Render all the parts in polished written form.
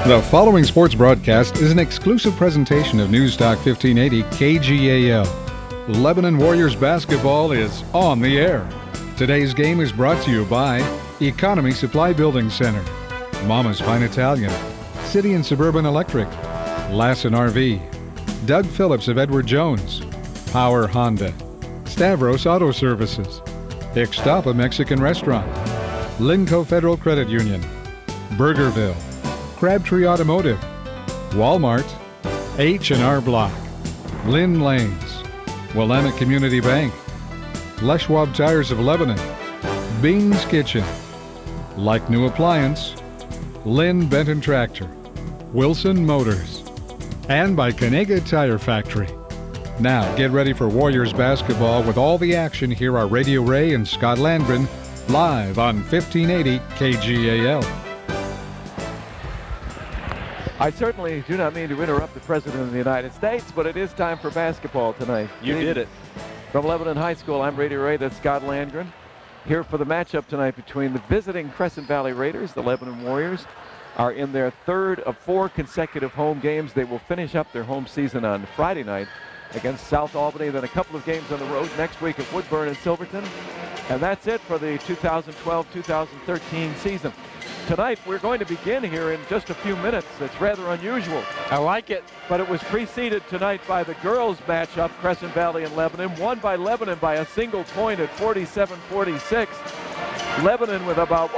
The following sports broadcast is an exclusive presentation of News Talk 1580 KGAL. Lebanon Warriors basketball is on the air. Today's game is brought to you by Economy Supply Building Center, Mama's Fine Italian, City and Suburban Electric, Lassen RV, Doug Phillips of Edward Jones, Power Honda, Stavros Auto Services, Ixtapa Mexican Restaurant, Linco Federal Credit Union, Burgerville, Crabtree Automotive, Walmart, H&R Block, Lynn Lanes, Willamette Community Bank, Les Schwab Tires of Lebanon, Bing's Kitchen, Like New Appliance, Lynn Benton Tractor, Wilson Motors, and by Canega Tire Factory. Now get ready for Warriors basketball with all the action. Here are Radio Ray and Scott Landgren live on 1580 KGAL. I certainly do not mean to interrupt the President of the United States, but it is time for basketball tonight. You did it. From Lebanon High School, I'm Radio Ray, that's Scott Landgren. Here for the matchup tonight between the visiting Crescent Valley Raiders. The Lebanon Warriors are in their third of 4 consecutive home games. They will finish up their home season on Friday night against South Albany, then a couple of games on the road next week at Woodburn and Silverton. And that's it for the 2012-2013 season. Tonight, we're going to begin here in just a few minutes. It's rather unusual. I like it. But it was preceded tonight by the girls' matchup, Crescent Valley and Lebanon, won by Lebanon by a single point at 47-46. Lebanon with about,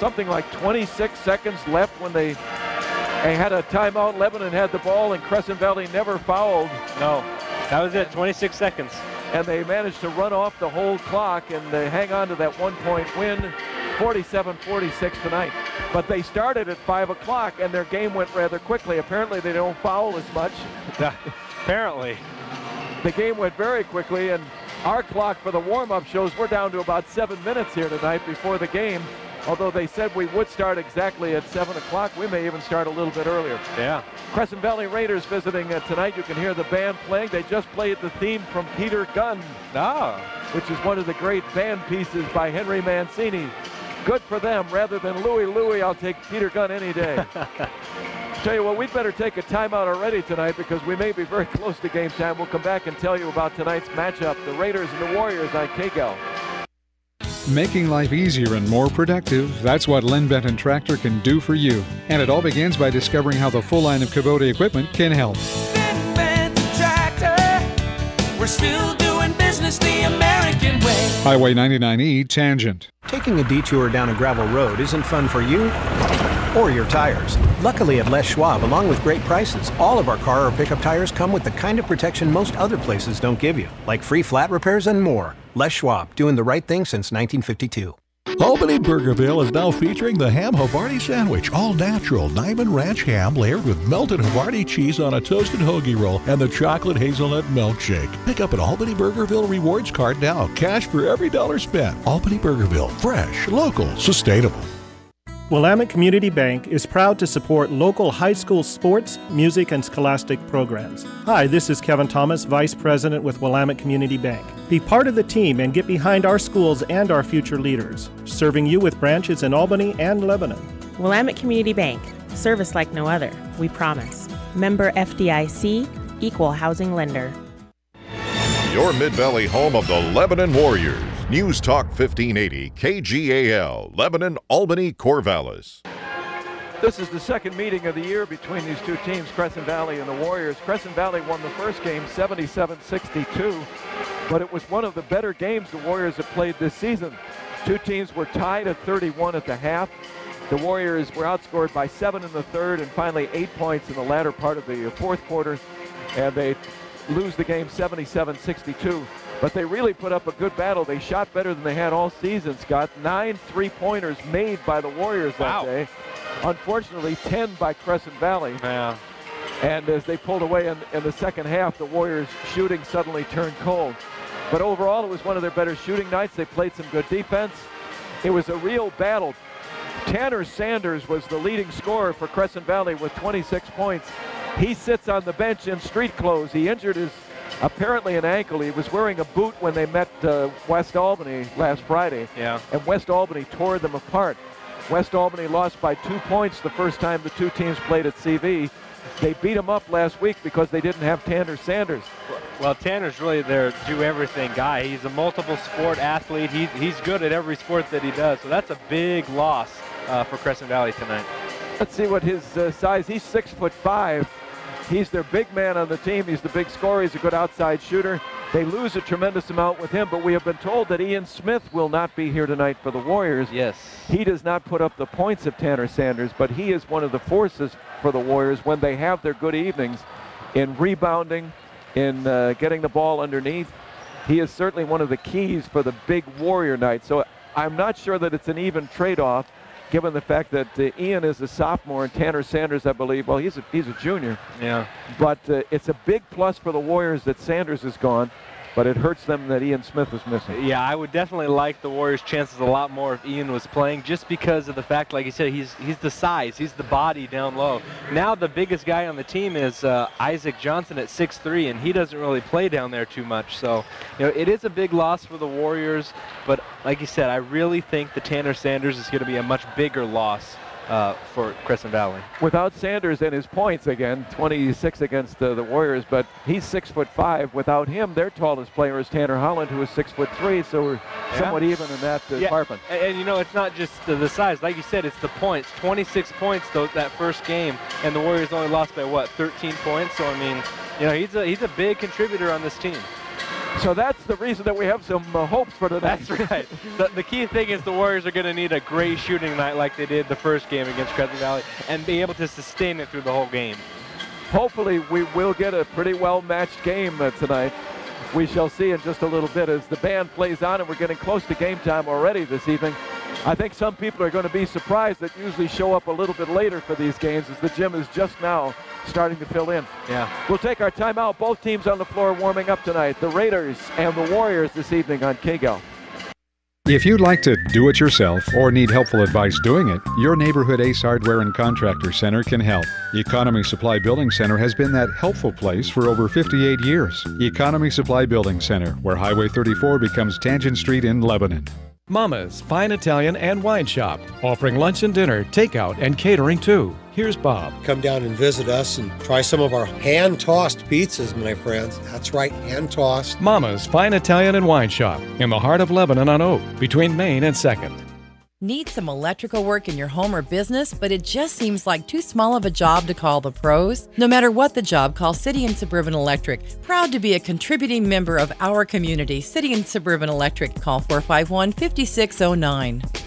something like 26 seconds left when they had a timeout. Lebanon had the ball, and Crescent Valley never fouled. No, that was it, 26 seconds. And they managed to run off the whole clock and hang on to that 1-point win, 47-46 tonight. But they started at 5 o'clock, and their game went rather quickly. Apparently, they don't foul as much. Apparently. The game went very quickly, and our clock for the warm-up shows we're down to about 7 minutes here tonight before the game. Although they said we would start exactly at 7 o'clock, we may even start a little bit earlier. Yeah. Crescent Valley Raiders visiting tonight. You can hear the band playing. They just played the theme from Peter Gunn, which is one of the great band pieces by Henry Mancini. Good for them. Rather than Louie, I'll take Peter Gunn any day. Tell you what, we'd better take a timeout already tonight because we may be very close to game time. We'll come back and tell you about tonight's matchup, the Raiders and the Warriors on KGAL. Making life easier and more productive, that's what Lynn Benton Tractor can do for you. And it all begins by discovering how the full line of Kubota equipment can help. Lynn Benton Tractor, we're still doing business the American way. Highway 99E Tangent. Taking a detour down a gravel road isn't fun for you or your tires. Luckily at Les Schwab, along with great prices, all of our car or pickup tires come with the kind of protection most other places don't give you, like free flat repairs and more. Les Schwab, doing the right thing since 1952. Albany Burgerville is now featuring the Ham Havarti Sandwich, all natural Diamond Ranch ham layered with melted Havarti cheese on a toasted hoagie roll and the chocolate hazelnut milkshake. Pick up an Albany Burgerville rewards card now. Cash for every dollar spent. Albany Burgerville, fresh, local, sustainable. Willamette Community Bank is proud to support local high school sports, music, and scholastic programs. Hi, this is Kevin Thomas, Vice President with Willamette Community Bank. Be part of the team and get behind our schools and our future leaders, serving you with branches in Albany and Lebanon. Willamette Community Bank, service like no other, we promise. Member FDIC, equal housing lender. Your Mid-Valley home of the Lebanon Warriors. News Talk 1580, KGAL, Lebanon, Albany, Corvallis. This is the second meeting of the year between these two teams, Crescent Valley and the Warriors. Crescent Valley won the first game 77-62, but it was one of the better games the Warriors have played this season. Two teams were tied at 31 at the half. The Warriors were outscored by 7 in the third and finally 8 points in the latter part of the fourth quarter, and they lose the game 77-62. But they really put up a good battle. They shot better than they had all season, Scott. 9 3-pointers made by the Warriors that day. Unfortunately, 10 by Crescent Valley. Yeah. And as they pulled away in the second half, the Warriors' shooting suddenly turned cold. But overall, it was one of their better shooting nights. They played some good defense. It was a real battle. Tanner Sanders was the leading scorer for Crescent Valley with 26 points. He sits on the bench in street clothes. He injured his apparently an ankle. He was wearing a boot when they met West Albany last Friday. Yeah. And West Albany tore them apart. West Albany lost by 2 points the first time the two teams played at CV. They beat them up last week because they didn't have Tanner Sanders. Well, Tanner's really their do-everything guy. He's a multiple sport athlete. He's good at every sport that he does. So that's a big loss for Crescent Valley tonight. Let's see what his size. He's 6'5". He's their big man on the team. He's the big scorer. He's a good outside shooter. They lose a tremendous amount with him, but we have been told that Ian Smith will not be here tonight for the Warriors. Yes. He does not put up the points of Tanner Sanders, but he is one of the forces for the Warriors when they have their good evenings in rebounding, in getting the ball underneath. He is certainly one of the keys for the big Warrior night. So I'm not sure that it's an even trade-off, given the fact that Ian is a sophomore and Tanner Sanders, I believe, well, he's a junior. Yeah. But it's a big plus for the Warriors that Sanders is gone, but it hurts them that Ian Smith is missing. Yeah, I would definitely like the Warriors' chances a lot more if Ian was playing, just because of the fact, like you said, he's the size, he's the body down low. Now the biggest guy on the team is Isaac Johnson at 6'3", and he doesn't really play down there too much. So, it is a big loss for the Warriors, but like you said, I really think the Tanner Sanders is going to be a much bigger loss for Crescent Valley. Without Sanders and his points again, 26 against the Warriors, but he's 6'5". Without him, their tallest player is Tanner Holland, who is 6'3", so we're somewhat even in that department. And it's not just the size. Like you said, it's the points. 26 points that first game, and the Warriors only lost by, 13 points? So, I mean, he's a big contributor on this team. So that's the reason that we have some hopes for tonight. That's right. The key thing is the Warriors are going to need a great shooting night like they did the first game against Crescent Valley and be able to sustain it through the whole game. Hopefully we will get a pretty well-matched game tonight. We shall see in just a little bit as the band plays on, and we're getting close to game time already this evening. I think some people are going to be surprised that usually show up a little bit later for these games, as the gym is just now starting to fill in. Yeah. We'll take our timeout. Both teams on the floor warming up tonight. The Raiders and the Warriors this evening on KGAL. If you'd like to do it yourself or need helpful advice doing it, your neighborhood Ace Hardware and Contractor Center can help. Economy Supply Building Center has been that helpful place for over 58 years. Economy Supply Building Center, where Highway 34 becomes Tangent Street in Lebanon. Mama's Fine Italian and Wine Shop, offering lunch and dinner, takeout, and catering too. Here's Bob. Come down and visit us and try some of our hand-tossed pizzas, my friends. That's right, hand-tossed. Mama's Fine Italian and Wine Shop, in the heart of Lebanon on Oak, between Main and 2nd. Need some electrical work in your home or business, but it just seems like too small of a job to call the pros? No matter what the job, call City and Suburban Electric. Proud to be a contributing member of our community. City and Suburban Electric. Call 451-5609.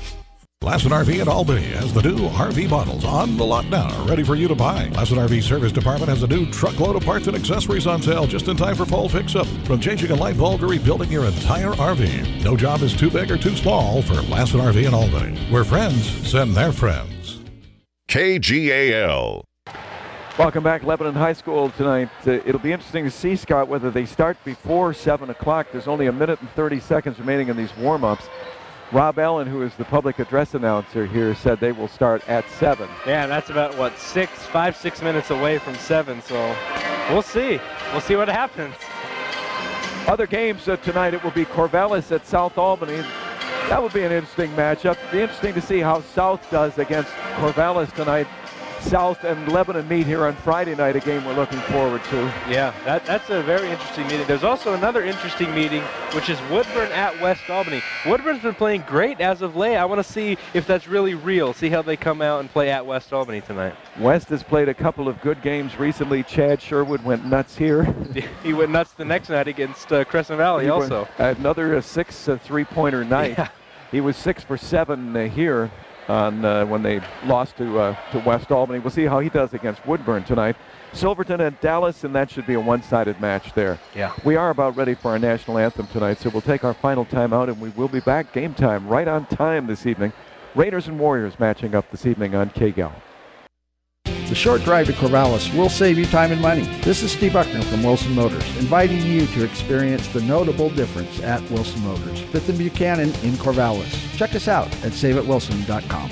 Lassen RV at Albany has the new RV models on the lot now, ready for you to buy. Lassen RV Service Department has a new truckload of parts and accessories on sale just in time for fall fix-up. From changing a light bulb to rebuilding your entire RV. No job is too big or too small for Lassen RV in Albany, where friends send their friends. KGAL. Welcome back, Lebanon High School tonight. It'll be interesting to see, Scott, whether they start before 7 o'clock. There's only a minute and 30 seconds remaining in these warm-ups. Rob Allen, who is the public address announcer here, said they will start at 7. Yeah, and that's about, 5-6 minutes away from 7, so we'll see. We'll see what happens. Other games tonight, it will be Corvallis at South Albany. That would be an interesting matchup. It'll be interesting to see how South does against Corvallis tonight. South and Lebanon meet here on Friday night, a game we're looking forward to. Yeah, that's a very interesting meeting. There's also another interesting meeting, which is Woodburn at West Albany. Woodburn's been playing great as of late. I want to see if that's really real, see how they come out and play at West Albany tonight. West has played a couple of good games recently. Chad Sherwood went nuts here. He went nuts the next night against Crescent Valley also. Another 6 three-pointer night. Yeah. He was 6 for 7 here on when they lost to West Albany. We'll see how he does against Woodburn tonight. Silverton at Dallas, and that should be a one-sided match there. Yeah. We are about ready for our national anthem tonight, so we'll take our final timeout, and we will be back game time right on time this evening. Raiders and Warriors matching up this evening on KGAL. The short drive to Corvallis will save you time and money. This is Steve Buckner from Wilson Motors, inviting you to experience the notable difference at Wilson Motors, 5th and Buchanan in Corvallis. Check us out at saveatwilson.com.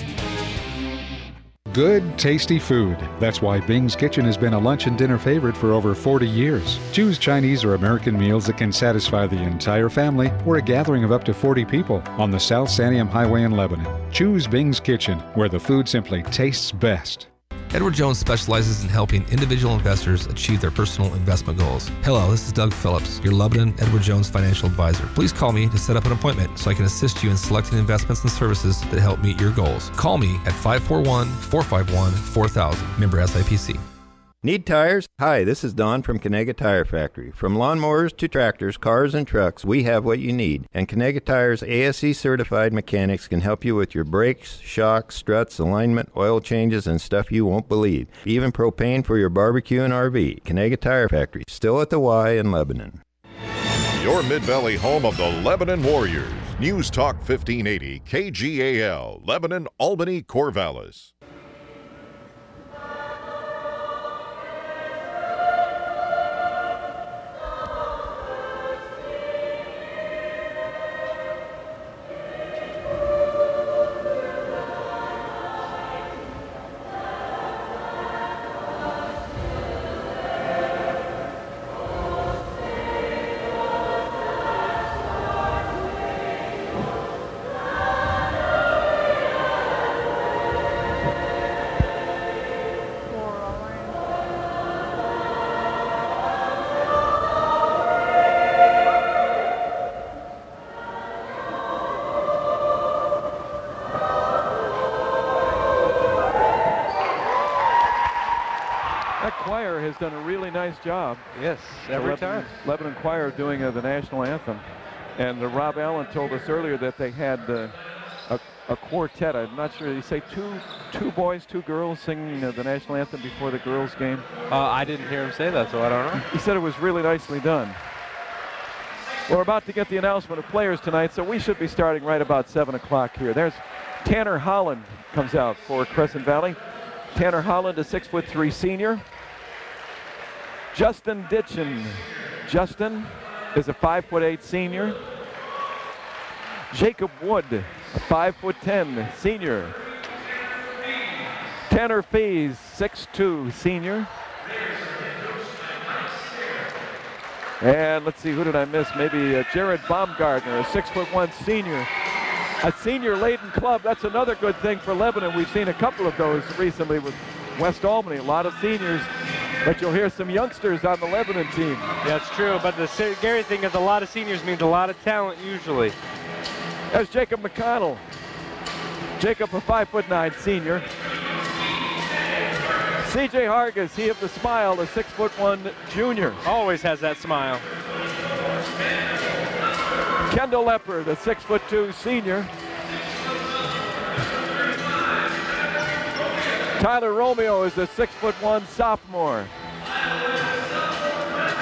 good, tasty food. That's why Bing's Kitchen has been a lunch and dinner favorite for over 40 years. Choose Chinese or American meals that can satisfy the entire family or a gathering of up to 40 people on the South Santiam Highway in Lebanon. Choose Bing's Kitchen, where the food simply tastes best. Edward Jones specializes in helping individual investors achieve their personal investment goals. Hello, this is Doug Phillips, your Lebanon Edward Jones financial advisor. Please call me to set up an appointment so I can assist you in selecting investments and services that help meet your goals. Call me at 541-451-4000. Member SIPC. Need tires? Hi, this is Don from Canega Tire Factory. From lawnmowers to tractors, cars, and trucks, we have what you need. And Canega Tire's ASE certified mechanics can help you with your brakes, shocks, struts, alignment, oil changes, and stuff you won't believe. Even propane for your barbecue and RV. Canega Tire Factory, still at the Y in Lebanon. Your Mid-Valley home of the Lebanon Warriors. News Talk 1580, KGAL, Lebanon, Albany, Corvallis. Done a really nice job. Yes, every time. Lebanon Choir doing the national anthem. And Rob Allen told us earlier that they had a quartet. I'm not sure. Did he say two boys, two girls singing the national anthem before the girls' game? I didn't hear him say that, so I don't know. He said it was really nicely done. We're about to get the announcement of players tonight, so we should be starting right about 7 o'clock here. There's Tanner Holland comes out for Crescent Valley. Tanner Holland, a 6'3" senior. Justin Ditchin. Justin is a 5'8" senior. Jacob Wood, a 5'10" senior. Tanner Fees, 6'2" senior. And let's see, who did I miss? Maybe Jared Baumgartner, a 6'1" senior. A senior-laden club, that's another good thing for Lebanon. We've seen a couple of those recently with West Albany, a lot of seniors. But you'll hear some youngsters on the Lebanon team. That's true, but the scary thing is a lot of seniors means a lot of talent usually. There's Jacob McConnell. Jacob, a 5'9" senior. C.J. Hargis, he of the smile, a 6'1" junior. Always has that smile. Kendall Leppard, a 6'2" senior. Tyler Romeo is a 6'1" sophomore.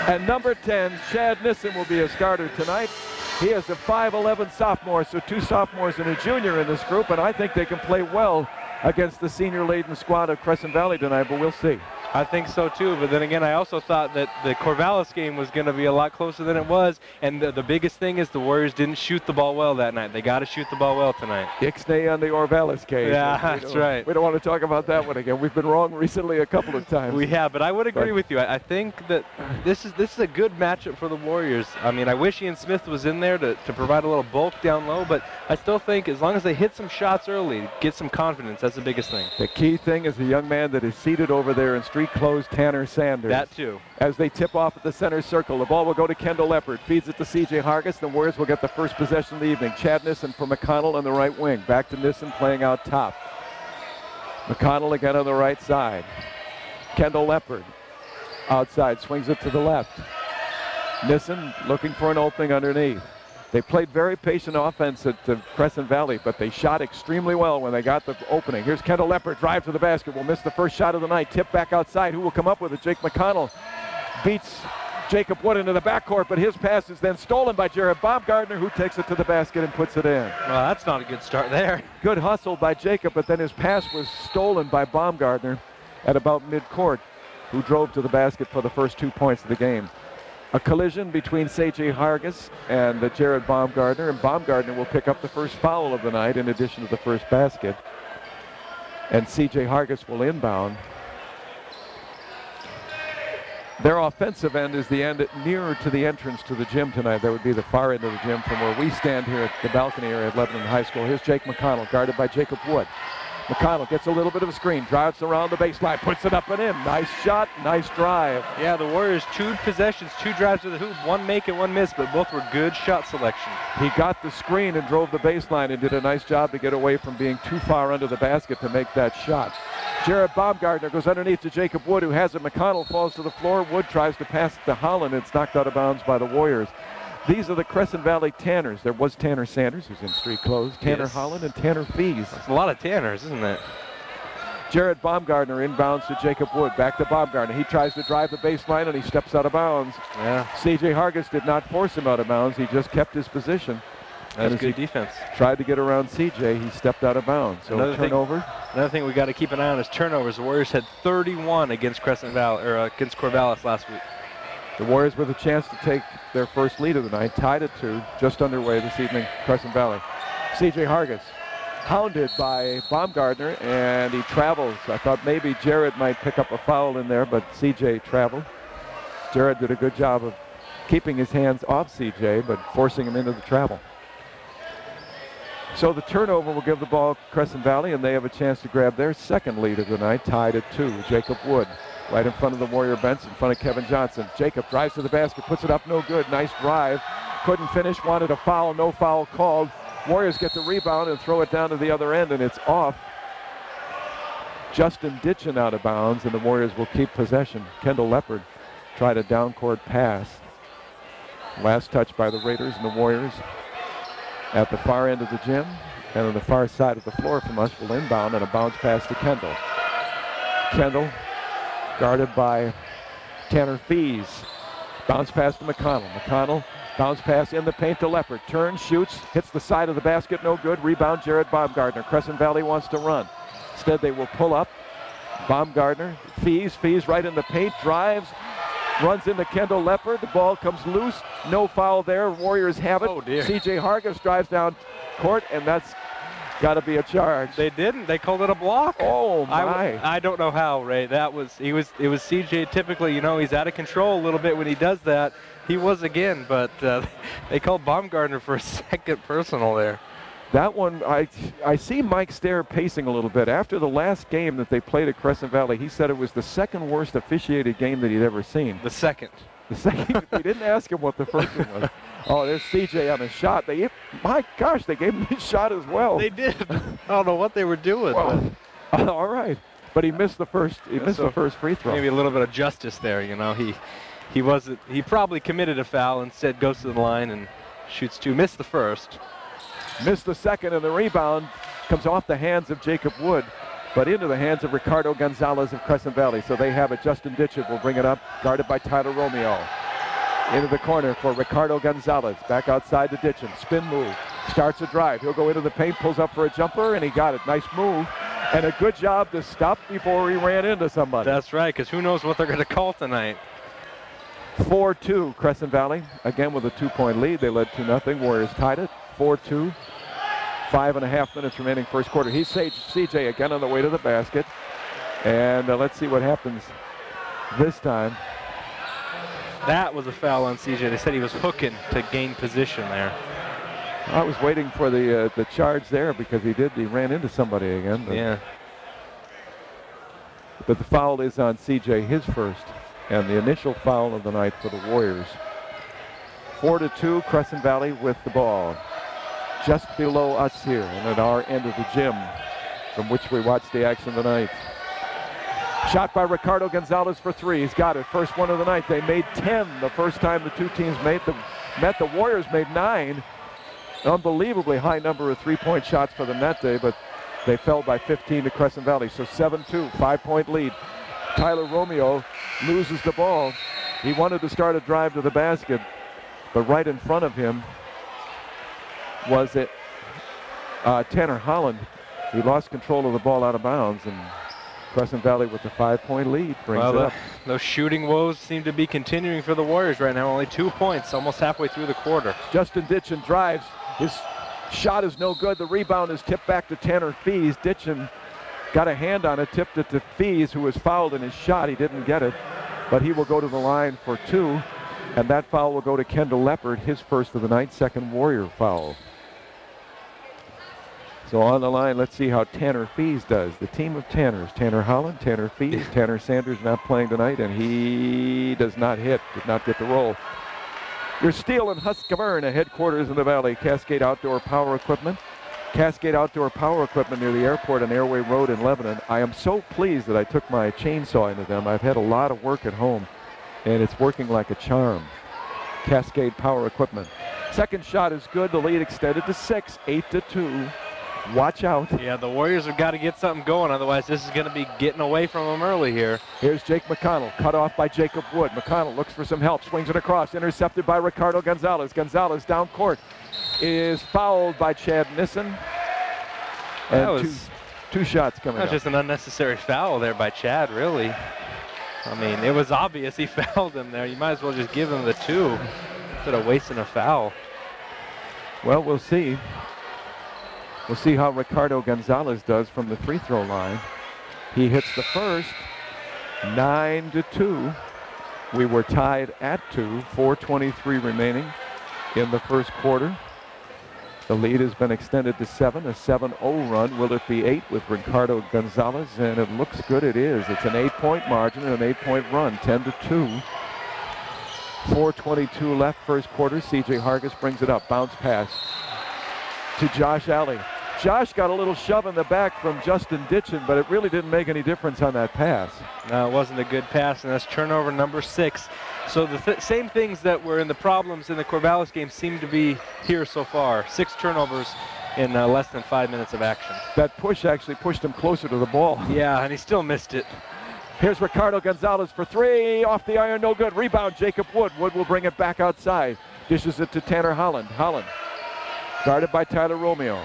And number 10, Chad Nissen, will be a starter tonight. He is a 5'11" sophomore, so two sophomores and a junior in this group, and I think they can play well against the senior-laden squad of Crescent Valley tonight, but we'll see. I think so too, but then again, I also thought that the Corvallis game was going to be a lot closer than it was, and the biggest thing is the Warriors didn't shoot the ball well that night. They got to shoot the ball well tonight. Ixnay on the Orvalis case. Yeah, that's right. We don't want to talk about that one again. We've been wrong recently a couple of times. We have, but I would agree with you. I think that this is a good matchup for the Warriors. I mean, I wish Ian Smith was in there to provide a little bulk down low, but I still think as long as they hit some shots early, get some confidence, that's the biggest thing. The key thing is the young man that is seated over there in street clothes, Tanner Sanders. That too. As they tip off at the center circle, the ball will go to Kendall Leppard. Feeds it to C.J. Hargis. The Warriors will get the first possession of the evening. Chad Nissen for McConnell on the right wing. Back to Nissen playing out top. McConnell again on the right side. Kendall Leppard outside, swings it to the left. Nissen looking for an opening underneath. They played very patient offense at Crescent Valley, but they shot extremely well when they got the opening. Here's Kendall Leppard, drive to the basket, will miss the first shot of the night. Tip back outside, who will come up with it? Jake McConnell beats Jacob Wood into the backcourt, but his pass is then stolen by Jared Baumgartner, who takes it to the basket and puts it in. Well, that's not a good start there. Good hustle by Jacob, but then his pass was stolen by Baumgartner at about midcourt, who drove to the basket for the first 2 points of the game. A collision between C.J. Hargis and Jared Baumgartner, and Baumgartner will pick up the first foul of the night in addition to the first basket. And C.J. Hargis will inbound. Their offensive end is the end nearer to the entrance to the gym tonight. That would be the far end of the gym from where we stand here at the balcony area at Lebanon High School. Here's Jake McConnell, guarded by Jacob Wood. McConnell gets a little bit of a screen, drives around the baseline, puts it up and in. Nice shot, nice drive. Yeah, the Warriors 2 possessions, 2 drives to the hoop, 1 make and 1 miss, but both were good shot selection. He got the screen and drove the baseline and did a nice job to get away from being too far under the basket to make that shot. Jared Baumgartner goes underneath to Jacob Wood, who has it. McConnell falls to the floor. Wood tries to pass it to Holland. It's knocked out of bounds by the Warriors. These are the Crescent Valley Tanners. There was Tanner Sanders, who's in street clothes, Tanner Holland, and Tanner Fees. That's a lot of Tanners, isn't it? Jared Baumgartner inbounds to Jacob Wood. Back to Baumgartner. He tries to drive the baseline, and he steps out of bounds. Yeah. C.J. Hargis did not force him out of bounds. He just kept his position. That's good defense. Tried to get around C.J. He stepped out of bounds. So turnover. Another thing we got to keep an eye on is turnovers. The Warriors had 31 against Crescent Valley, or against Corvallis last week. The Warriors with a chance to take their first lead of the night, tied at 2, just underway this evening, Crescent Valley. C.J. Hargis, hounded by Baumgartner, and he travels. I thought maybe Jared might pick up a foul in there, but C.J. traveled. Jared did a good job of keeping his hands off C.J., but forcing him into the travel. So the turnover will give the ball Crescent Valley, and they have a chance to grab their second lead of the night, tied at 2. Jacob Wood, right in front of the Warrior bench, in front of Kevin Johnson. Jacob drives to the basket, puts it up, no good. Nice drive. Couldn't finish, wanted a foul, no foul called. Warriors get the rebound and throw it down to the other end, and it's off. Justin Ditchin out of bounds, and the Warriors will keep possession. Kendall Leopard tried a down-court pass. Last touch by the Raiders, and the Warriors at the far end of the gym, and on the far side of the floor from us will inbound, and a bounce pass to Kendall. Kendall guarded by Tanner Fees. Bounce pass to McConnell. McConnell, bounce pass in the paint to Leopard. Turns, shoots, hits the side of the basket, no good. Rebound, Jared Baumgartner. Crescent Valley wants to run. Instead, they will pull up. Baumgartner, Fees right in the paint, drives, runs into Kendall Leopard. The ball comes loose. No foul there. Warriors have it. Oh, dear. C.J. Hargis drives down court, and that's got to be a charge. They didn't. They called it a block. Oh, my. I don't know how, Ray. It was C.J. Typically, he's out of control a little bit when he does that. He was again, but they called Baumgartner for a second personal there. That one, I see Mike Stair pacing a little bit. After the last game that they played at Crescent Valley, he said it was the second worst officiated game that he'd ever seen. The second. We didn't ask him what the first one was. Oh, there's CJ on a shot. My gosh, they gave him his shot as well. They did. I don't know what they were doing. Well, all right, but he missed the first. He missed the first free throw. Maybe a little bit of justice there. He wasn't. He probably committed a foul. Instead, goes to the line and shoots 2. Missed the first. Missed the second, and the rebound comes off the hands of Jacob Wood, but into the hands of Ricardo Gonzalez of Crescent Valley. So they have it. Justin Ditchett will bring it up, guarded by Tyler Romeo. Into the corner for Ricardo Gonzalez. Back outside to Ditchin. Spin move. Starts a drive. He'll go into the paint, pulls up for a jumper, and he got it. Nice move. And a good job to stop before he ran into somebody. That's right, because who knows what they're going to call tonight. 4-2 Crescent Valley. Again with a 2-point lead. They led 2-0. Warriors tied it. 4-2. 5.5 minutes remaining first quarter. He's CJ again on the way to the basket. And let's see what happens this time. That was a foul on CJ. They said he was hooking to gain position there. I was waiting for the charge there because he ran into somebody again. Yeah. But the foul is on CJ, his first, and the initial foul of the night for the Warriors. 4-2, Crescent Valley with the ball. Just below us here and at our end of the gym from which we watch the action tonight. Shot by Ricardo Gonzalez for 3. He's got it. First one of the night. They made 10 the first time the two teams met. The Warriors made 9. Unbelievably high number of 3-point shots for them that day, but they fell by 15 to Crescent Valley. So 7-2, 5-point lead. Tyler Romeo loses the ball. He wanted to start a drive to the basket, but right in front of him was Tanner Holland. He lost control of the ball out of bounds, and Crescent Valley with the 5-point lead brings it up. Those shooting woes seem to be continuing for the Warriors right now. Only 2 points, almost halfway through the quarter. Justin Ditchin drives. His shot is no good. The rebound is tipped back to Tanner Fees. Ditchin got a hand on it, tipped it to Fees, who was fouled in his shot. He didn't get it, but he will go to the line for 2, and that foul will go to Kendall Leppard, his first of the night, second Warrior foul. So on the line, let's see how Tanner Fees does. The team of Tanners, Tanner Holland, Tanner Fees, Tanner Sanders not playing tonight, and he does not hit, did not get the roll. Your Steel and Husqvarna headquarters in the Valley, Cascade Outdoor Power Equipment. Cascade Outdoor Power Equipment near the airport on Airway Road in Lebanon. I am so pleased that I took my chainsaw into them. I've had a lot of work at home, and it's working like a charm. Cascade Power Equipment. Second shot is good. The lead extended to 6, 8-2. Watch out. Yeah, the Warriors have got to get something going, otherwise this is going to be getting away from them early here. Here's Jake McConnell, cut off by Jacob Wood. McConnell looks for some help, swings it across, intercepted by Ricardo Gonzalez. Gonzalez down court, is fouled by Chad Nissen. And two shots coming up. That was just an unnecessary foul there by Chad, really. I mean, it was obvious he fouled him there. You might as well just give him the 2 instead of wasting a foul. Well, we'll see. We'll see how Ricardo Gonzalez does from the free throw line. He hits the first, 9-2. We were tied at 2, 4:23 remaining in the first quarter. The lead has been extended to 7, a 7-0 run. Will it be 8 with Ricardo Gonzalez? And it looks good, it is. It's an 8-point margin and an 8-point run, 10-2. 4:22 left first quarter. C.J. Hargis brings it up, bounce pass to Josh Alley. Josh got a little shove in the back from Justin Ditchin, but it really didn't make any difference on that pass. No, it wasn't a good pass, and that's turnover number 6. So the same things that were in the problems in the Corvallis game seem to be here so far. 6 turnovers in less than 5 minutes of action. That push actually pushed him closer to the ball. Yeah, and he still missed it. Here's Ricardo Gonzalez for 3, off the iron, no good. Rebound, Jacob Wood. Wood will bring it back outside. Dishes it to Tanner Holland. Holland, guarded by Tyler Romeo.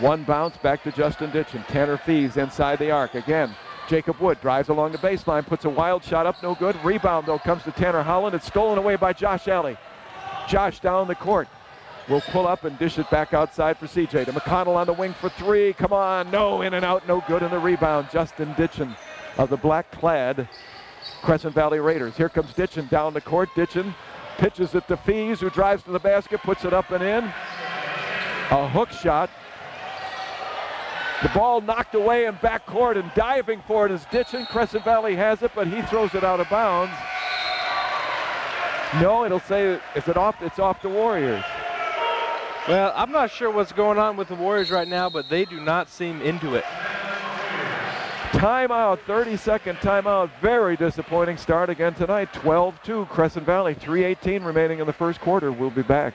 One bounce back to Justin Ditchin. Tanner Fees inside the arc again. Jacob Wood drives along the baseline, puts a wild shot up, no good. Rebound, though, comes to Tanner Holland. It's stolen away by Josh Alley. Josh down the court. Will pull up and dish it back outside for CJ. To McConnell on the wing for 3. Come on, no, in and out, no good in the rebound. Justin Ditchin of the black-clad Crescent Valley Raiders. Here comes Ditchin down the court. Ditchin pitches it to Fees, who drives to the basket, puts it up and in. A hook shot. The ball knocked away in backcourt, and diving for it is Ditchin. Crescent Valley has it, but he throws it out of bounds. No, it'll say, is it off? It's off the Warriors. Well, I'm not sure what's going on with the Warriors right now, but they do not seem into it. Timeout, 30-second timeout. Very disappointing start again tonight. 12-2 Crescent Valley, 3:18 remaining in the first quarter. We'll be back.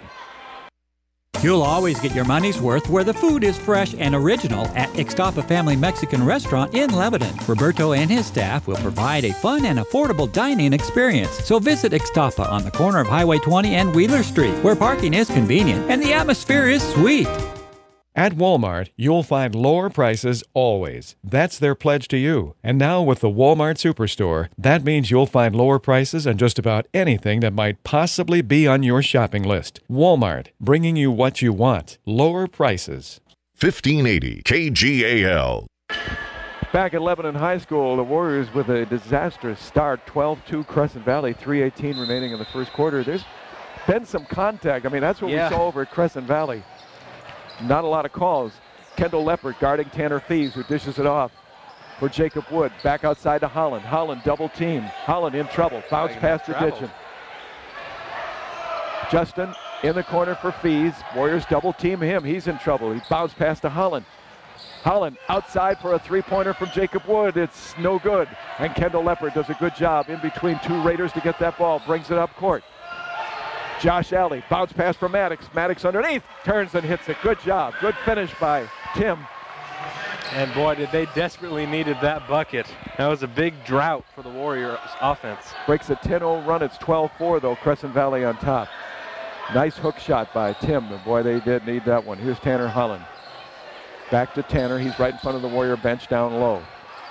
You'll always get your money's worth where the food is fresh and original at Ixtapa Family Mexican Restaurant in Lebanon. Roberto and his staff will provide a fun and affordable dining experience. So visit Ixtapa on the corner of Highway 20 and Wheeler Street, where parking is convenient and the atmosphere is sweet. At Walmart, you'll find lower prices always. That's their pledge to you. And now with the Walmart Superstore, that means you'll find lower prices on just about anything that might possibly be on your shopping list. Walmart, bringing you what you want. Lower prices. 1580 KGAL. Back at Lebanon High School, the Warriors with a disastrous start. 12-2 Crescent Valley, 3:18 remaining in the first quarter. There's been some contact. I mean, that's what we saw over at Crescent Valley. Not a lot of calls. Kendall Leppard guarding Tanner Fees, who dishes it off for Jacob Wood. Back outside to Holland. Holland double team. Holland in trouble. Bounce pass to Ditchin. Justin in the corner for Fees. Warriors double team him. He's in trouble. He bounced pass to Holland. Holland outside for a three-pointer from Jacob Wood. It's no good. And Kendall Leppard does a good job in between two Raiders to get that ball. Brings it up court. Josh Alley, bounce pass for Maddox. Maddox underneath, turns and hits it. Good job. Good finish by Tim. And boy, did they desperately needed that bucket. That was a big drought for the Warriors offense. Breaks a 10-0 run. It's 12-4 though. Crescent Valley on top. Nice hook shot by Tim. And boy, they did need that one. Here's Tanner Holland. Back to Tanner. He's right in front of the Warrior bench down low.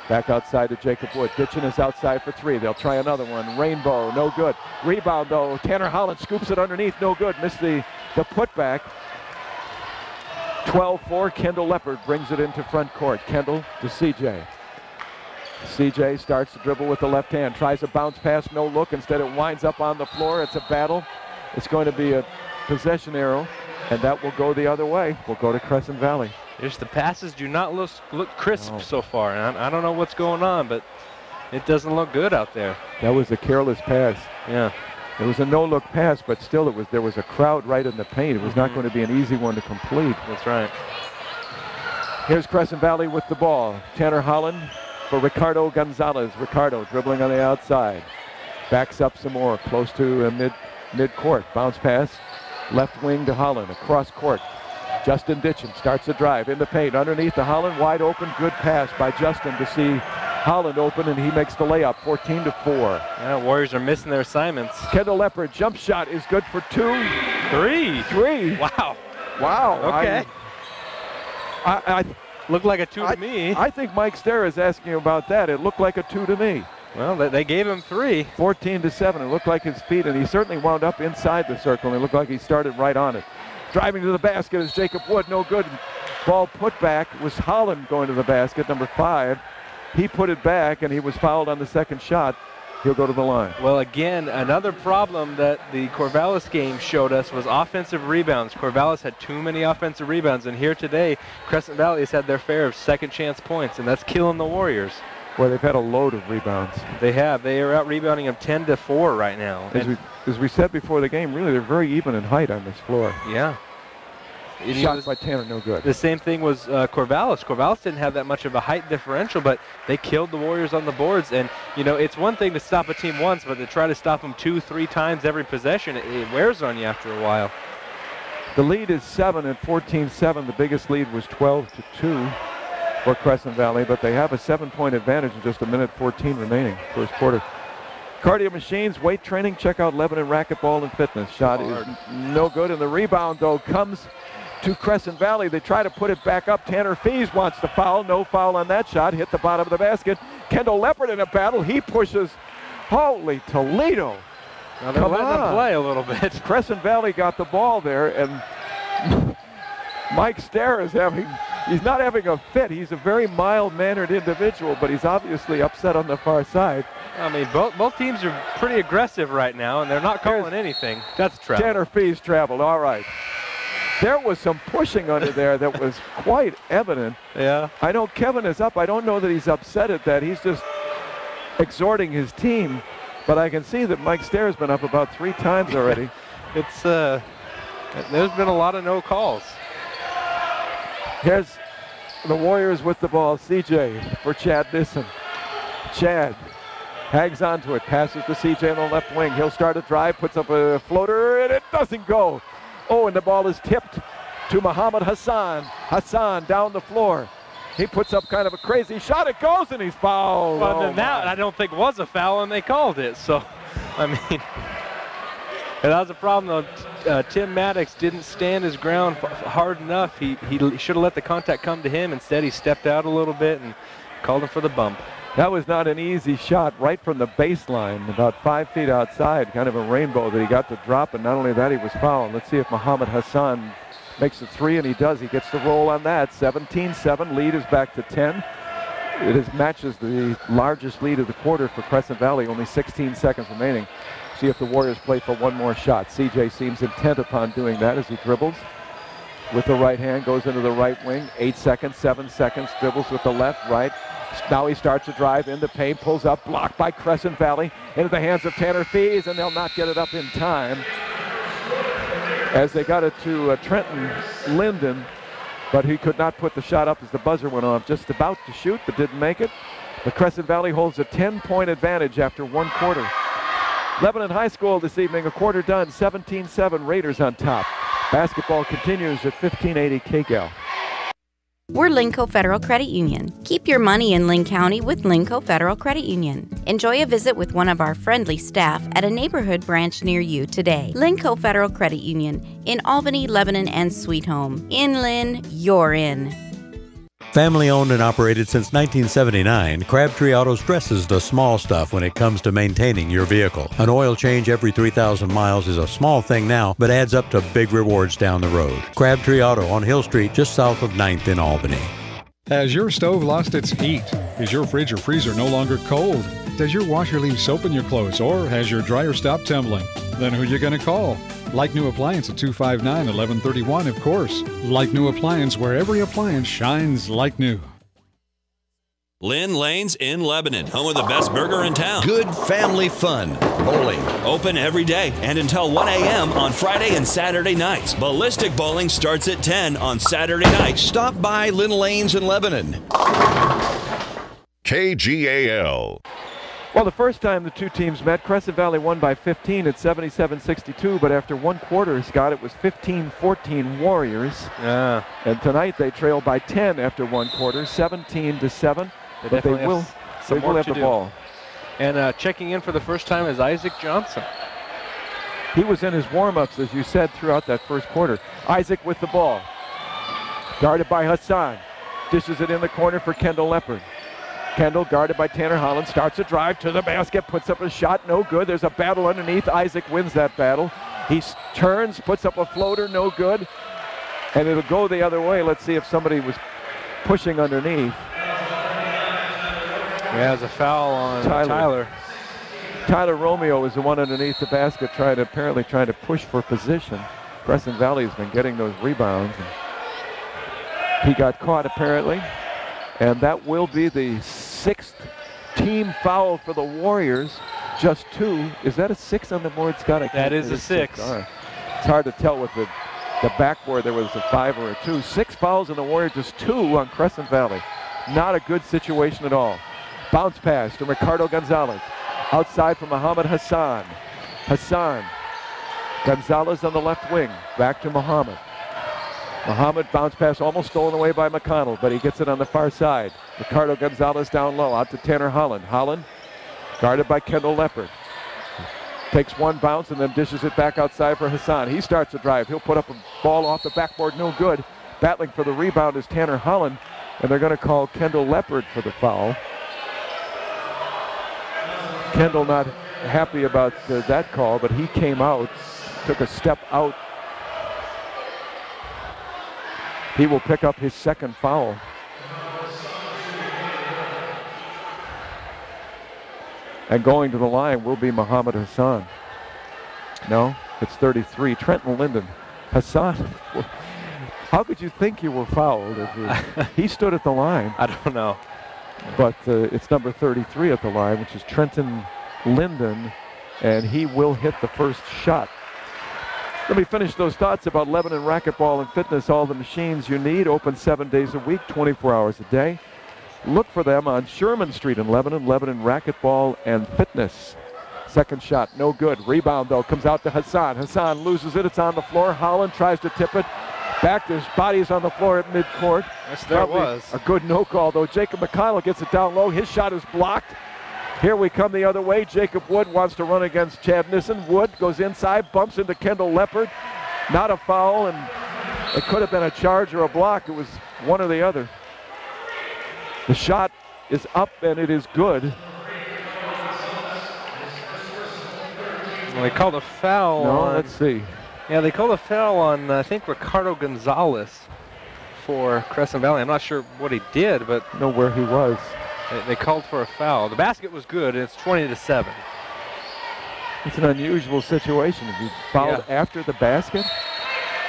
Back outside to Jacob Wood. Ditchin is outside for 3. They'll try another one. Rainbow, no good. Rebound though. Tanner Holland scoops it underneath, no good. Missed the putback. 12-4, Kendall Leopard brings it into front court. Kendall to CJ. CJ starts to dribble with the left hand, tries a bounce pass, no look. Instead, it winds up on the floor. It's a battle. It's going to be a possession arrow, and that will go the other way. We'll go to Crescent Valley. The passes do not look crisp so far. And I don't know what's going on, but it doesn't look good out there. That was a careless pass. Yeah. It was a no-look pass, but still there was a crowd right in the paint. It was not going to be an easy one to complete. That's right. Here's Crescent Valley with the ball. Tanner Holland for Ricardo Gonzalez. Ricardo dribbling on the outside. Backs up some more, close to mid-court. Bounce pass, left wing to Holland, across court. Justin Ditchin starts a drive in the paint. Underneath to Holland, wide open, good pass by Justin to see Holland open, and he makes the layup, 14-4. Yeah, Warriors are missing their assignments. Kendall Leopard, jump shot is good for 2. 3. Wow. Okay. I looked like a 2 to me. I think Mike Starr is asking about that. It looked like a 2 to me. Well, they gave him 3. 14-7. It looked like his feet, and he certainly wound up inside the circle, and it looked like he started right on it. Driving to the basket is Jacob Wood, no good. Ball put back was Holland going to the basket, number 5. He put it back, and he was fouled on the second shot. He'll go to the line. Well, again, another problem that the Corvallis game showed us was offensive rebounds. Corvallis had too many offensive rebounds, and here today, Crescent Valley has had their fair of second chance points, and that's killing the Warriors. Well, they've had a load of rebounds. They have. They are out rebounding them 10-4 right now. As we said before the game, really, they're very even in height on this floor. Yeah. Shot by Tanner, no good. The same thing was Corvallis. Corvallis didn't have that much of a height differential, but they killed the Warriors on the boards. And, you know, it's one thing to stop a team once, but to try to stop them 2-3 times every possession, it wears on you after a while. The lead is 7 at 14-7. The biggest lead was 12-2 for Crescent Valley, but they have a 7-point advantage in just 1:14 remaining, first quarter. Cardio Machines, weight training. Check out Lebanon Racquetball and Fitness. Shot is no good, and the rebound, though, comes to Crescent Valley. They try to put it back up. Tanner Fees wants to foul. No foul on that shot. Hit the bottom of the basket. Kendall Leopard in a battle. He pushes. Holy Toledo. Now they're letting them play a little bit. Crescent Valley got the ball there, and Mike Starr is he's not having a fit. He's a very mild-mannered individual, but he's obviously upset on the far side. I mean, both teams are pretty aggressive right now, and they're not calling anything. That's travel. Tanner Fees traveled. All right. There was some pushing under there that was quite evident. Yeah. I know Kevin is up. I don't know that he's upset at that. He's just exhorting his team. But I can see that Mike Starr's been up about 3 times already. There's been a lot of no calls. Here's the Warriors with the ball. CJ for Chad Nissen. Chad hangs onto it, passes to CJ on the left wing. He'll start a drive, puts up a floater, and it doesn't go. Oh, and the ball is tipped to Muhammad Hassan. Hassan down the floor. He puts up kind of a crazy shot. It goes, and he's fouled. Well, then that I don't think was a foul, and they called it. So, I mean, and that was a problem, though. Tim Maddox didn't stand his ground hard enough. He should have let the contact come to him. Instead, he stepped out a little bit and called him for the bump. That was not an easy shot right from the baseline, about 5 feet outside, kind of a rainbow that he got to drop, and not only that, he was fouled. Let's see if Muhammad Hassan makes a 3, and he does. He gets the roll on that. 17-7, lead is back to 10. It matches the largest lead of the quarter for Crescent Valley, only 16 seconds remaining. See if the Warriors play for one more shot. CJ seems intent upon doing that as he dribbles with the right hand, goes into the right wing. 8 seconds, 7 seconds, dribbles with the left, right. Now he starts to drive in the paint, pulls up, blocked by Crescent Valley, into the hands of Tanner Fees, and they'll not get it up in time. As they got it to Trenton Linden, but he could not put the shot up as the buzzer went off. Just about to shoot, but didn't make it. The Crescent Valley holds a 10-point advantage after 1 quarter. Lebanon High School this evening, a quarter done, 17-7, Raiders on top. Basketball continues at 1580 KGAL. We're Linco Federal Credit Union. Keep your money in Linn County with Linco Federal Credit Union. Enjoy a visit with one of our friendly staff at a neighborhood branch near you today. Linco Federal Credit Union in Albany, Lebanon, and Sweet Home. In Linn, you're in. Family owned and operated since 1979, Crabtree Auto stresses the small stuff when it comes to maintaining your vehicle. An oil change every 3,000 miles is a small thing now, but adds up to big rewards down the road. Crabtree Auto on Hill Street, just south of 9th in Albany. Has your stove lost its heat? Is your fridge or freezer no longer cold? Does your washer leave soap in your clothes, or has your dryer stopped tumbling? Then who are you going to call? Like New Appliance at 259-1131, of course. Like New Appliance, where every appliance shines like new. Lynn Lanes in Lebanon, home of the best burger in town. Good family fun. Bowling. Open every day and until 1 a.m. on Friday and Saturday nights. Ballistic bowling starts at 10 on Saturday nights. Stop by Lynn Lanes in Lebanon. KGAL. Well, the first time the two teams met, Crescent Valley won by 15 at 77-62, but after one quarter, Scott, it was 15-14 Warriors. Yeah. And tonight they trail by 10 after one quarter, 17-7. But they will have the ball. And checking in for the first time is Isaac Johnson. He was in his warm-ups, as you said, throughout that first quarter. Isaac with the ball. Guarded by Hassan. Dishes it in the corner for Kendall Leopard. Kendall, guarded by Tanner Holland, starts a drive to the basket, puts up a shot, no good. There's a battle underneath. Isaac wins that battle. He turns, puts up a floater, no good. And it'll go the other way. Let's see if somebody was pushing underneath. Yeah, there's a foul on Tyler. Tyler Romeo is the one underneath the basket apparently trying to push for position. Crescent Valley has been getting those rebounds. He got caught apparently. And that will be the sixth team foul for the Warriors. Just two. Is that a 6 on the board, Scott? That is a 6. Right. It's hard to tell with the backboard. There was a 5 or a 2. 6 fouls on the Warriors, just 2 on Crescent Valley. Not a good situation at all. Bounce pass to Ricardo Gonzalez. Outside for Muhammad Hassan. Hassan. Gonzalez on the left wing. Back to Muhammad. Muhammad bounce pass almost stolen away by McConnell, but he gets it on the far side. Ricardo Gonzalez down low, out to Tanner Holland. Holland guarded by Kendall Leopard. Takes one bounce and then dishes it back outside for Hassan. He starts a drive. He'll put up a ball off the backboard, no good. Battling for the rebound is Tanner Holland, and they're going to call Kendall Leopard for the foul. Kendall not happy about that call, but he came out, took a step out. He will pick up his second foul. And going to the line will be Muhammad Hassan. No, it's 33. Trenton Linden. Hassan, how could you think you were fouled? He stood at the line. I don't know. But it's number 33 at the line, which is Trenton Linden, and he will hit the first shot. Let me finish those thoughts about Lebanon Racquetball and Fitness. All the machines you need, open 7 days a week, 24 hours a day. Look for them on Sherman Street in Lebanon. Lebanon Racquetball and Fitness. Second shot, no good. Rebound, though, comes out to Hassan. Hassan loses it. It's on the floor. Holland tries to tip it. Back, his body is on the floor at midcourt. Yes, there was. A good no call, though. Jacob McConnell gets it down low. His shot is blocked. Here we come the other way. Jacob Wood wants to run against Chad Nissen. Wood goes inside, bumps into Kendall Leopard. Not a foul, and it could have been a charge or a block. It was one or the other. The shot is up, and it is good. Well, they called a foul on... let's see. Yeah, they called a foul on, I think, Ricardo Gonzalez for Crescent Valley. I'm not sure what he did, but... know where he was. They called for a foul. The basket was good, and it's 20-7. It's an unusual situation. If you fouled after the basket,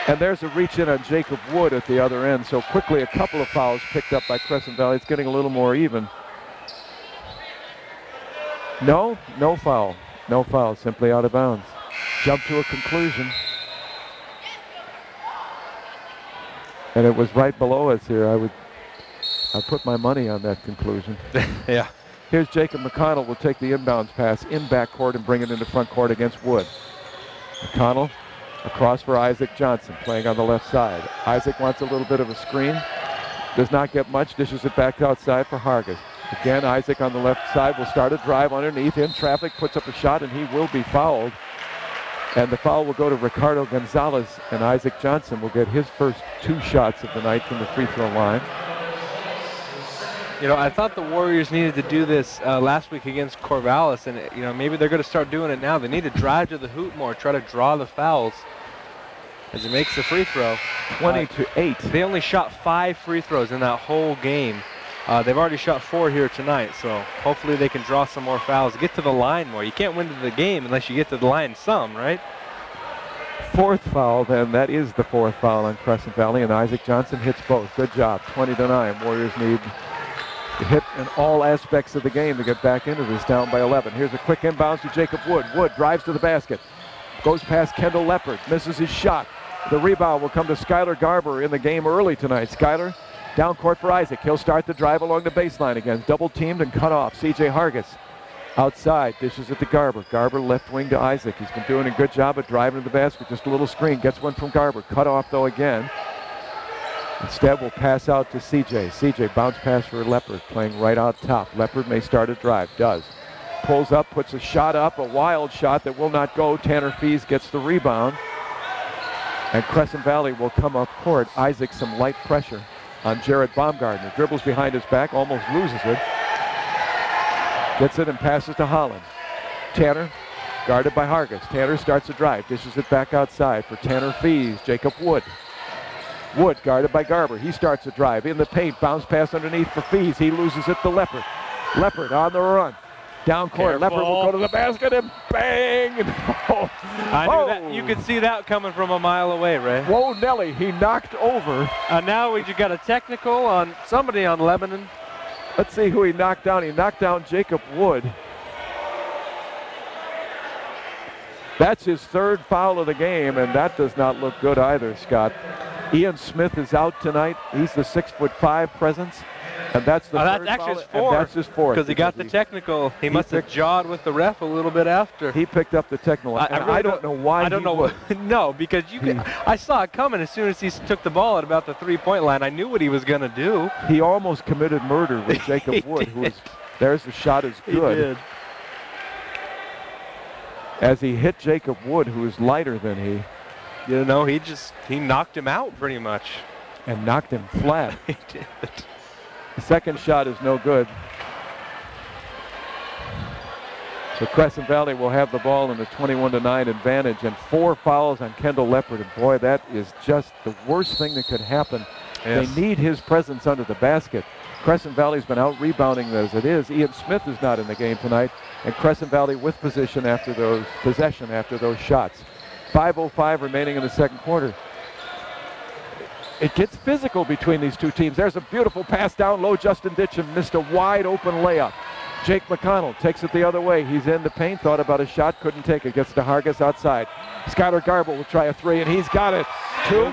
and there's a reach in on Jacob Wood at the other end. So quickly, a couple of fouls picked up by Crescent Valley. It's getting a little more even. No foul. No foul, simply out of bounds. Jump to a conclusion. And it was right below us here. I put my money on that conclusion. Yeah. Here's Jacob McConnell will take the inbounds pass in backcourt and bring it into front court against Wood. McConnell across for Isaac Johnson playing on the left side. Isaac wants a little bit of a screen. Does not get much. Dishes it back outside for Hargis. Again, Isaac on the left side will start a drive underneath. In traffic, puts up a shot, and he will be fouled. And the foul will go to Ricardo Gonzalez, and Isaac Johnson will get his first 2 shots of the night from the free throw line. You know, I thought the Warriors needed to do this last week against Corvallis, and you know, maybe they're going to start doing it now. They need to drive to the hoop more, try to draw the fouls as he makes the free throw. 20-8. They only shot 5 free throws in that whole game. They've already shot 4 here tonight, so hopefully they can draw some more fouls, get to the line more. You can't win the game unless you get to the line some, right? 4th foul, then. That is the 4th foul on Crescent Valley, and Isaac Johnson hits both. Good job. 20-9. Warriors need to hit in all aspects of the game to get back into this, down by 11. Here's a quick inbounds to Jacob Wood. Wood drives to the basket. Goes past Kendall Leopard. Misses his shot. The rebound will come to Skylar Garber in the game early tonight. Skylar down court for Isaac. He'll start the drive along the baseline again. Double teamed and cut off. C.J. Hargis outside. Dishes it to Garber. Garber left wing to Isaac. He's been doing a good job at driving to the basket. Just a little screen. Gets one from Garber. Cut off though again. Instead, we'll pass out to C.J. C.J. bounce pass for Leopard, playing right out top. Leopard may start a drive. Does. Pulls up, puts a shot up, a wild shot that will not go. Tanner Fees gets the rebound. And Crescent Valley will come up court. Isaac some light pressure on Jared Baumgartner. Dribbles behind his back, almost loses it. Gets it and passes to Holland. Tanner, guarded by Hargis. Tanner starts a drive, dishes it back outside for Tanner Fees. Jacob Wood. Wood guarded by Garber. He starts a drive in the paint. Bounce pass underneath for Fees. He loses it to Leopard. Leopard on the run. Down court. Leopard will go to the basket and bang! I knew that. You could see that coming from a mile away, Ray. Whoa, Nelly. He knocked over. Now we just got a technical on somebody on Lebanon. Let's see who he knocked down. He knocked down Jacob Wood. That's his 3rd foul of the game, and that does not look good either, Scott. Ian Smith is out tonight. He's the 6'5" presence. And that's the that's actually his 4th. That's his 4th. Because he got the technical. He must have jawed with the ref a little bit after. He picked up the technical. I don't know why. I don't know. No, because I saw it coming as soon as he took the ball at about the 3-point line. I knew what he was going to do. He almost committed murder with Jacob Wood. There's the shot is good. He did. As he hit Jacob Wood, who is lighter than he. You know, he knocked him out pretty much. And knocked him flat. He did. The second shot is no good. So Crescent Valley will have the ball in a 21-9 advantage, and 4 fouls on Kendall Leopard. And boy, that is just the worst thing that could happen. Yes. They need his presence under the basket. Crescent Valley's been out rebounding as it is. Ian Smith is not in the game tonight, and Crescent Valley with possession after those shots. 5:05 remaining in the second quarter. It gets physical between these two teams. There's a beautiful pass down low. Justin Ditcham missed a wide open layup. Jake McConnell takes it the other way. He's in the paint, thought about a shot, couldn't take it. Gets to Hargis outside. Skylar Garber will try a 3, and he's got it. 2?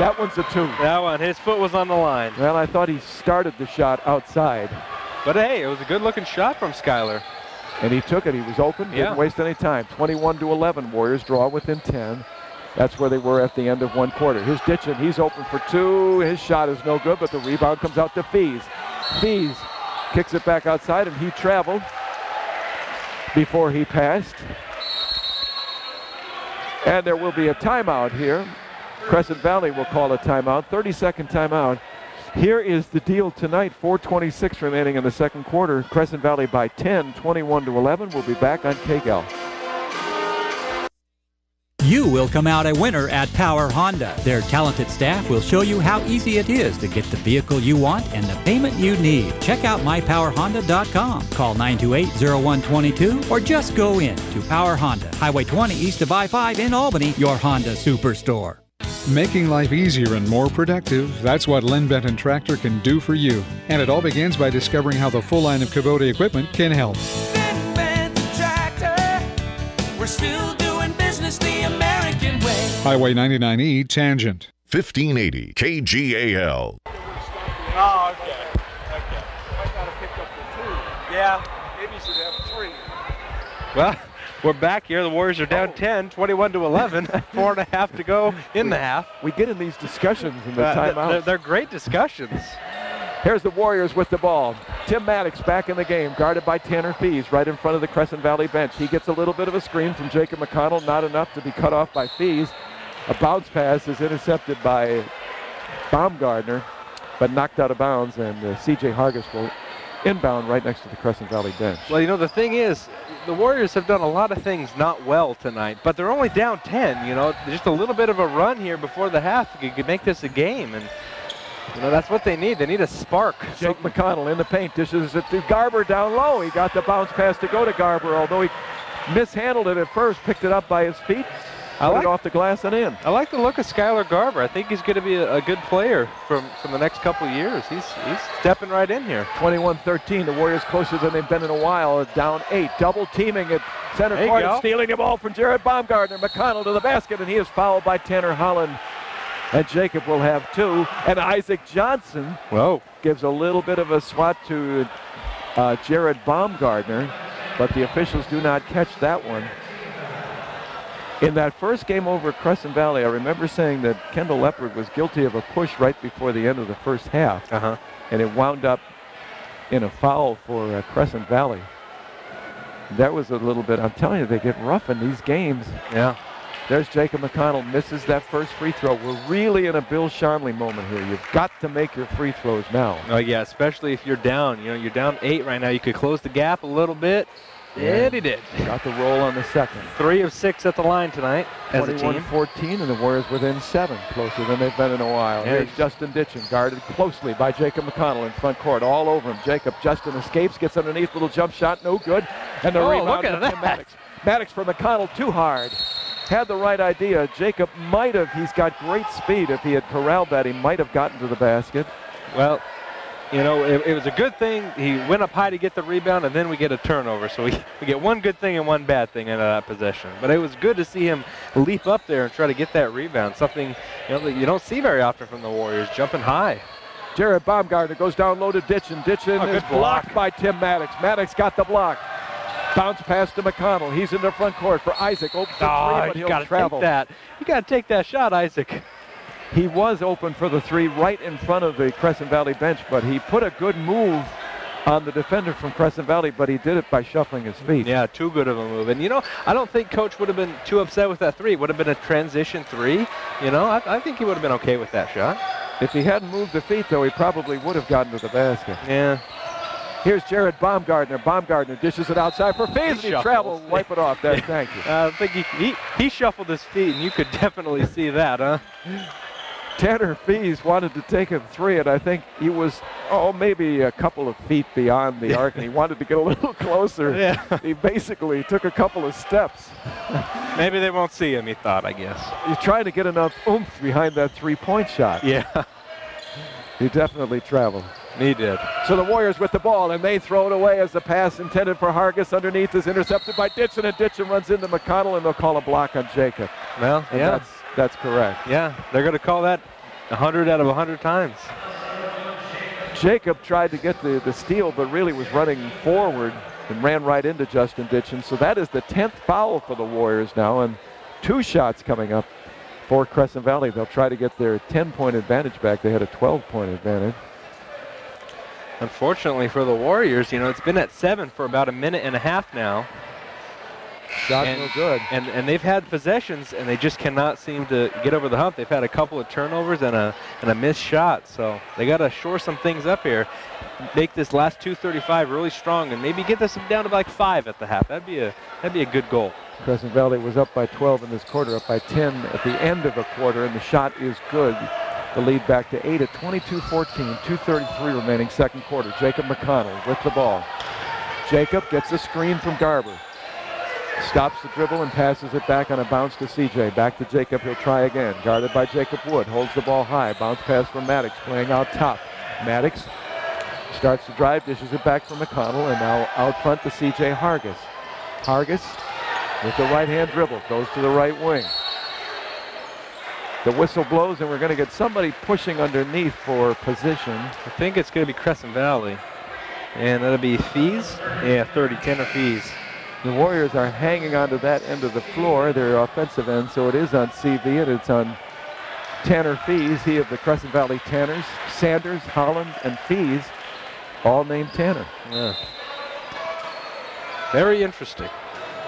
That one's a 2. That one, his foot was on the line. Well, I thought he started the shot outside. But hey, it was a good-looking shot from Skylar. And he took it. He was open, didn't waste any time. 21-11, Warriors draw within 10. That's where they were at the end of 1 quarter. Here's Ditchin. He's open for 2. His shot is no good, but the rebound comes out to Fees. Fees kicks it back outside, and he traveled before he passed. And there will be a timeout here. Crescent Valley will call a timeout, 30-second timeout. Here is the deal tonight, 4:26 remaining in the second quarter. Crescent Valley by 10, 21-11. We'll be back on KGAL. You will come out a winner at Power Honda. Their talented staff will show you how easy it is to get the vehicle you want and the payment you need. Check out mypowerhonda.com. Call 928-0122 or just go in to Power Honda, Highway 20 east of I-5 in Albany, your Honda superstore. Making life easier and more productive, that's what Lynn Benton Tractor can do for you. And it all begins by discovering how the full line of Kubota equipment can help. Lynn Benton Tractor, we're still doing business the American way. Highway 99E Tangent. 1580 KGAL. Oh, okay. I got to pick up the 2. Yeah. Maybe you should have 3. Well, we're back here. The Warriors are down 10, 21-11. 4.5 to go in the half. We get in these discussions in the timeout. They're great discussions. Here's the Warriors with the ball. Tim Maddox back in the game, guarded by Tanner Fees, right in front of the Crescent Valley bench. He gets a little bit of a screen from Jacob McConnell, not enough to be cut off by Fees. A bounce pass is intercepted by Baumgartner. but knocked out of bounds, and C.J. Hargis will inbound right next to the Crescent Valley bench. Well, you know, the thing is, the Warriors have done a lot of things not well tonight, but they're only down 10, you know. Just a little bit of a run here before the half could make this a game, and, you know, that's what they need. They need a spark. Jake McConnell in the paint, dishes it to Garber down low. He got the bounce pass to go to Garber, although he mishandled it at first, picked it up by his feet, put it off the glass and in. I like the look of Skylar Garber. I think he's going to be a good player from the next couple of years. He's stepping right in here. 21-13, the Warriors closer than they've been in a while, down 8. Double teaming at center court, stealing the ball from Jared Baumgartner. McConnell to the basket, and he is fouled by Tanner Holland. And Jacob will have 2. And Isaac Johnson gives a little bit of a swat to Jared Baumgartner, but the officials do not catch that one. In that first game over at Crescent Valley, I remember saying that Kendall Leopard was guilty of a push right before the end of the first half. And it wound up in a foul for Crescent Valley. That was a little bit, I'm telling you, they get rough in these games. Yeah. There's Jacob McConnell, misses that first free throw. We're really in a Bill Sharmley moment here. You've got to make your free throws now. Oh, yeah, especially if you're down. You know, you're down 8 right now. You could close the gap a little bit. And he did. Got the roll on the second. 3 of 6 at the line tonight as a team. 21-14, and the Warriors within 7, closer than they've been in a while. Here's Justin Ditchin, guarded closely by Jacob McConnell in front court, all over him. Justin escapes, gets underneath, little jump shot, no good. And the rebound look at that. Maddox. Maddox for McConnell, too hard. Had the right idea. Jacob might have, he's got great speed. If he had corralled that, he might have gotten to the basket. Well, you know, it was a good thing. He went up high to get the rebound, and then we get a turnover. So we get one good thing and one bad thing out of that possession. But it was good to see him leap up there and try to get that rebound, something, you know, that you don't see very often from the Warriors, jumping high. Jared Baumgartner goes down low to Ditchin. Ditchin is blocked by Tim Maddox. Maddox got the block. Bounce pass to McConnell. He's in the front court for Isaac. Open for 3, but he'll travel. You got to take that shot, Isaac. He was open for the 3 right in front of the Crescent Valley bench, but he put a good move on the defender from Crescent Valley, but he did it by shuffling his feet. Yeah, too good of a move. And, you know, I don't think Coach would have been too upset with that 3. It would have been a transition 3. You know, I think he would have been okay with that shot. If he hadn't moved the feet, though, he probably would have gotten to the basket. Yeah. Here's Jared Baumgartner. Baumgartner dishes it outside for Faze, and he traveled. Wipe it off there. Thank you. I think he shuffled his feet, and you could definitely see that, huh? Tanner Fees wanted to take a 3, and I think he was, maybe a couple of feet beyond the arc, and he wanted to get a little closer. Yeah. He basically took a couple of steps. Maybe they won't see him, he thought, I guess. He's trying to get enough oomph behind that 3-point shot. Yeah. He definitely traveled. He did. So the Warriors with the ball, and they throw it away as the pass intended for Hargis underneath is intercepted by Ditchin, and Ditchin runs into McConnell, and they'll call a block on Jacob. Well, and yeah. That's correct. Yeah, they're going to call that 100 out of 100 times. Jacob tried to get the steal, but really was running forward and ran right into Justin Ditchin. So that is the 10th foul for the Warriors now, and 2 shots coming up for Crescent Valley. They'll try to get their 10-point advantage back. They had a 12-point advantage. Unfortunately for the Warriors, you know, it's been at 7 for about a minute and a half now. Shot no good. And they've had possessions, and they just cannot seem to get over the hump. They've had a couple of turnovers and a missed shot. So they got to shore some things up here, make this last 2:35 really strong, and maybe get this down to like 5 at the half. That'd be a good goal. Crescent Valley was up by 12 in this quarter, up by 10 at the end of a quarter, and the shot is good. The lead back to 8 at 22-14, 2:33 remaining second quarter. Jacob McConnell with the ball. Jacob gets a screen from Garber. Stops the dribble and passes it back on a bounce to CJ. Back to Jacob, he'll try again. Guarded by Jacob Wood, holds the ball high. Bounce pass from Maddox, playing out top. Maddox starts to drive, dishes it back from McConnell, and now out front to CJ Hargis. Hargis with the right-hand dribble, goes to the right wing. The whistle blows, and we're going to get somebody pushing underneath for position. I think it's going to be Crescent Valley, and that'll be Fees. Yeah, 30, Tanner Fees. The Warriors are hanging onto that end of the floor, their offensive end, so it is on CV, and it's on Tanner Fees, he of the Crescent Valley Tanners. Sanders, Holland, and Fees, all named Tanner. Yeah. Very interesting.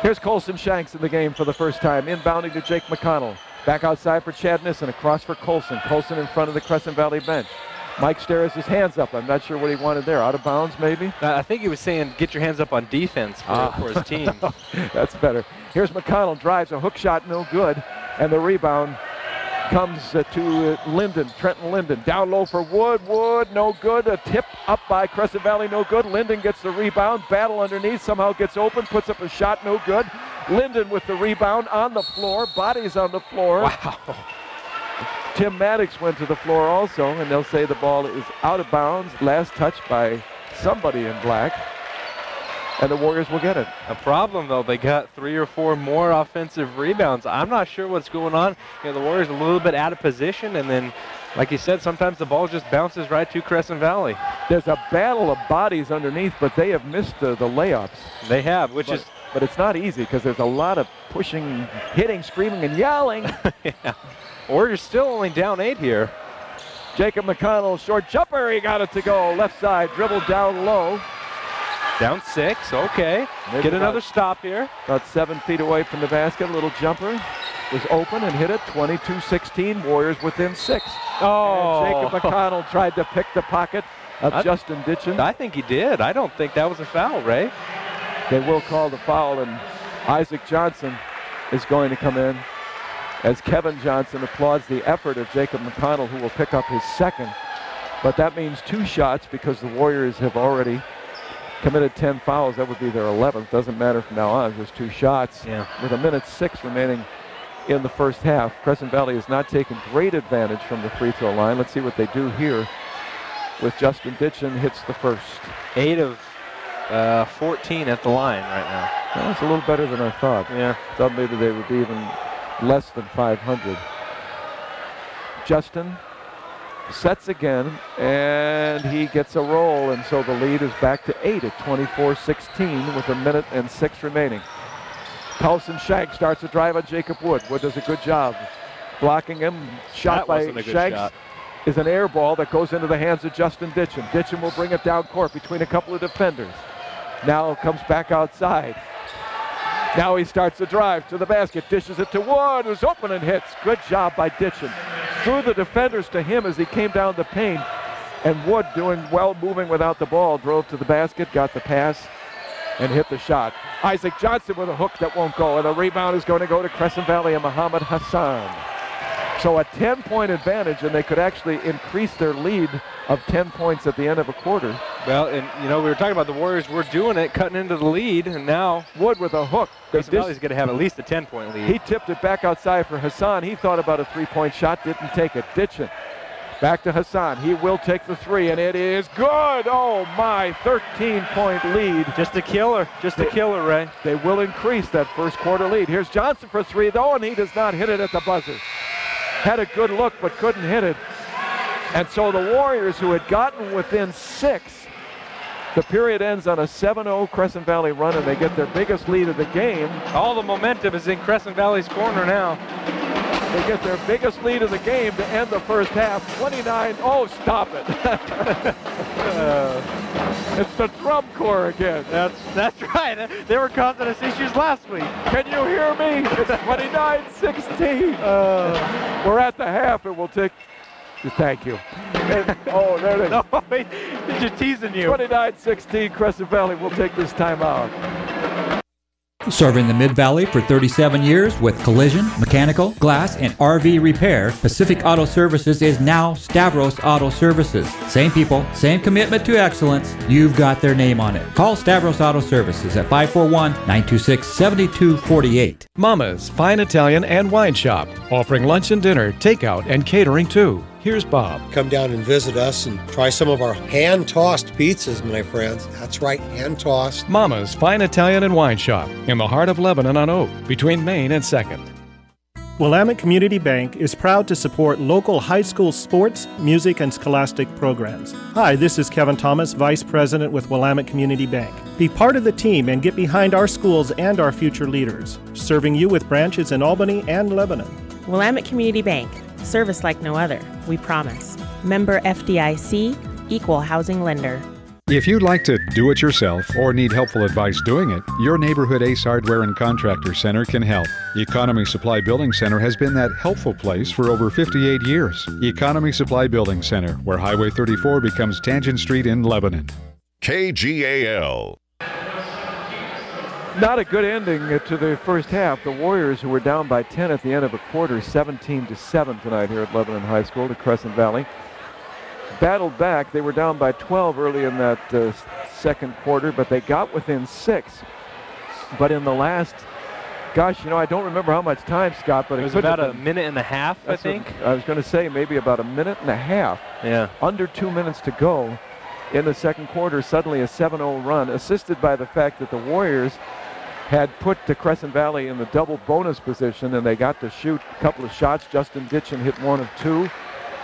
Here's Colson Shanks in the game for the first time, inbounding to Jake McConnell. Back outside for Chad Nissen, across for Colson. Colson in front of the Crescent Valley bench. Mike Starr has his hands up. I'm not sure what he wanted there. Out of bounds, maybe? I think he was saying get your hands up on defense for his team. That's better. Here's McConnell, drives a hook shot, no good. And the rebound comes to Linden, Trenton Linden. Down low for Wood. Wood, no good. A tip up by Crescent Valley, no good. Linden gets the rebound. Battle underneath, somehow gets open, puts up a shot, no good. Linden with the rebound on the floor. Bodies on the floor. Wow. Tim Maddox went to the floor also, and they'll say the ball is out of bounds. Last touch by somebody in black. And the Warriors will get it. A problem, though, they got 3 or 4 more offensive rebounds. I'm not sure what's going on. The Warriors a little bit out of position, and then, like you said, sometimes the ball just bounces right to Crescent Valley. There's a battle of bodies underneath, but they have missed the layups. They have, but it's not easy because there's a lot of pushing, hitting, screaming, and yelling. Yeah. Warriors still only down 8 here. Jacob McConnell, short jumper, he got it to go. Left side, dribbled down low. Down 6, okay. Maybe get another stop here. About 7 feet away from the basket, little jumper. Was open and hit it, 22-16, Warriors within 6. Oh. And Jacob McConnell tried to pick the pocket of Justin Ditchin. I think he did. I don't think that was a foul, Ray. They will call the foul, and Isaac Johnson is going to come in as Kevin Johnson applauds the effort of Jacob McConnell, who will pick up his second. But that means 2 shots because the Warriors have already committed 10 fouls. That would be their 11th. Doesn't matter from now on, just 2 shots. Yeah. With 1:06 remaining in the first half. Crescent Valley has not taken great advantage from the free throw line. Let's see what they do here with Justin Ditchin hits the first. 8 of 14 at the line right now. Well, that's a little better than I thought. Yeah. Thought maybe they would be even less than 500. Justin sets again, and he gets a roll, and so the lead is back to 8 at 24-16 with 1:06 remaining. Carlson Shanks starts a drive on Jacob Wood. Wood does a good job blocking him. Shot by Shanks is an air ball that goes into the hands of Justin Ditchin. Ditchin will bring it down court between a couple of defenders. Now comes back outside. Now he starts the drive to the basket, dishes it to Wood, who's open and hits. Good job by Ditchin. Threw the defenders to him as he came down the paint. And Wood, doing well moving without the ball, drove to the basket, got the pass, and hit the shot. Isaac Johnson with a hook that won't go, and the rebound is going to go to Crescent Valley and Muhammad Hassan. So a 10-point advantage, and they could actually increase their lead of 10 points at the end of a quarter. Well, and we were talking about the Warriors were doing it, cutting into the lead, and now Wood with a hook. Crescent Valley's going to have at least a 10-point lead. He tipped it back outside for Hassan. He thought about a 3-point shot, didn't take it. Ditchin. Back to Hassan. He will take the 3, and it is good. Oh, my, 13-point lead. Just a killer. Just a killer, Ray. They will increase that first quarter lead. Here's Johnson for 3, though, and he does not hit it at the buzzer. Had a good look, but couldn't hit it. And so the Warriors, who had gotten within 6, the period ends on a 7-0 Crescent Valley run, and they get their biggest lead of the game. All the momentum is in Crescent Valley's corner now. They get their biggest lead of the game to end the first half, 29. Oh, stop it. It's the drum corps again. That's right. They were causing us issues last week. Can you hear me? It's 29-16. We're at the half, and we'll take... Thank you. Oh, there it is. No, he's just teasing you. 29-16, Crescent Valley will take this time out. Serving the Mid-Valley for 37 years with collision, mechanical, glass, and RV repair, Pacific Auto Services is now Stavros Auto Services. Same people, same commitment to excellence. You've got their name on it. Call Stavros Auto Services at 541-926-7248. Mama's Fine Italian and Wine Shop, offering lunch and dinner, takeout, and catering too. Here's Bob. Come down and visit us and try some of our hand-tossed pizzas, my friends. That's right, hand-tossed. Mama's Fine Italian and Wine Shop in the heart of Lebanon on Oak, between Main and 2nd. Willamette Community Bank is proud to support local high school sports, music, and scholastic programs. Hi, this is Kevin Thomas, Vice President with Willamette Community Bank. Be part of the team and get behind our schools and our future leaders, serving you with branches in Albany and Lebanon. Willamette Community Bank. Service like no other, we promise. Member FDIC, Equal Housing Lender. If you'd like to do it yourself or need helpful advice doing it, your neighborhood Ace Hardware and Contractor Center can help. Economy Supply Building Center has been that helpful place for over 58 years. Economy Supply Building Center, where Highway 34 becomes Tangent Street in Lebanon. KGAL. Not a good ending to the first half. The Warriors, who were down by 10 at the end of a quarter, 17-7 tonight here at Lebanon High School to Crescent Valley, battled back. They were down by 12 early in that second quarter, but they got within 6. But in the last, gosh, I don't remember how much time, Scott, but it was about a minute and a half, I think. I was going to say maybe about a minute and a half. Yeah. Under 2 minutes to go in the second quarter, suddenly a 7-0 run, assisted by the fact that the Warriors had put the Crescent Valley in the double bonus position, and they got to shoot a couple of shots. Justin Ditchin hit 1 of 2.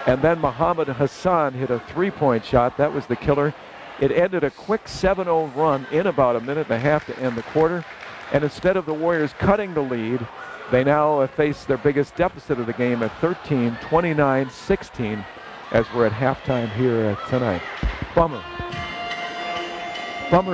And then Muhammad Hassan hit a 3-point shot. That was the killer. It ended a quick 7-0 run in about a minute and a half to end the quarter. And instead of the Warriors cutting the lead, they now face their biggest deficit of the game at 13, 29-16, as we're at halftime here tonight. Bummer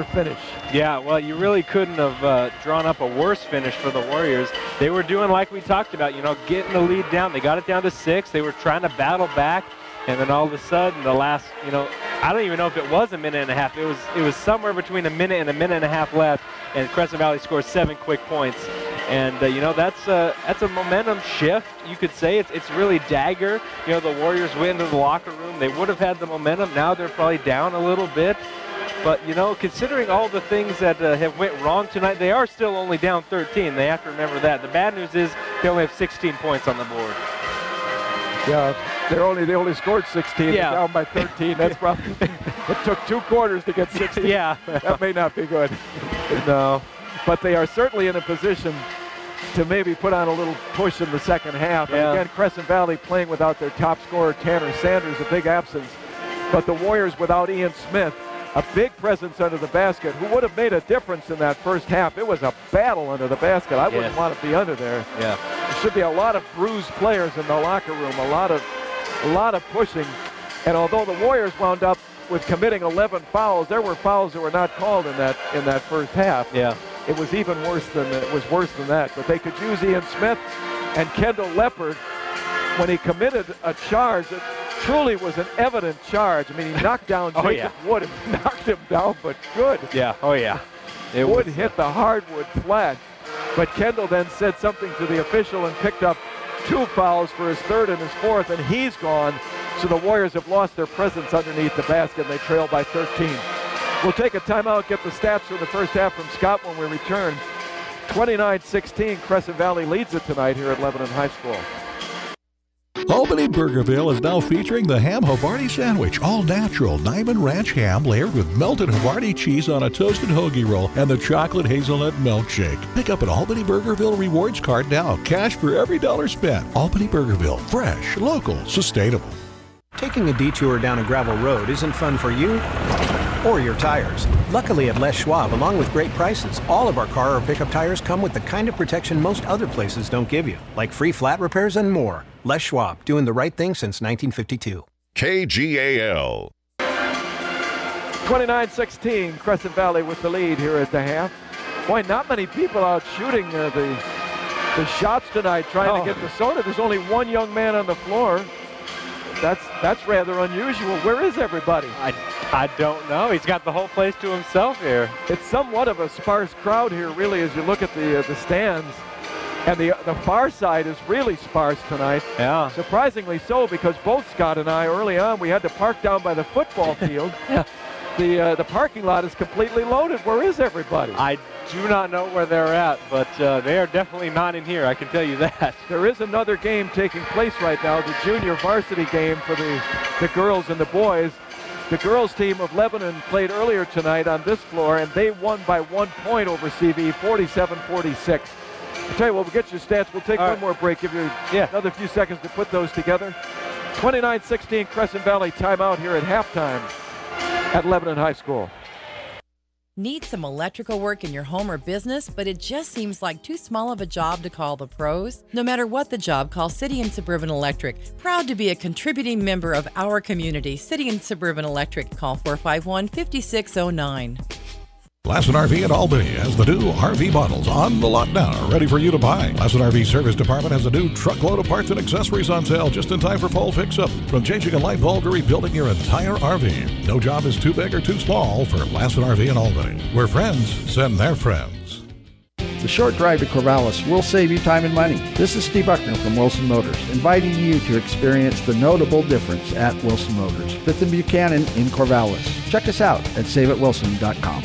finish. Yeah, well, you really couldn't have drawn up a worse finish for the Warriors. They were doing like we talked about, getting the lead down. They got it down to 6. They were trying to battle back, and then all of a sudden, the last, I don't even know if it was a minute and a half. It was somewhere between a minute and a half left, and Crescent Valley scored 7 quick points. And that's a momentum shift, you could say. It's really dagger. The Warriors went into the locker room. They would have had the momentum. Now they're probably down a little bit. But, considering all the things that have went wrong tonight, they are still only down 13. They have to remember that. The bad news is they only have 16 points on the board. Yeah, they only scored 16. Yeah. They're down by 13. That's probably it took 2 quarters to get 16. Yeah. That may not be good. No. But they are certainly in a position to maybe put on a little push in the second half. Yeah. And again, Crescent Valley playing without their top scorer, Tanner Sanders, a big absence. But the Warriors without Ian Smith, a big presence under the basket, who would have made a difference in that first half. It was a battle under the basket. I wouldn't want to be under there. Yeah. There should be a lot of bruised players in the locker room, a lot of pushing. And although the Warriors wound up with committing 11 fouls, there were fouls that were not called in that first half. Yeah. It was even worse than that. But they could use Ian Smith and Kendall Leopard when he committed a charge that truly was an evident charge. I mean, he knocked down Jacob Wood and knocked him down, but good. Yeah, Wood hit the hardwood flat. But Kendall then said something to the official and picked up 2 fouls for his 3rd and his 4th, and he's gone. So the Warriors have lost their presence underneath the basket, and they trail by 13. We'll take a timeout, get the stats from the first half from Scott when we return. 29-16, Crescent Valley leads it tonight here at Lebanon High School. Albany Burgerville is now featuring the Ham Havarti Sandwich, all natural Diamond Ranch ham layered with melted Havarti cheese on a toasted hoagie roll and the chocolate hazelnut milkshake. Pick up an Albany Burgerville rewards card now. Cash for every dollar spent. Albany Burgerville, fresh, local, sustainable. Taking a detour down a gravel road isn't fun for you or your tires. Luckily at Les Schwab, along with great prices, all of our car or pickup tires come with the kind of protection most other places don't give you, like free flat repairs and more. Les Schwab, doing the right thing since 1952. KGAL. 29-16, Crescent Valley with the lead here at the half. Boy, not many people out shooting the shots tonight, trying to get the soda. There's only one young man on the floor. That's rather unusual. Where is everybody? I don't know. He's got the whole place to himself here. It's somewhat of a sparse crowd here, really, as you look at the stands. And the far side is really sparse tonight. Yeah. Surprisingly so, because both Scott and I, early on, we had to park down by the football field. Yeah. The parking lot is completely loaded. Where is everybody? I do not know where they're at, but they are definitely not in here, I can tell you that. There is another game taking place right now, the junior varsity game for the girls and the boys. The girls team of Lebanon played earlier tonight on this floor, and they won by 1 point over CV, 47-46. I'll tell you what, we'll get your stats. We'll take one more break, give you another few seconds to put those together. 29-16 Crescent Valley timeout here at halftime at Lebanon High School. Need some electrical work in your home or business, but it just seems like too small of a job to call the pros? No matter what the job, call City and Suburban Electric. Proud to be a contributing member of our community. City and Suburban Electric. Call 451-5609. Lassen RV in Albany has the new RV models on the lot now, ready for you to buy. Lassen RV Service Department has a new truckload of parts and accessories on sale just in time for fall fix-up. From changing a light bulb to rebuilding your entire RV. No job is too big or too small for Lassen RV in Albany, where friends send their friends. The short drive to Corvallis will save you time and money. This is Steve Buckner from Wilson Motors, inviting you to experience the notable difference at Wilson Motors, 5th and Buchanan in Corvallis. Check us out at saveatwilson.com.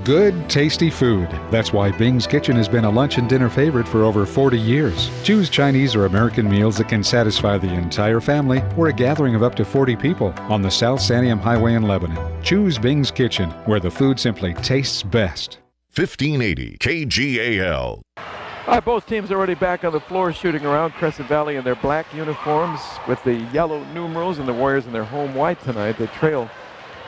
Good, tasty food. That's why Bing's Kitchen has been a lunch and dinner favorite for over 40 years. Choose Chinese or American meals that can satisfy the entire family or a gathering of up to 40 people on the South Santiam Highway in Lebanon. Choose Bing's Kitchen, where the food simply tastes best. 1580 KGAL. All right, both teams are already back on the floor shooting around. Crescent Valley in their black uniforms with the yellow numerals, and the Warriors in their home white tonight. They trail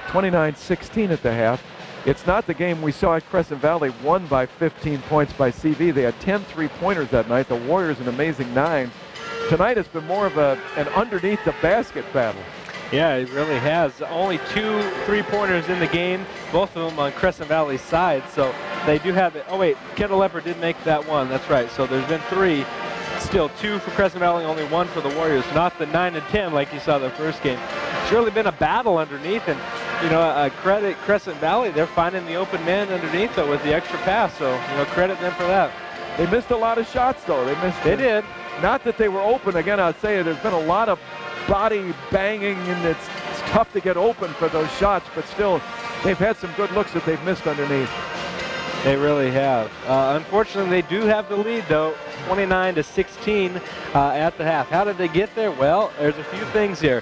29-16 at the half. It's not the game we saw at Crescent Valley, won by 15 points by CV. They had 10 three-pointers that night. The Warriors an amazing 9. Tonight has been more of an underneath the basket battle. Yeah, it really has. Only 2 three-pointers in the game, both of them on Crescent Valley's side. So they do have it. Oh, wait, Kendall Leopard did make that one. That's right. So there's been 3. Still 2 for Crescent Valley, only 1 for the Warriors. Not the 9 and 10 like you saw the first game. It's really been a battle underneath, and credit Crescent Valley. They're finding the open man underneath it with the extra pass. So credit them for that. They missed a lot of shots though. They did. Not that they were open. Again, I'd say there's been a lot of body banging, and it's tough to get open for those shots. But still, they've had some good looks that they've missed underneath. They really have. Unfortunately, they do have the lead, though, 29-16 at the half. How did they get there? Well, there's a few things here.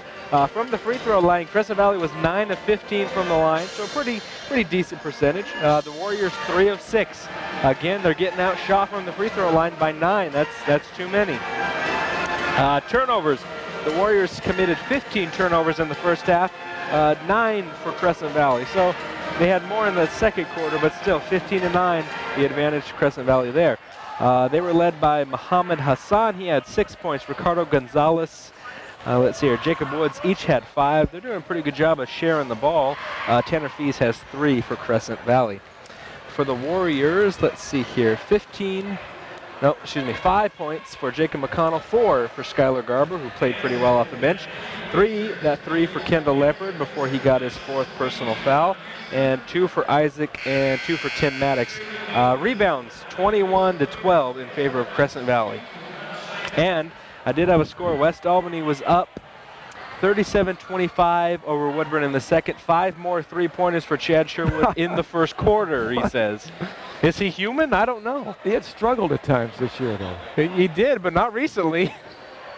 From the free throw line, Crescent Valley was 9 of 15 from the line, so pretty decent percentage. The Warriors 3 of 6. Again, they're getting outshot from the free throw line by 9. That's too many. Turnovers. The Warriors committed 15 turnovers in the first half, 9 for Crescent Valley. So they had more in the second quarter, but still 15-9, the advantage to Crescent Valley there. They were led by Muhammad Hassan. He had 6 points. Ricardo Gonzalez, let's see here, Jacob Woods each had 5. They're doing a pretty good job of sharing the ball. Tanner Fees has 3 for Crescent Valley. For the Warriors, let's see here, 5 points for Jacob McConnell, 4 for Skylar Garber, who played pretty well off the bench. 3 for Kendall Leopard before he got his 4th personal foul, and 2 for Isaac and 2 for Tim Maddox. Rebounds, 21-12 in favor of Crescent Valley. And I did have a score. West Albany was up 37-25 over Woodburn in the second. 5 more three-pointers for Chad Sherwood in the first quarter, he says. Is he human? I don't know. He had struggled at times this year, though. He did, but not recently.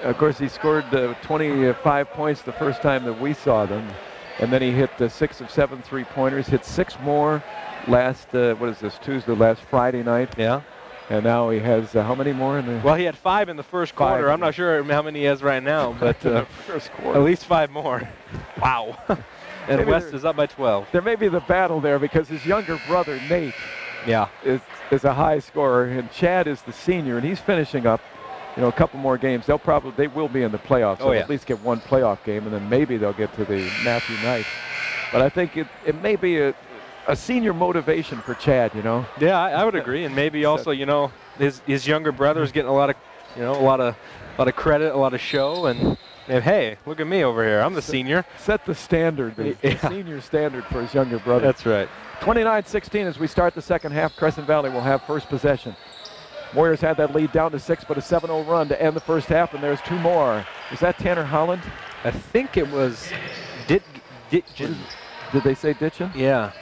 Of course, he scored 25 points the first time that we saw them. And then he hit 6 of 7 three-pointers, hit 6 more last, last Friday night. Yeah. And now he has how many more in the... Well, he had 5 in the first quarter. I'm not sure how many he has right now, but first quarter. At least 5 more. Wow. And maybe West is up by 12. There may be the battle there because his younger brother, Nate, is a high scorer, and Chad is the senior, and he's finishing up, a couple more games. They will be in the playoffs. So at least get one playoff game, and then maybe they'll get to the Matthew Knight. But I think it may be a senior motivation for Chad, Yeah, I would agree, and maybe also, his younger brother is getting a lot of credit, a lot of show, and hey, look at me over here. I'm the senior. Set the standard, the senior standard for his younger brother. That's right. 29-16 as we start the second half. Crescent Valley will have first possession. Warriors had that lead down to 6, but a 7-0 run to end the first half, and there's 2 more. Was that Tanner Holland? I think it was Ditchin. Did they say Ditchin? Yeah.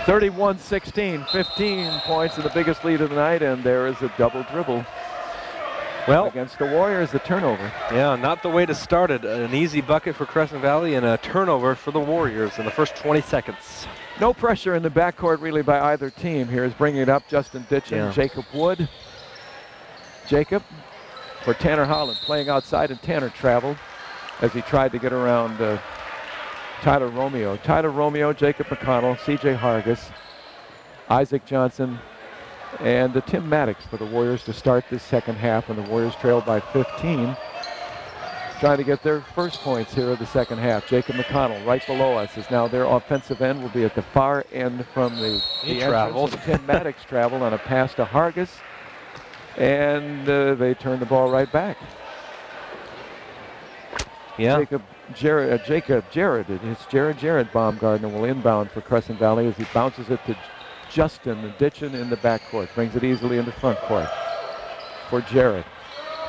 31-16, 15 points, and the biggest lead of the night, and there is a double dribble. Well, against the Warriors, the turnover. Yeah, not the way to start it. An easy bucket for Crescent Valley and a turnover for the Warriors in the first 20 seconds. No pressure in the backcourt really by either team. Here is bringing it up Justin Ditchin and Jacob Wood. Jacob for Tanner Holland playing outside, and Tanner traveled as he tried to get around Tyler Romeo, Jacob McConnell, C.J. Hargis, Isaac Johnson, and Tim Maddox for the Warriors to start this second half, and the Warriors trailed by 15. Trying to get their first points here of the second half. Jacob McConnell right below us is now their offensive end, will be at the far end from the entrance. And Tim Maddox traveled on a pass to Hargis, and they turn the ball right back. Yeah. Jared Baumgartner will inbound for Crescent Valley as he bounces it to Justin Ditchin in the backcourt. Brings it easily into front court for Jared.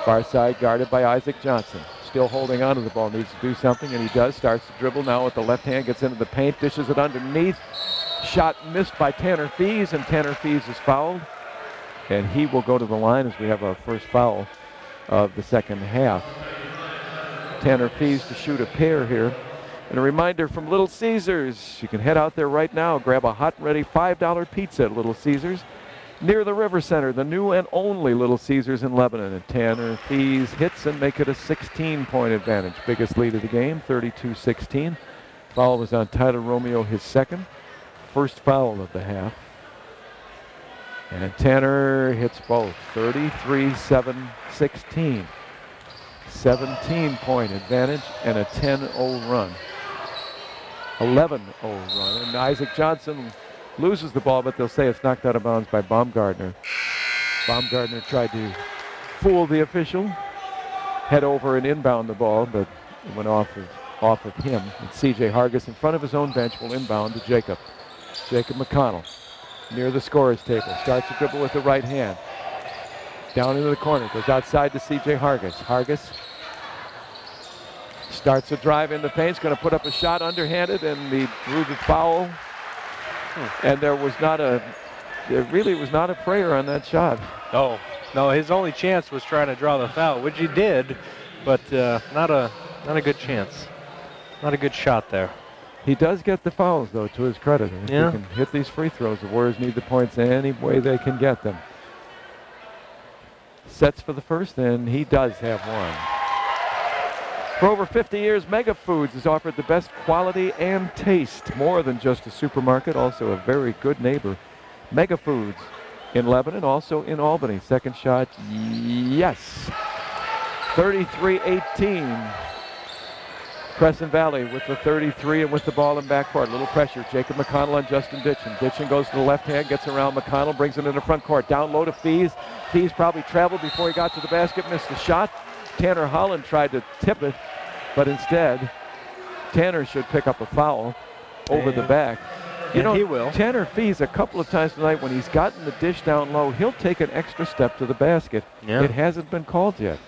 Far side guarded by Isaac Johnson. Still holding on to the ball, needs to do something, and he does. Starts to dribble now with the left hand, gets into the paint, dishes it underneath. Shot missed by Tanner Fees, and Tanner Fees is fouled. And he will go to the line as we have our first foul of the second half. Tanner Fees to shoot a pair here. And a reminder from Little Caesars, you can head out there right now, grab a hot and ready $5 pizza at Little Caesars near the River Center, the new and only Little Caesars in Lebanon. And Tanner Fees hits and make it a 16-point advantage. Biggest lead of the game, 32-16. Foul was on Tyler Romeo, his second. First foul of the half. And Tanner hits both, 33-7-16. 17-point advantage and a 10-0 run. 11-0 run. And Isaac Johnson loses the ball, but they'll say it's knocked out of bounds by Baumgartner. Baumgartner tried to fool the official, head over and inbound the ball, but it went off of him. And C.J. Hargis in front of his own bench will inbound to Jacob. Jacob McConnell near the scorer's table. Starts to dribble with the right hand. Down into the corner, goes outside to C.J. Hargis. Hargis starts to drive in the paint. He's going to put up a shot underhanded, and he drew the foul. And there really was not a prayer on that shot. No, his only chance was trying to draw the foul, which he did, but not a good chance. Not a good shot there. He does get the fouls, though, to his credit. If he can hit these free throws, the Warriors need the points any way they can get them. Sets for the first, and he does have one. For over 50 years, Mega Foods has offered the best quality and taste. More than just a supermarket, also a very good neighbor. Mega Foods in Lebanon, also in Albany. Second shot, yes. 33-18. Crescent Valley with the 33 and with the ball in backcourt. Little pressure. Jacob McConnell on Justin Ditchin. Ditchin goes to the left hand, gets around McConnell, brings it into front court. Down low to Fees. Fees probably traveled before he got to the basket, missed the shot. Tanner Holland tried to tip it, but instead, Tanner should pick up a foul over the back. He will. Tanner Fees, a couple of times tonight when he's gotten the dish down low, he'll take an extra step to the basket. Yeah. It hasn't been called yet.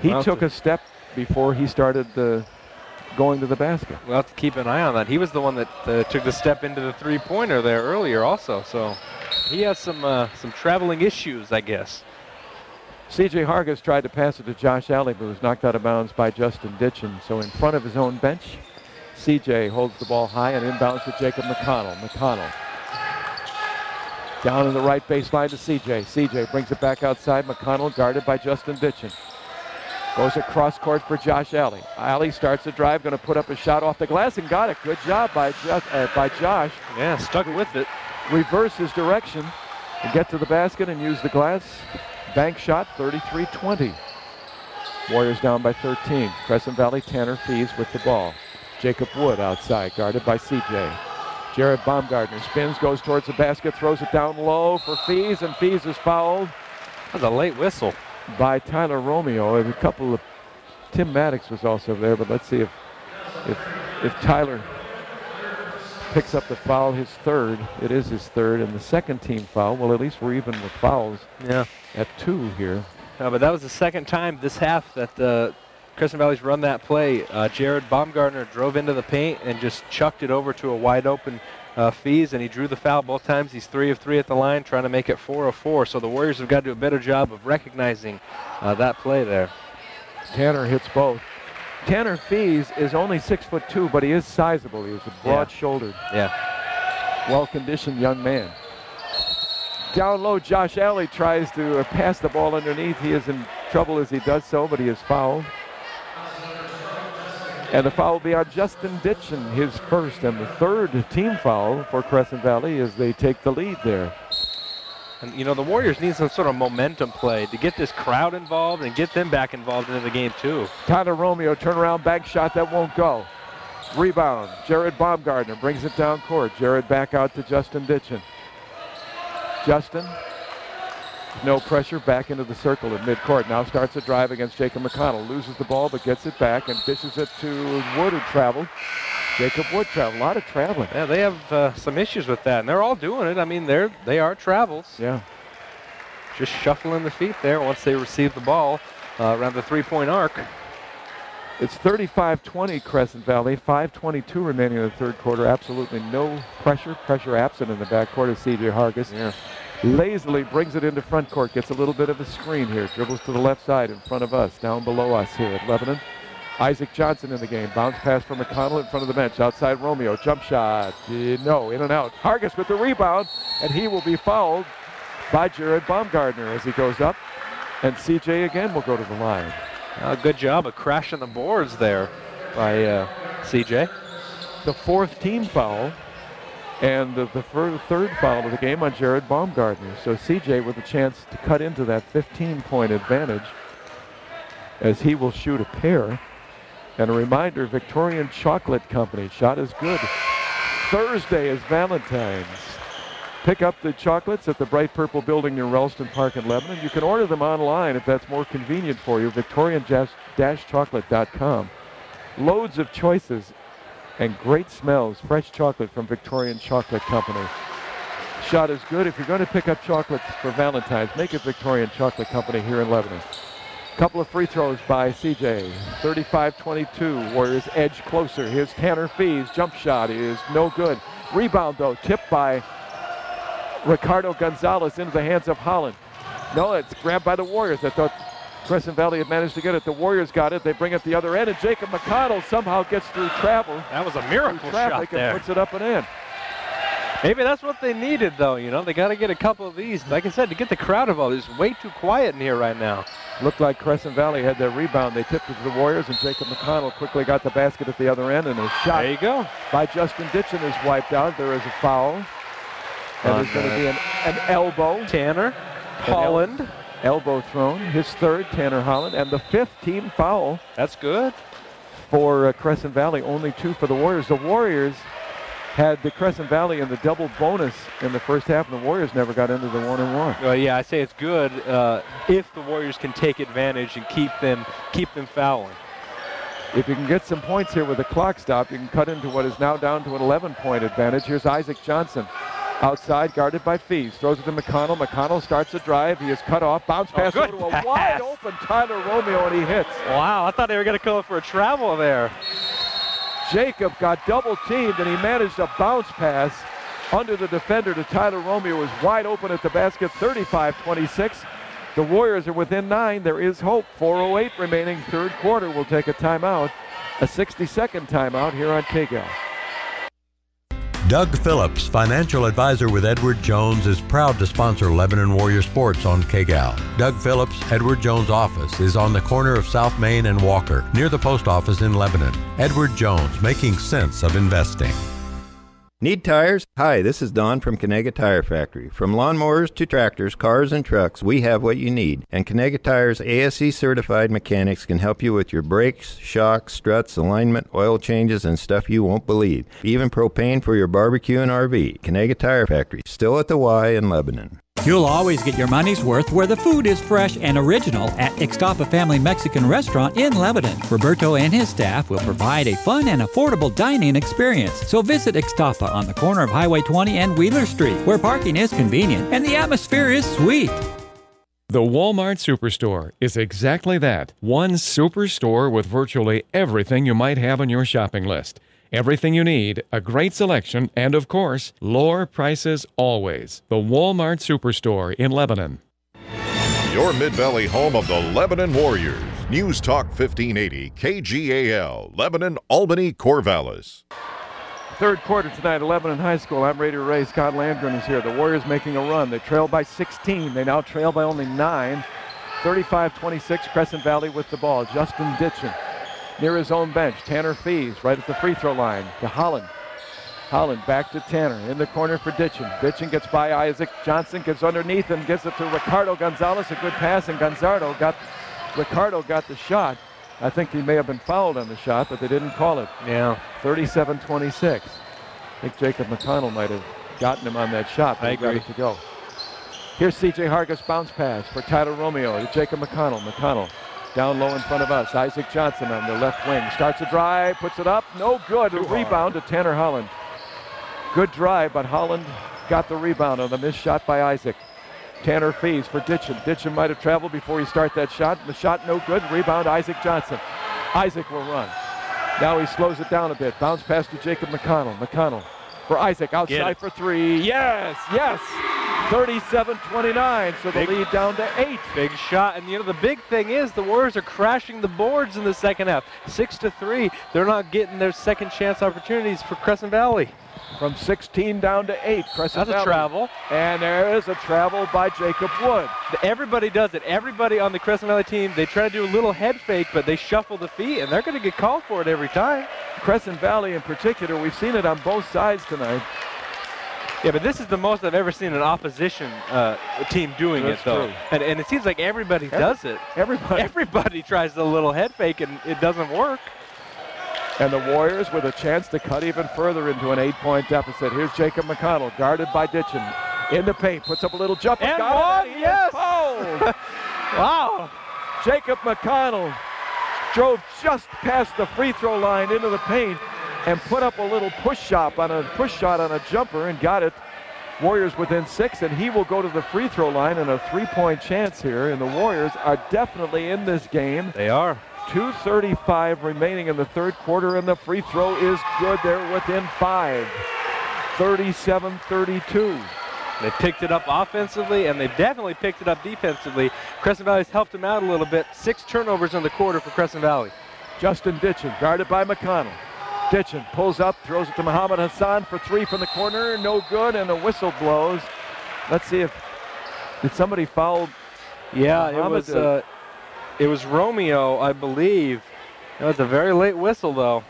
He took a step before he started going to the basket. We'll have to keep an eye on that. He was the one that took the step into the three-pointer there earlier also, so he has some traveling issues, I guess. C.J. Hargis tried to pass it to Josh Alley, but was knocked out of bounds by Justin Ditchin. So in front of his own bench, C.J. holds the ball high and inbounds to Jacob McConnell. McConnell down in the right baseline to C.J. C.J. brings it back outside. McConnell guarded by Justin Ditchin. Goes across court for Josh Alley. Alley starts to drive, going to put up a shot off the glass and got it. Good job by Josh. Yeah, stuck with it. Reverse his direction and get to the basket and use the glass. Bank shot, 33-20. Warriors down by 13. Crescent Valley, Tanner Fees with the ball. Jacob Wood outside, guarded by C.J. Jared Baumgartner spins, goes towards the basket, throws it down low for Fees, and Fees is fouled. That's a late whistle. By Tyler Romeo. A couple of Tim Maddox was also there, but let's see if Tyler picks up the foul, his third. It is his third, and the second team foul. Well, at least we're even with fouls. Yeah. At 2 here. But that was the second time this half that Crescent Valley's run that play. Jared Baumgartner drove into the paint and just chucked it over to a wide open Fees, and he drew the foul both times. He's 3 of 3 at the line, trying to make it 4 of 4. So the Warriors have got to do a better job of recognizing that play there. Tanner hits both. Tanner Fees is only 6'2", but he is sizable. He is a broad-shouldered, well-conditioned young man. Down low, Josh Alley tries to pass the ball underneath. He is in trouble as he does so, but he is fouled. And the foul will be on Justin Ditchin, his first and the third team foul for Crescent Valley as they take the lead there. And, you know, the Warriors need some sort of momentum play to get this crowd involved and get them back involved into the game, too. Tyler Romeo, turnaround bank shot that won't go. Rebound, Jared Baumgartner brings it down court. Jared back out to Justin Ditchin. Justin, no pressure, back into the circle at midcourt. Now starts a drive against Jacob McConnell. Loses the ball, but gets it back and dishes it to Wood, who traveled. Jacob Wood traveled. A lot of traveling. Yeah, they have some issues with that, and they're all doing it. I mean, they are travels. Yeah. Just shuffling the feet there once they receive the ball around the three-point arc. It's 35-20 Crescent Valley, 5:22 remaining in the third quarter. Absolutely no pressure. Pressure absent in the backcourt of C.J. Hargis. Yeah. Lazily brings it into front court. Gets a little bit of a screen here. Dribbles to the left side in front of us. Down below us here at Lebanon. Isaac Johnson in the game. Bounce pass from McConnell in front of the bench. Outside Romeo. Jump shot. No, in and out. Hargis with the rebound. And he will be fouled by Jared Baumgartner as he goes up. And C.J. again will go to the line. Good job of crashing the boards there by C.J. The fourth team foul and the third foul of the game on Jared Baumgartner. So C.J. with a chance to cut into that 15-point advantage as he will shoot a pair. And a reminder, Victorian Chocolate Company. Shot is good. Thursday is Valentine's. Pick up the chocolates at the Bright Purple Building near Ralston Park in Lebanon. You can order them online if that's more convenient for you. Victorian-chocolate.com. Loads of choices and great smells. Fresh chocolate from Victorian Chocolate Company. Shot is good. If you're going to pick up chocolates for Valentine's, make it Victorian Chocolate Company here in Lebanon. Couple of free throws by C.J. 35-22. Warriors edge closer. Here's Tanner Fees. Jump shot is no good. Rebound, though, tipped by Ricardo Gonzalez into the hands of Holland. No, it's grabbed by the Warriors. I thought Crescent Valley had managed to get it. The Warriors got it. They bring it the other end, and Jacob McConnell somehow gets through travel. That was a miracle shot there. And puts it up and in. Maybe that's what they needed, though. You know, they got to get a couple of these. Like I said, to get the crowd involved. It's way too quiet in here right now. Looked like Crescent Valley had their rebound. They tipped it to the Warriors, and Jacob McConnell quickly got the basket at the other end, and a shot there you go. by Justin Ditchin is wiped out. There is a foul. And there's going to be an elbow. Tanner Holland. Elbow thrown. His third, Tanner Holland. And the fifth team foul. That's good. For Crescent Valley, only two for the Warriors. The Warriors had the Crescent Valley in the double bonus in the first half, and the Warriors never got into the 1-and-1. Well, yeah, I say it's good if the Warriors can take advantage and keep them fouling. If you can get some points here with the clock stop, you can cut into what is now down to an 11-point advantage. Here's Isaac Johnson. Outside, guarded by Fees. Throws it to McConnell. McConnell starts a drive. He is cut off. Bounce pass over to a wide-open Tyler Romeo, and he hits. Wow, I thought they were going to go for a travel there. Jacob got double-teamed, and he managed a bounce pass under the defender to Tyler Romeo. Was wide open at the basket, 35-26. The Warriors are within 9. There is hope. 4:08 remaining, third quarter. We'll take a timeout, a 60-second timeout here on KGAL. Doug Phillips, financial advisor with Edward Jones, is proud to sponsor Lebanon Warrior Sports on KGAL. Doug Phillips' Edward Jones office is on the corner of South Main and Walker, near the post office in Lebanon. Edward Jones, making sense of investing. Need tires? Hi, this is Don from Connecticut Tire Factory. From lawnmowers to tractors, cars, and trucks, we have what you need. And Connecticut Tire's ASE certified mechanics can help you with your brakes, shocks, struts, alignment, oil changes, and stuff you won't believe. Even propane for your barbecue and RV. Connecticut Tire Factory, still at the Y in Lebanon. You'll always get your money's worth where the food is fresh and original at Ixtapa Family Mexican Restaurant in Lebanon. Roberto and his staff will provide a fun and affordable dining experience. So visit Ixtapa on the corner of Highway 20 and Wheeler Street, where parking is convenient and the atmosphere is sweet. The Walmart Superstore is exactly that. One superstore with virtually everything you might have on your shopping list. Everything you need, a great selection, and of course, lower prices always. The Walmart Superstore in Lebanon. Your Mid-Valley home of the Lebanon Warriors. News Talk 1580, KGAL, Lebanon, Albany, Corvallis. Third quarter tonight at Lebanon High School. I'm Radio Ray. Scott Landgren is here. The Warriors making a run. They trail by 16. They now trail by only 9. 35-26, Crescent Valley with the ball. Justin Ditchin near his own bench. Tanner Fees right at the free throw line to Holland. Holland back to Tanner in the corner for Ditchin. Ditchin gets by Isaac Johnson, gets underneath and gets it to Ricardo Gonzalez. A good pass, and Ricardo got the shot. I think he may have been fouled on the shot, but they didn't call it. Yeah. 37-26. I think Jacob McConnell might have gotten him on that shot, but I he got agree. it to go. Here's C.J. Hargis bounce pass for Tyler Romeo to Jacob McConnell. McConnell down low in front of us. Isaac Johnson on the left wing. Starts a drive, puts it up. No good. A rebound to Tanner Holland. Good drive, but Holland got the rebound on the missed shot by Isaac. Tanner Fees for Ditchin. Ditchin might have traveled before he started that shot. The shot no good. Rebound Isaac Johnson. Isaac will run. Now he slows it down a bit. Bounce pass to Jacob McConnell. McConnell for Isaac outside for three. Yes, yes. 37-29, so the lead down to 8. Big shot, and the big thing is the Warriors are crashing the boards in the second half. 6-3, they're not getting their second chance opportunities for Crescent Valley. From 16 down to 8, Crescent Valley. That's a travel. And there is a travel by Jacob Wood. Everybody does it. Everybody on the Crescent Valley team, they try to do a little head fake, but they shuffle the feet, and they're going to get called for it every time. Crescent Valley in particular, we've seen it on both sides tonight. Yeah, but this is the most I've ever seen an opposition team doing it, though. And it seems like everybody does it. Everybody tries the little head fake, and it doesn't work. And the Warriors with a chance to cut even further into an 8-point deficit. Here's Jacob McConnell, guarded by Ditchin. In the paint, puts up a little jumper. And got one, it, yes! Wow. Jacob McConnell drove just past the free throw line into the paint and put up a little push shot on a jumper and got it. Warriors within 6, and he will go to the free throw line and a 3-point chance here. And the Warriors are definitely in this game. They are. 2:35 remaining in the third quarter, and the free throw is good. They're within 5. 37-32. They picked it up offensively, and they've definitely picked it up defensively. Crescent Valley's helped them out a little bit. 6 turnovers in the quarter for Crescent Valley. Justin Ditchin, guarded by McConnell. Ditchin pulls up, throws it to Muhammad Hassan for 3 from the corner. No good, and the whistle blows. Let's see if, did somebody foul? Yeah, Muhammad? It was Romeo, I believe. It was a very late whistle, though.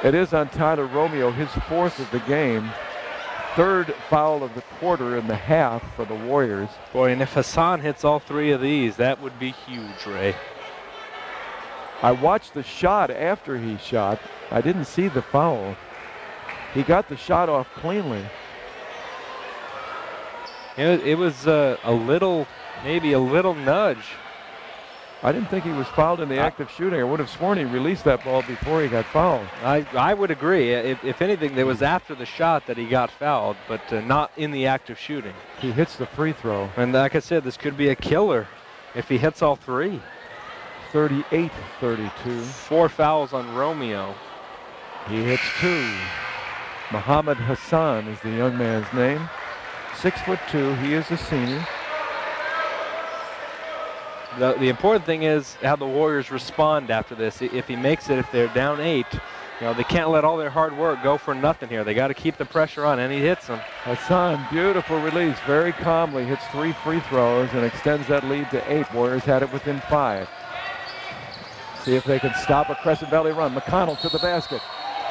It is on Tyler Romeo, his 4th of the game. 3rd foul of the quarter and the half for the Warriors. Boy, and if Hassan hits all 3 of these, that would be huge, Ray. I watched the shot after he shot. I didn't see the foul. He got the shot off cleanly. It was maybe a little nudge. I didn't think he was fouled in the act of shooting. I would have sworn he released that ball before he got fouled. I would agree. If anything, it was after the shot that he got fouled, but not in the act of shooting. He hits the free throw. And like I said, this could be a killer if he hits all 3. 38-32. 4 fouls on Romeo. He hits 2. Muhammad Hassan is the young man's name. 6'2". He is a senior. The important thing is how the Warriors respond after this. If he makes it, if they're down 8, they can't let all their hard work go for nothing here. They got to keep the pressure on, and he hits them. Hassan, beautiful release, very calmly hits 3 free throws and extends that lead to 8. Warriors had it within 5. See if they can stop a Crescent Valley run. McConnell to the basket.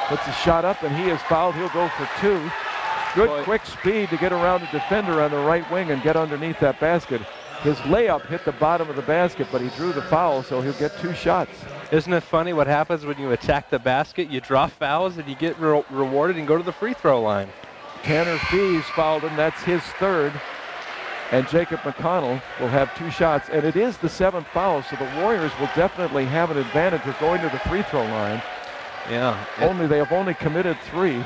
Puts a shot up, and he is fouled. He'll go for 2. Good quick speed to get around the defender on the right wing and get underneath that basket. His layup hit the bottom of the basket, but he drew the foul, so he'll get 2 shots. Isn't it funny what happens when you attack the basket? You draw fouls, and you get rewarded and go to the free throw line. Tanner Fees fouled him. That's his 3rd. And Jacob McConnell will have 2 shots. And it is the 7th foul, so the Warriors will definitely have an advantage of going to the free throw line. Yeah. They have only committed 3.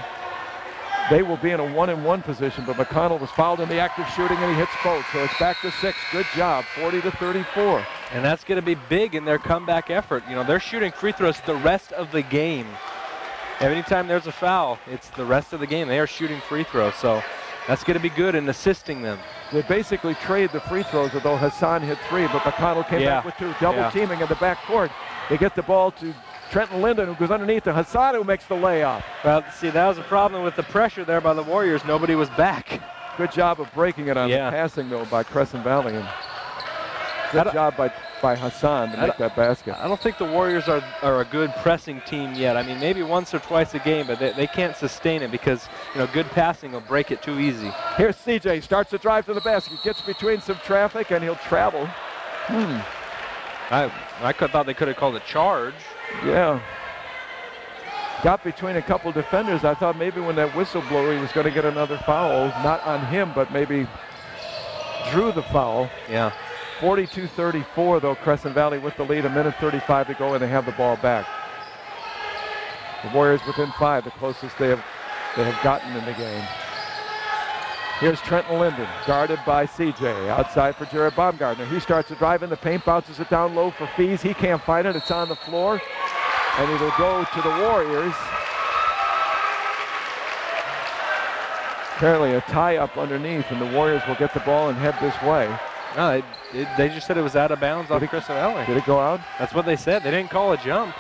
They will be in a 1-and-1 position, but McConnell was fouled in the act of shooting, and he hits both. So it's back to 6. Good job, 40-34. And that's going to be big in their comeback effort. They're shooting free throws the rest of the game. Anytime there's a foul, it's the rest of the game. They are shooting free throws, so that's going to be good in assisting them. They basically trade the free throws, although Hassan hit 3, but McConnell came back with 2. Double teaming in the backcourt. They get the ball to Trenton Linden, who goes underneath to Hassan, who makes the layup. Well, see, that was a problem with the pressure there by the Warriors. Nobody was back. Good job of breaking it on the passing, though, by Crescent Valley. And good job by by Hassan to make that basket. I don't think the Warriors are a good pressing team yet. I mean, maybe once or twice a game, but they can't sustain it because, good passing will break it too easy. Here's CJ, starts to drive to the basket, gets between some traffic, and he'll travel. I thought they could have called a charge. Yeah. Got between a couple defenders. I thought maybe when that whistle blew, he was going to get another foul. Not on him, but maybe drew the foul. Yeah. 42-34, though, Crescent Valley with the lead. 1:35 to go, and they have the ball back. The Warriors within 5, the closest they have gotten in the game. Here's Trenton Linden, guarded by CJ. Outside for Jared Baumgartner. He starts to drive in the paint, bounces it down low for Fees. He can't find it. It's on the floor, and it'll go to the Warriors. Apparently a tie-up underneath, and the Warriors will get the ball and head this way. No, they just said it was out of bounds off Crescent Valley. Did it go out? That's what they said. They didn't call a jump.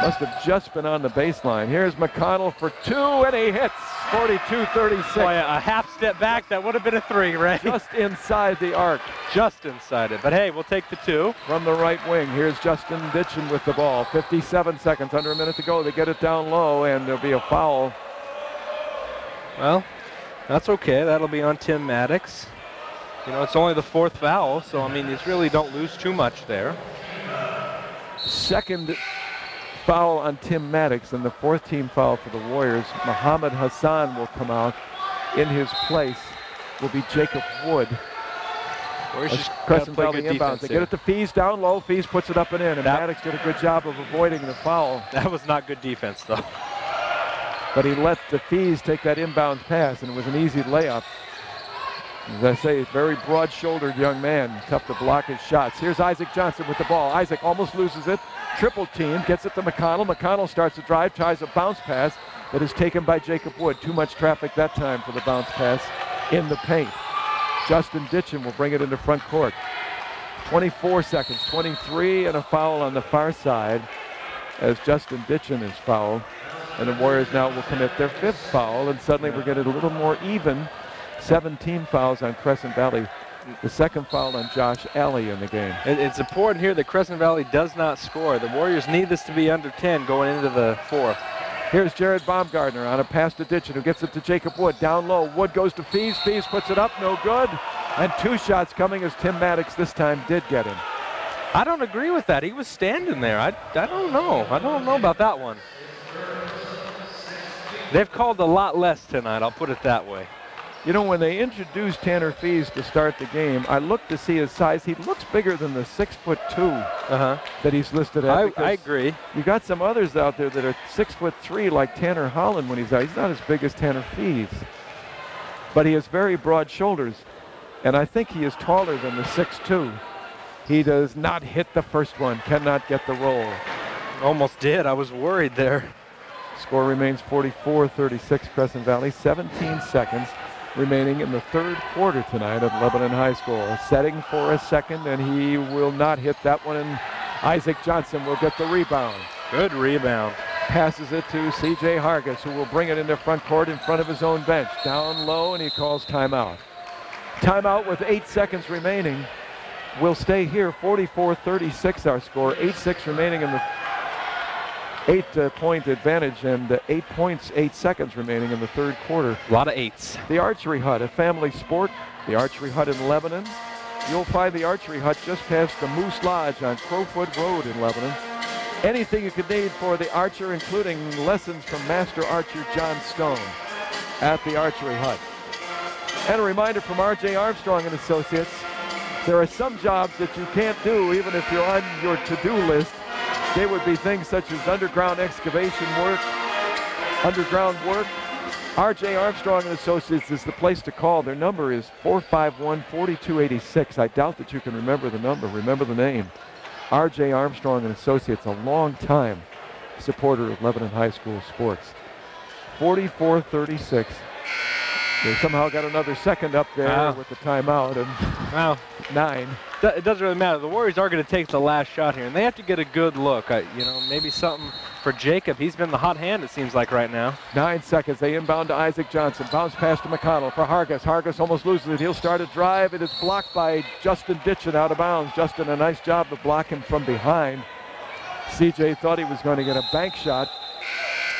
Must have just been on the baseline. Here's McConnell for 2, and he hits. 42-36. Boy, a half step back, that would have been a 3, right? Just inside the arc. Just inside it. But hey, we'll take the 2. From the right wing, here's Justin Ditchin with the ball. 57 seconds, under a minute to go. They get it down low, and there'll be a foul. Well, that's okay. That'll be on Tim Maddox. It's only the 4th foul, so, I mean, you really don't lose too much there. Second foul on Tim Maddox, and the 4th team foul for the Warriors. Muhammad Hassan will come out. In his place will be Jacob Wood. Crescent Valley inbounds. They get it to Fees down low. Fees puts it up and in, and Maddox did a good job of avoiding the foul. That was not good defense, though. But he let the Fees take that inbounds pass, and it was an easy layup. As I say, very broad-shouldered young man, tough to block his shots. Here's Isaac Johnson with the ball. Isaac almost loses it. Triple team, gets it to McConnell. McConnell starts to drive, tries a bounce pass that is taken by Jacob Wood. Too much traffic that time for the bounce pass in the paint. Justin Ditchin will bring it into front court. 24 seconds, 23, and a foul on the far side as Justin Ditchin is fouled. And the Warriors now will commit their 5th foul, and suddenly we're getting a little more even. 17 fouls on Crescent Valley. The 2nd foul on Josh Alley in the game. It's important here that Crescent Valley does not score. The Warriors need this to be under 10 going into the 4th. Here's Jared Baumgartner on a pass to Ditchin, who gets it to Jacob Wood. Down low, Wood goes to Fees. Fees puts it up, no good. And 2 shots coming as Tim Maddox this time did get him. I don't agree with that. He was standing there. I don't know. I don't know about that one. They've called a lot less tonight, I'll put it that way. When they introduced Tanner Fees to start the game, I looked to see his size. He looks bigger than the 6'2" that he's listed at. I agree. You got some others out there that are 6'3", like Tanner Holland when he's out. He's not as big as Tanner Fees, but he has very broad shoulders, and I think he is taller than the 6'2". He does not hit the first one, cannot get the roll. Almost did. I was worried there. Score remains 44-36 Crescent Valley. 17 seconds remaining in the 3rd quarter tonight at Lebanon High School. Setting for a second, and he will not hit that one, and Isaac Johnson will get the rebound. Good rebound. Passes it to C.J. Hargis, who will bring it into front court in front of his own bench. Down low, and he calls timeout. Timeout with 8 seconds remaining. We'll stay here. 44-36 our score. 8-6 remaining in the 8-point advantage, and 8 points, 8 seconds remaining in the 3rd quarter. A lot of 8s. The Archery Hut, a family sport. The Archery Hut in Lebanon. You'll find the Archery Hut just past the Moose Lodge on Crowfoot Road in Lebanon. Anything you could need for the archer, including lessons from Master Archer John Stone at the Archery Hut. And a reminder from R.J. Armstrong and Associates, there are some jobs that you can't do even if you're on your to-do list. They would be things such as underground excavation work, underground work. R.J. Armstrong and Associates is the place to call. Their number is 451-4286. I doubt that you can remember the number. Remember the name. R.J. Armstrong and Associates, a long-time supporter of Lebanon High School sports. 44-36. They somehow got another second up there with the timeout, and 9. It doesn't really matter. The Warriors are going to take the last shot here, and they have to get a good look. Maybe something for Jacob. He's been the hot hand, it seems like, right now. 9 seconds. They inbound to Isaac Johnson. Bounce pass to McConnell for Hargis. Hargis almost loses it. He'll start a drive. It is blocked by Justin Ditchin out of bounds. Justin, a nice job to block him from behind. CJ thought he was going to get a bank shot,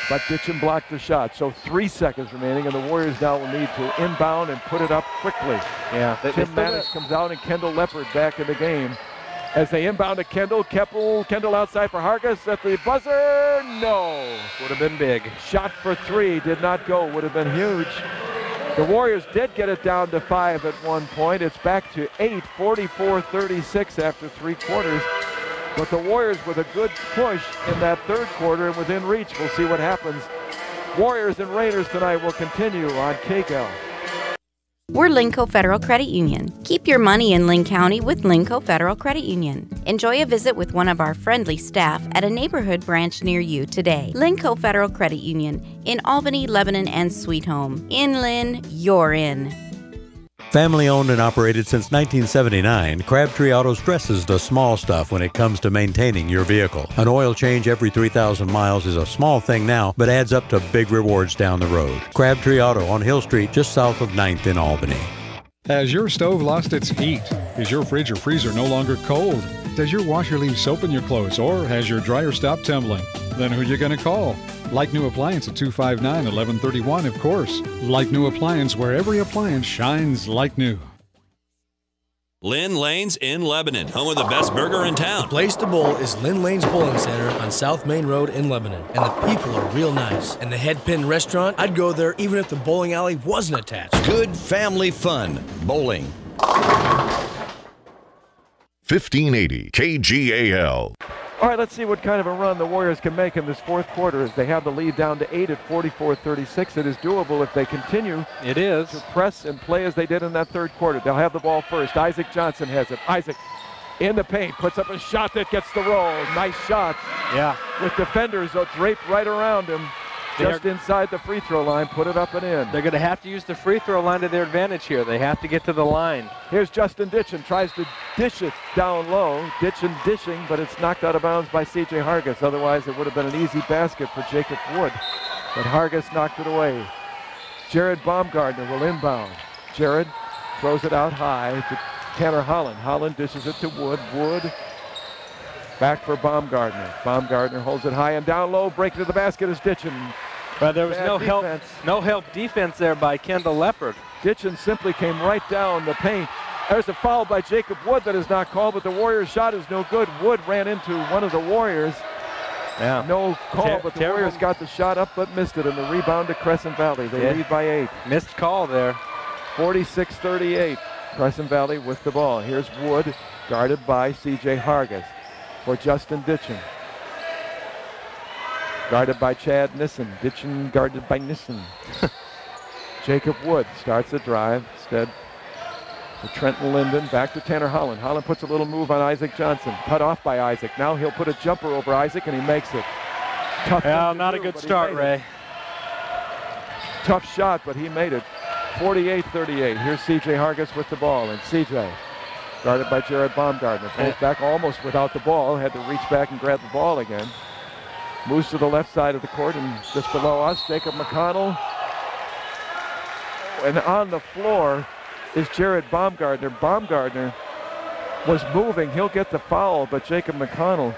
but Ditchin blocked the shot. So 3 seconds remaining, and the Warriors now will need to inbound and put it up quickly. Yeah. Tim Maddox comes out, and Kendall Leopard back in the game. As they inbound to Kendall, Kendall outside for Hargis at the buzzer. No. Would have been big. Shot for 3 did not go. Would have been huge. The Warriors did get it down to 5 at one point. It's back to 8, 44-36 after 3 quarters. But the Warriors with a good push in that third quarter and within reach. We'll see what happens. Warriors and Raiders tonight will continue on KGAL. We're Linco Federal Credit Union. Keep your money in Linn County with Linco Federal Credit Union. Enjoy a visit with one of our friendly staff at a neighborhood branch near you today. Linco Federal Credit Union in Albany, Lebanon, and Sweet Home. In Linn, you're in. Family owned and operated since 1979, Crabtree Auto stresses the small stuff when it comes to maintaining your vehicle. An oil change every 3,000 miles is a small thing now, but adds up to big rewards down the road. Crabtree Auto on Hill Street, just south of 9th in Albany. Has your stove lost its heat? Is your fridge or freezer no longer cold? Does your washer leave soap in your clothes, or has your dryer stopped tumbling? Then who are you going to call? Like New Appliance at 259-1131, of course. Like New Appliance, where every appliance shines like new. Lynn Lane's in Lebanon, home of the best burger in town. The place to bowl is Lynn Lane's Bowling Center on South Main Road in Lebanon. And the people are real nice. And the Head Pin Restaurant, I'd go there even if the bowling alley wasn't attached. Good family fun. Bowling. 1580 KGAL. All right, let's see what kind of a run the Warriors can make in this fourth quarter as they have the lead down to 8 at 44-36. It is doable if they continue to press and play as they did in that third quarter. They'll have the ball first. Isaac Johnson has it. Isaac in the paint, puts up a shot that gets the roll. Nice shot. Yeah. With defenders draped right around him. Just inside the free throw line, put it up and in. They're going to have to use the free throw line to their advantage here. They have to get to the line. Here's Justin Ditchin, tries to dish it down low. Ditchin dishing, but it's knocked out of bounds by C.J. Hargis. Otherwise, it would have been an easy basket for Jacob Wood. But Hargis knocked it away. Jared Baumgartner will inbound. Jared throws it out high to Tanner Holland. Holland dishes it to Wood. Wood back for Baumgartner. Baumgartner holds it high and down low. Break to the basket is Ditchin. But there was no help defense there by Kendall Leopard. Ditchin simply came right down the paint. There's a foul by Jacob Wood that is not called, but the Warriors' shot is no good. Wood ran into one of the Warriors. Yeah. No call, but the Warriors got the shot up but missed it, and the rebound to Crescent Valley. They lead by 8. Missed call there. 46-38. Crescent Valley with the ball. Here's Wood, guarded by C.J. Hargis for Justin Ditchin. Guarded by Chad Nissen. Ditchin guarded by Nissen. Jacob Wood starts a drive. Instead, to Trenton Linden. Back to Tanner Holland. Holland puts a little move on Isaac Johnson. Cut off by Isaac. Now he'll put a jumper over Isaac, and he makes it. Tough. Well, not a good start, Ray. Tough shot, but he made it. 48-38. Here's C.J. Hargis with the ball, and C.J. guarded by Jared Baumgartner. Pulls back almost without the ball. Had to reach back and grab the ball again. Moves to the left side of the court, and just below us, Jacob McConnell. And on the floor is Jared Baumgartner. Baumgartner was moving. He'll get the foul, but Jacob McConnell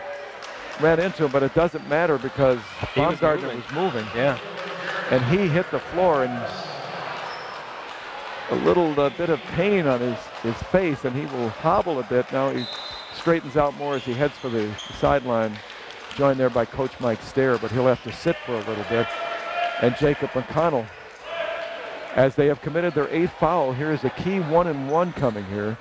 ran into him, but it doesn't matter because Baumgartner was moving. Yeah. And he hit the floor, and a little bit of pain on his face, and he will hobble a bit. Now he straightens out more as he heads for the sideline, joined there by Coach Mike Stair, but he'll have to sit for a little bit. And Jacob McConnell, as they have committed their 8th foul, here is a key 1-and-1 coming here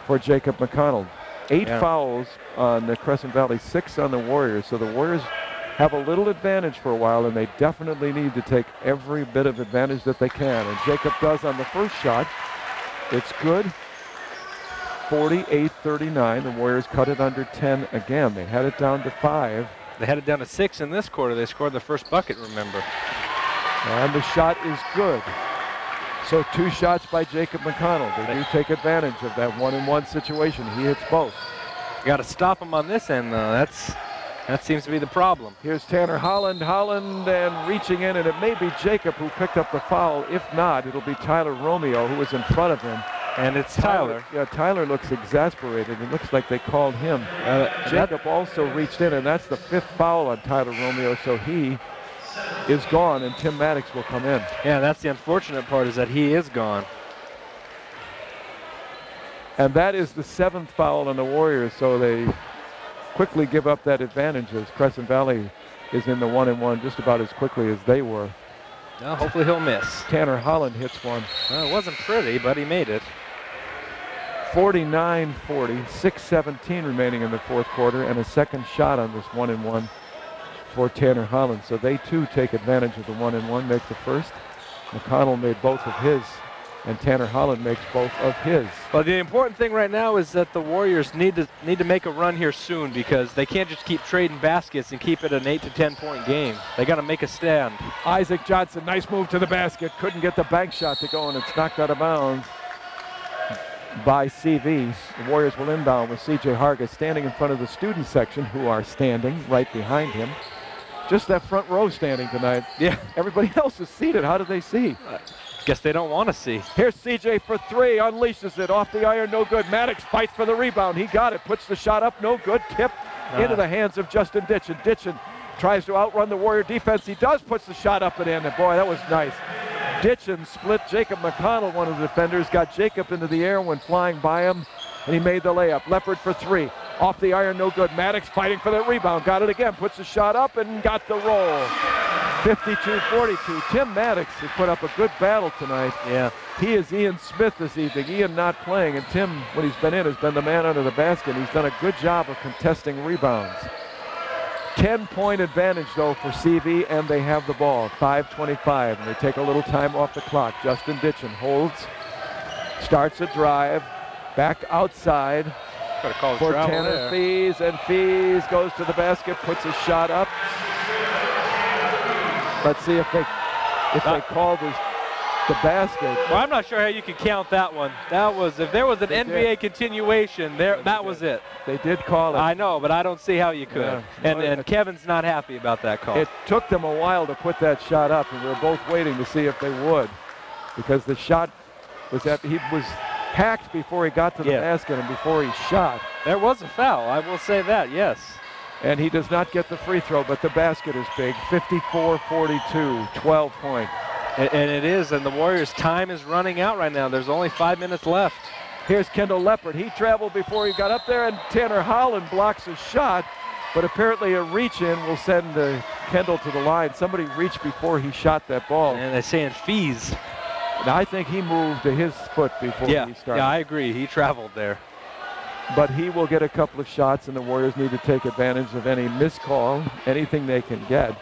for Jacob McConnell. 8 fouls on the Crescent Valley, 6 on the Warriors. So the Warriors have a little advantage for a while, and they definitely need to take every bit of advantage that they can. And Jacob does on the first shot. It's good. 48-39. The Warriors cut it under 10 again. They had it down to 5. They had it down to 6 in this quarter. They scored the first bucket, remember. And the shot is good. So 2 shots by Jacob McConnell. They do take advantage of that 1-and-1 situation. He hits both. You got to stop him on this end, though. That seems to be the problem. Here's Tanner Holland, and reaching in, and it may be Jacob who picked up the foul. If not, it'll be Tyler Romeo who was in front of him. And it's Tyler. Yeah, Tyler looks exasperated. It looks like they called him. Jacob also reached in, and that's the 5th foul on Tyler Romeo, so he is gone, and Tim Maddox will come in. Yeah, that's the unfortunate part, is that he is gone. And that is the 7th foul on the Warriors, so they quickly give up that advantage as Crescent Valley is in the 1-and-1 just about as quickly as they were. Well, hopefully he'll miss. Tanner Holland hits one. Well, it wasn't pretty, but he made it. 49-40, 6:17 remaining in the 4th quarter, and a second shot on this 1-and-1 for Tanner Holland. So they too take advantage of the 1-and-1, make the first. McConnell made both of his, and Tanner Holland makes both of his. But the important thing right now is that the Warriors need to make a run here soon, because they can't just keep trading baskets and keep it an 8 to 10 point game. They got to make a stand. Isaac Johnson, nice move to the basket, couldn't get the bank shot to go, and it's knocked out of bounds by CV. The Warriors will inbound with C.J. Hargis standing in front of the student section, who are standing right behind him. Just that front row standing tonight. Yeah. Everybody else is seated. How do they see? Guess they don't want to see. Here's C.J. for 3, unleashes it off the iron, no good. Maddox fights for the rebound. He got it, puts the shot up, no good. Tip into the hands of Justin Ditchin. Ditchin tries to outrun the Warrior defense. He does, puts the shot up and in. And boy, that was nice. Ditchin split Jacob McConnell, one of the defenders, got Jacob into the air, went flying by him, and he made the layup. Leopard for 3. Off the iron, no good. Maddox fighting for that rebound. Got it again, puts the shot up and got the roll. 52-42. Tim Maddox has put up a good battle tonight. Yeah. He is Ian Smith this evening. Ian not playing, and Tim, when he's been in, has been the man under the basket. He's done a good job of contesting rebounds. 10-point advantage, though, for CV, and they have the ball. 5:25, and they take a little time off the clock. Justin Ditchin holds, starts a drive, back outside for Tanner Fees, and Fees goes to the basket, puts a shot up. Let's see if they call the basket. Well, I'm not sure how you can count that one. That was, if there was an NBA continuation, that was it. They did call it. I know, but I don't see how you could. Yeah. And Kevin's not happy about that call. It took them a while to put that shot up, and we were both waiting to see if they would, because the shot was he was hacked before he got to the basket and before he shot. There was a foul, I will say that, yes. And he does not get the free throw, but the basket is big. 54-42, 12-point. And it is, and the Warriors' time is running out right now. There's only 5 minutes left. Here's Kendall Leopard. He traveled before he got up there, and Tanner Holland blocks his shot, but apparently a reach-in will send Kendall to the line. Somebody reached before he shot that ball. And they're saying Fees. And I think he moved to his foot before he started. Yeah, I agree. He traveled there. But he will get a couple of shots, and the Warriors need to take advantage of any miscall, anything they can get.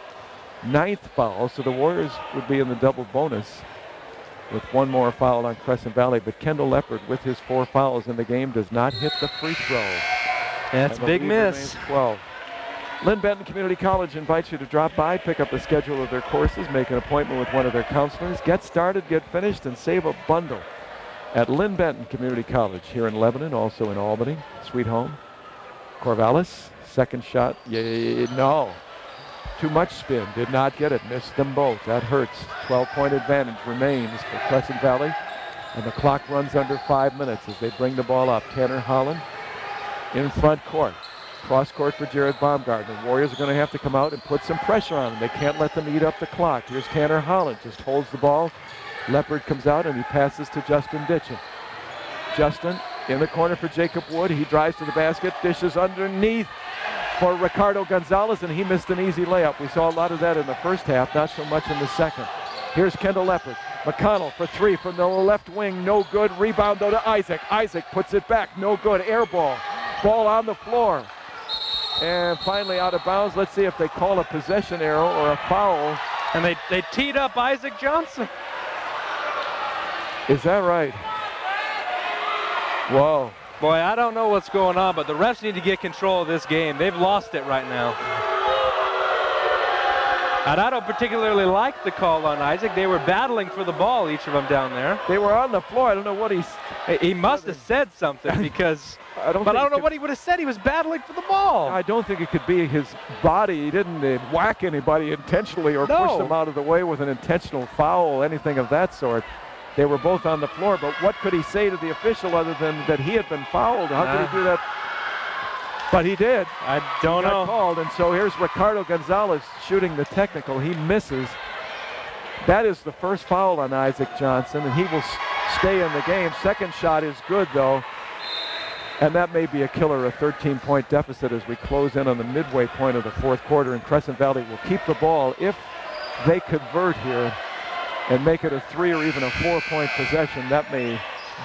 9th foul, so the Warriors would be in the double bonus with one more foul on Crescent Valley. But Kendall Leopard, with his 4 fouls in the game, does not hit the free throw. That's a big miss. 12. Lynn Benton Community College invites you to drop by, pick up a schedule of their courses, make an appointment with one of their counselors, get started, get finished, and save a bundle at Lynn Benton Community College here in Lebanon, also in Albany, Sweet Home. Corvallis, second shot, no. Too much spin, did not get it, missed them both. That hurts. 12-point advantage remains for Crescent Valley, and the clock runs under 5 minutes as they bring the ball up. Tanner Holland in front court. Cross court for Jared Baumgartner. The Warriors are going to have to come out and put some pressure on them. They can't let them eat up the clock. Here's Tanner Holland, just holds the ball. Leopard comes out and he passes to Justin Ditchin. Justin in the corner for Jacob Wood. He drives to the basket, dishes underneath for Ricardo Gonzalez, and he missed an easy layup. We saw a lot of that in the first half, not so much in the second. Here's Kendall Leopard. McConnell for 3 from the left wing, no good. Rebound though to Isaac. Isaac puts it back, no good. Air ball. Ball on the floor. And finally out of bounds. Let's see if they call a possession arrow or a foul. And they teed up Isaac Johnson. Is that right? Whoa. Boy, I don't know what's going on, but the refs need to get control of this game. They've lost it right now. And I don't particularly like the call on Isaac. They were battling for the ball, each of them down there. They were on the floor. I don't know what he must have said something because I don't know what he would have said. He was battling for the ball. I don't think it could be his body. He didn't whack anybody intentionally or push them out of the way with an intentional foul, anything of that sort. They were both on the floor, but what could he say to the official other than that he had been fouled? How could he do that? But he did. I don't know. Called, and so here's Ricardo Gonzalez shooting the technical. He misses. That is the first foul on Isaac Johnson, and he will stay in the game. Second shot is good, though, and that may be a killer, a 13-point deficit as we close in on the midway point of the fourth quarter, and Crescent Valley will keep the ball if they convert here and make it a 3 or even a 4-point possession. That may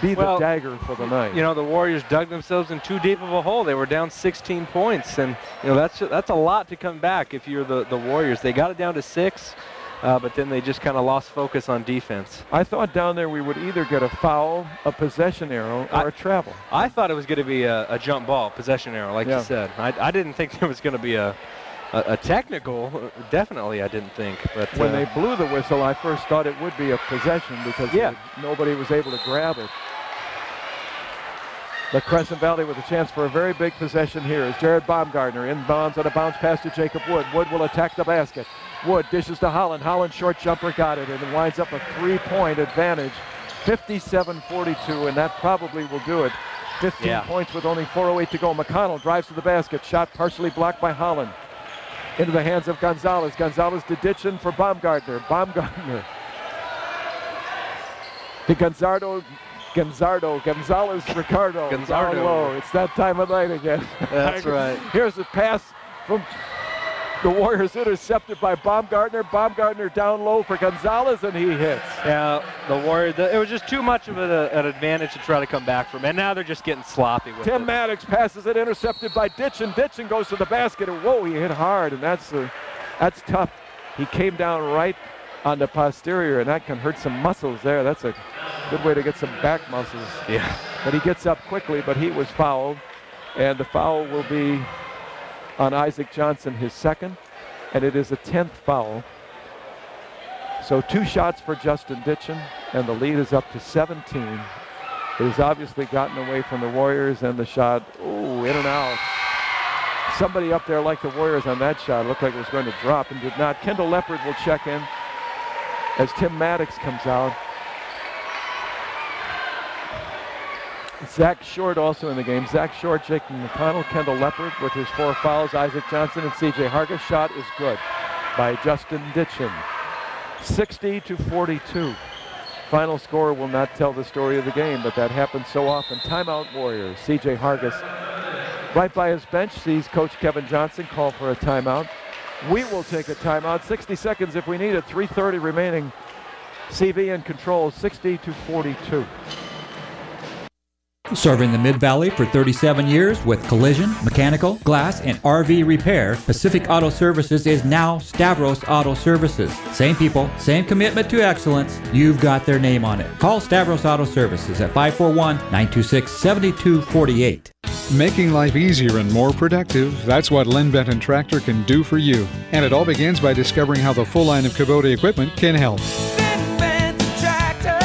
be the dagger for the night. You know, the Warriors dug themselves in too deep of a hole. They were down 16 points, and you know that's a lot to come back if you're the Warriors. They got it down to 6, but then they just kind of lost focus on defense. I thought down there we would either get a foul, a possession arrow, or a travel. I thought it was going to be a jump ball, possession arrow, like you said. I didn't think there was going to be a technical. Definitely I didn't think. But when they blew the whistle, I first thought it would be a possession because nobody was able to grab it. The Crescent Valley with a chance for a very big possession here is Jared Baumgartner inbounds on a bounce pass to Jacob Wood. Wood will attack the basket. Wood dishes to Holland. Holland short jumper got it, and it winds up a 3-point advantage, 57-42, and that probably will do it. 15 points with only 4:08 to go. McConnell drives to the basket. Shot partially blocked by Holland. Into the hands of Gonzalez. Gonzalez to Ditchin for Baumgartner. Baumgartner to Gonzalez, Ricardo. Down low. It's that time of night again. That's right. Here's a pass from the Warriors, intercepted by Baumgartner. Baumgartner down low for Gonzalez, and he hits. Yeah, the Warriors, it was just too much of an advantage to try to come back from. And now they're just getting sloppy with Tim Maddox passes it, intercepted by Ditchin. Ditchin goes to the basket, and whoa, he hit hard, and that's tough. He came down right on the posterior, and that can hurt some muscles there. That's a good way to get some back muscles. Yeah. But he gets up quickly, but he was fouled, and the foul will be on Isaac Johnson, his second, and it is a 10th foul. So 2 shots for Justin Ditchin, and the lead is up to 17. It has obviously gotten away from the Warriors, and the shot, ooh, in and out. Somebody up there like the Warriors on that shot. It looked like it was going to drop and did not. Kendall Leopard will check in as Tim Maddox comes out. Zach Short also in the game. Zach Short, Jake McConnell, Kendall Leopard with his 4 fouls. Isaac Johnson and C.J. Hargis. Shot is good by Justin Ditchin. 60-42. Final score will not tell the story of the game, but that happens so often. Timeout Warriors. C.J. Hargis right by his bench sees Coach Kevin Johnson call for a timeout. We will take a timeout. 60 seconds if we need it. 3:30 remaining. CV in control, 60-42. Serving the Mid-Valley for 37 years with collision, mechanical, glass, and RV repair, Pacific Auto Services is now Stavros Auto Services. Same people, same commitment to excellence. You've got their name on it. Call Stavros Auto Services at 541-926-7248. Making life easier and more productive, that's what Lynn Benton Tractor can do for you. And it all begins by discovering how the full line of Kubota equipment can help. Benton Tractor,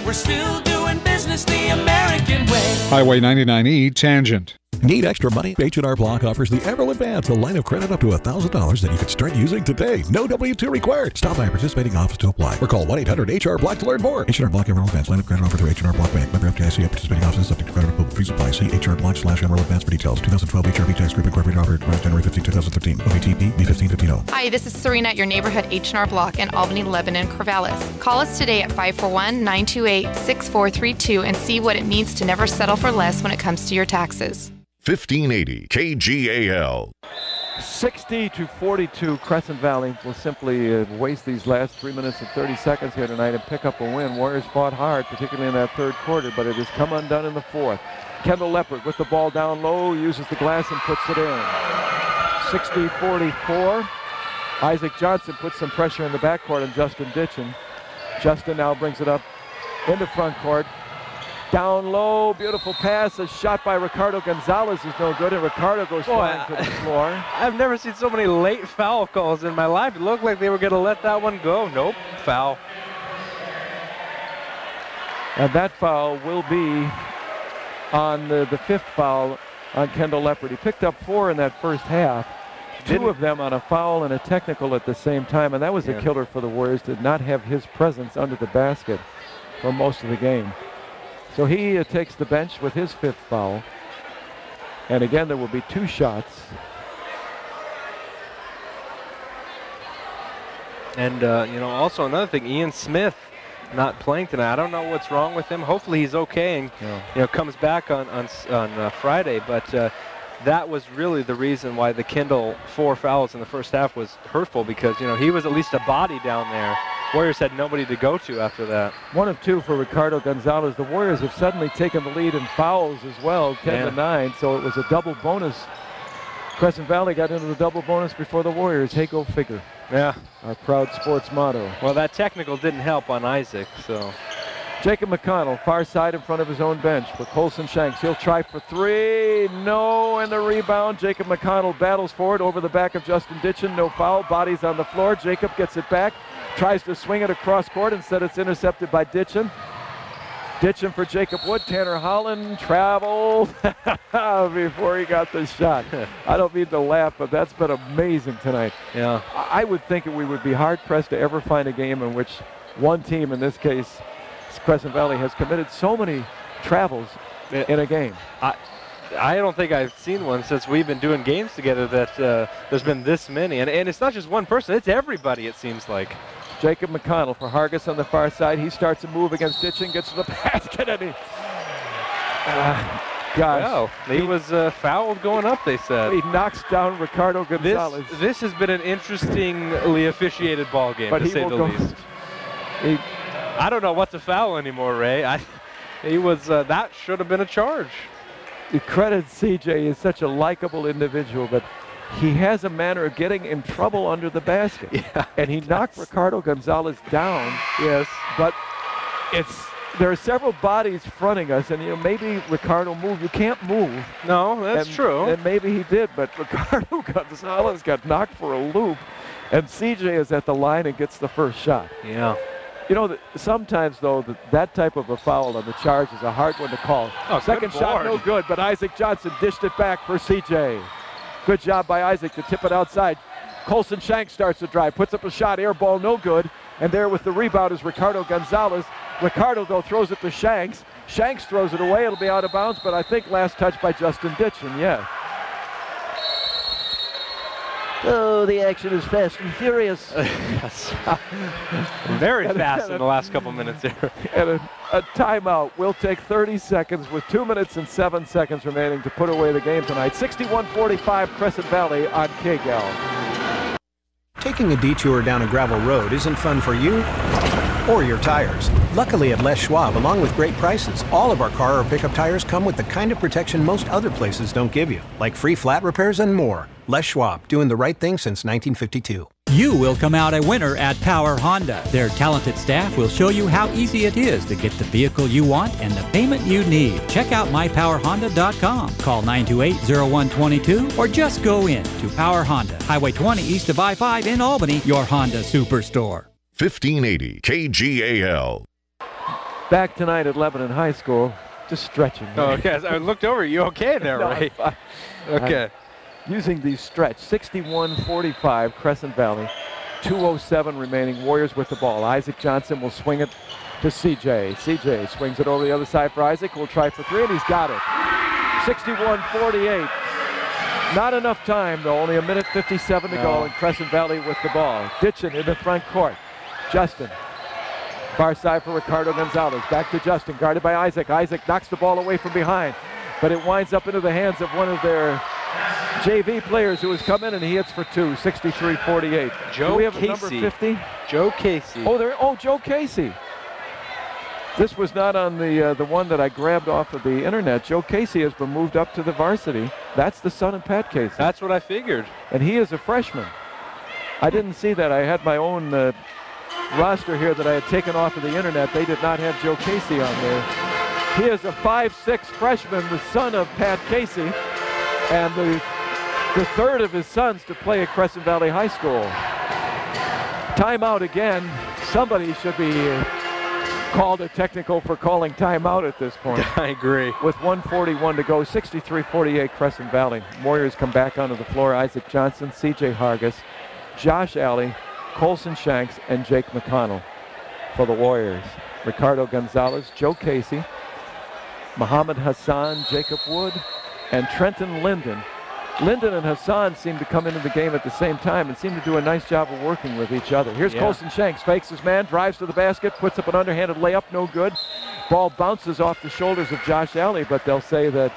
we're still doing business the American way. Highway 99E Tangent. Need extra money? H&R Block offers the Emerald Advance, a line of credit up to $1,000 that you can start using today. No W-2 required. Stop by a participating office to apply or call 1-800-HR-BLOCK to learn more. H&R Block Emerald Advance, line of credit offer through H&R Block Bank. Member FDIC, participating offices subject to credit approval. Fees apply. See HR Block/Emerald Advance for details. 2012 HRB Tax Group Incorporated offer January 15, 2013. OVTP B1550. Hi, this is Serena at your neighborhood H&R Block in Albany, Lebanon, Corvallis. Call us today at 541-928-6432 and see what it means to never settle for less when it comes to your taxes. 1580 KGAL. 60-42. Crescent Valley will simply waste these last 3 minutes and 30 seconds here tonight and pick up a win. Warriors fought hard, particularly in that third quarter, but it has come undone in the fourth. Kendall Leopard with the ball down low, uses the glass and puts it in. 60-44. Isaac Johnson puts some pressure in the backcourt on Justin Ditchin. Justin now brings it up into front court. Down low, beautiful pass. A shot by Ricardo Gonzalez is no good, and Ricardo goes flying to the floor. I've never seen so many late foul calls in my life. It looked like they were going to let that one go. Nope, foul. And that foul will be on the fifth foul on Kendall Leppard. He picked up 4 in that first half. 2 of them on a foul and a technical at the same time, and that was a killer for the Warriors. Did not have his presence under the basket for most of the game. So he takes the bench with his 5th foul. And again, there will be 2 shots. And, also another thing, Ian Smith not playing tonight. I don't know what's wrong with him. Hopefully he's okay and, comes back on Friday. But that was really the reason why the Kendall 4 fouls in the first half was hurtful, because, he was at least a body down there. Warriors had nobody to go to after that. 1 of 2 for Ricardo Gonzalez. The Warriors have suddenly taken the lead in fouls as well, 10-9, so it was a double bonus. Crescent Valley got into the double bonus before the Warriors. Hey, go figure. Yeah. Our proud sports motto. Well, that technical didn't help on Isaac, so. Jacob McConnell, far side in front of his own bench for Colson Shanks. He'll try for 3. No, and the rebound. Jacob McConnell battles for it over the back of Justin Ditchin. No foul. Bodies on the floor. Jacob gets it back. Tries to swing it across court. Instead, it's intercepted by Ditchin. Ditchin for Jacob Wood. Tanner Holland traveled before he got the shot. I don't mean to laugh, but that's been amazing tonight. Yeah. I would think we would be hard-pressed to ever find a game in which one team, in this case, Crescent Valley, has committed so many travels in a game. I don't think I've seen one since we've been doing games together that there's been this many. And it's not just one person, it's everybody, it seems like. Jacob McConnell for Hargis on the far side. He starts a move against Ditchin, gets to the basket, and he... Well, he was fouled going up, they said. He knocks down Ricardo Gonzalez. This has been an interestingly officiated ball game, to say the least. I don't know what's a foul anymore, Ray. That should have been a charge. The credit CJ is such a likable individual, but he has a manner of getting in trouble under the basket. Yeah, and he knocked Ricardo Gonzalez down. Yes. But there are several bodies fronting us, and maybe Ricardo moved. You can't move. No, that's true. And maybe he did, but Ricardo Gonzalez got knocked for a loop, and CJ is at the line and gets the first shot. Yeah. Sometimes, though, that type of a foul on the charge is a hard one to call. Oh, second shot, no good, but Isaac Johnson dished it back for CJ. Good job by Isaac to tip it outside. Colson Shanks starts to drive, puts up a shot, air ball, no good. And there with the rebound is Ricardo Gonzalez. Ricardo, though, throws it to Shanks. Shanks throws it away. It'll be out of bounds, but I think last touch by Justin Ditchin, yeah. Oh, the action is fast and furious. Yes. Very fast in the last couple minutes here. And a timeout. We'll take 30 seconds with 2 minutes and 7 seconds remaining to put away the game tonight. 61-45 Crescent Valley on KGAL. Taking a detour down a gravel road isn't fun for you or your tires. Luckily at Les Schwab, along with great prices, all of our car or pickup tires come with the kind of protection most other places don't give you, like free flat repairs and more. Les Schwab, doing the right thing since 1952. You will come out a winner at Power Honda. Their talented staff will show you how easy it is to get the vehicle you want and the payment you need. Check out mypowerhonda.com. Call 928-0122 or just go in to Power Honda, Highway 20 east of I-5 in Albany, your Honda Superstore. 1580 KGAL. Back tonight at Lebanon High School, just stretching. Oh, okay. I looked over. You okay there, Ray? Okay. Using the stretch, 61-45 Crescent Valley, 2:07 remaining. Warriors with the ball. Isaac Johnson will swing it to CJ. CJ swings it over the other side for Isaac. Will try for 3, and he's got it. 61-48. Not enough time, though. Only 1:57 to go, and Crescent Valley with the ball. Ditchin in the front court. Justin. Far side for Ricardo Gonzalez. Back to Justin, guarded by Isaac. Isaac knocks the ball away from behind, but it winds up into the hands of one of their JV players who has come in, and he hits for 2, 63-48. Joe Do we have Casey. A number 50? Joe Casey. Joe Casey. This was not on the one that I grabbed off of the internet. Joe Casey has been moved up to the varsity. That's the son of Pat Casey. That's what I figured. And he is a freshman. I didn't see that. I had my own roster here that I had taken off of the internet. They did not have Joe Casey on there. He is a 5'6" freshman, the son of Pat Casey, and the third of his sons to play at Crescent Valley High School. Timeout again. Somebody should be called a technical for calling timeout at this point. I agree. With 1:41 to go, 63-48 Crescent Valley. Warriors come back onto the floor. Isaac Johnson, C.J. Hargis, Josh Alley, Colson Shanks, and Jake McConnell for the Warriors. Ricardo Gonzalez, Joe Casey, Muhammad Hassan, Jacob Wood, and Trenton Linden. Linden and Hassan seem to come into the game at the same time and seem to do a nice job of working with each other. Here's Colson Shanks, fakes his man, drives to the basket, puts up an underhanded layup, no good. Ball bounces off the shoulders of Josh Alley, but they'll say that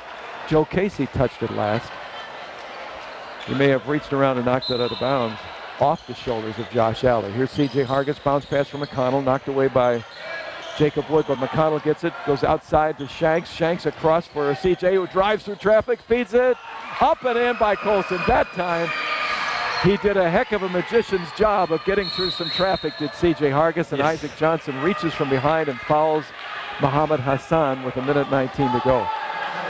Joe Casey touched it last. He may have reached around and knocked it out of bounds off the shoulders of Josh Alley. Here's C.J. Hargis, bounce pass from McConnell, knocked away by Jacob Wood, but McConnell gets it, goes outside to Shanks. Shanks across for C.J. who drives through traffic, feeds it, up and in by Colson. That time, he did a heck of a magician's job of getting through some traffic, did C.J. Hargis, and Isaac Johnson reaches from behind and fouls Muhammad Hassan with 1:19 to go.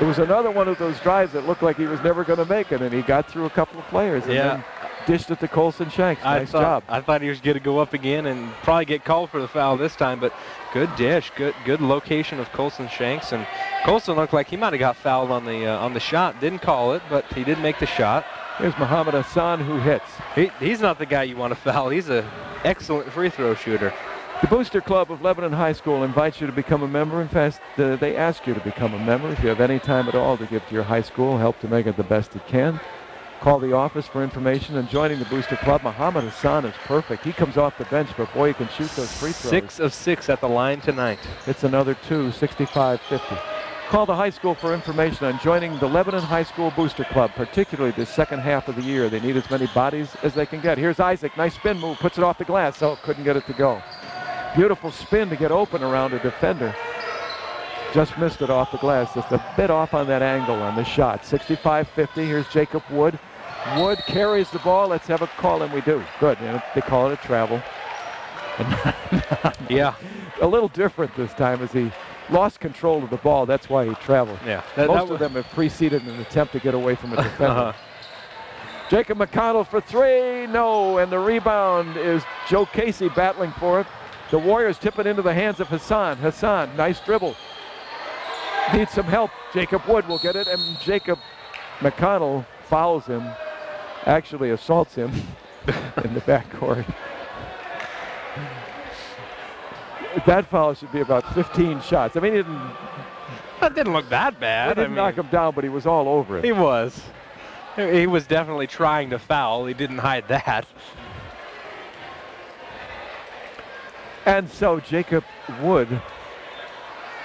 It was another one of those drives that looked like he was never going to make it, and he got through a couple of players and then dished it to Colson Shanks. Nice job. I thought he was going to go up again and probably get called for the foul this time, but good dish, good location of Colson Shanks, and Colson looked like he might have got fouled on the shot. Didn't call it, but he did make the shot. Here's Muhammad Hassan who hits. He's not the guy you want to foul. He's an excellent free throw shooter. The Booster Club of Lebanon High School invites you to become a member. In fact, they ask you to become a member. If you have any time at all to give to your high school, help to make it the best it can. Call the office for information. And joining the Booster Club, Muhammad Hassan is perfect. He comes off the bench, but boy, he can shoot those free throws. 6 of 6 at the line tonight. It's another 2, 65-50. Call the high school for information on joining the Lebanon High School Booster Club, particularly the second half of the year. They need as many bodies as they can get. Here's Isaac, nice spin move, puts it off the glass. Oh, couldn't get it to go. Beautiful spin to get open around a defender. Just missed it off the glass. Just a bit off on that angle on the shot. 65-50. Here's Jacob Wood. Wood carries the ball. Let's have a call, and we do. Good. And they call it a travel. Yeah. A little different this time as he lost control of the ball. That's why he traveled. Yeah. Most of them have preceded an attempt to get away from a defender. Jacob McConnell for 3. No. And the rebound is Joe Casey battling for it. The Warriors tip it into the hands of Hassan. Hassan, nice dribble. Needs some help. Jacob Wood will get it, and Jacob McConnell fouls him, actually assaults him in the backcourt. That foul should be about 15 shots. I mean, that didn't look that bad. He didn't knock him down, but he was all over it. He was. He was definitely trying to foul. He didn't hide that. And so Jacob Wood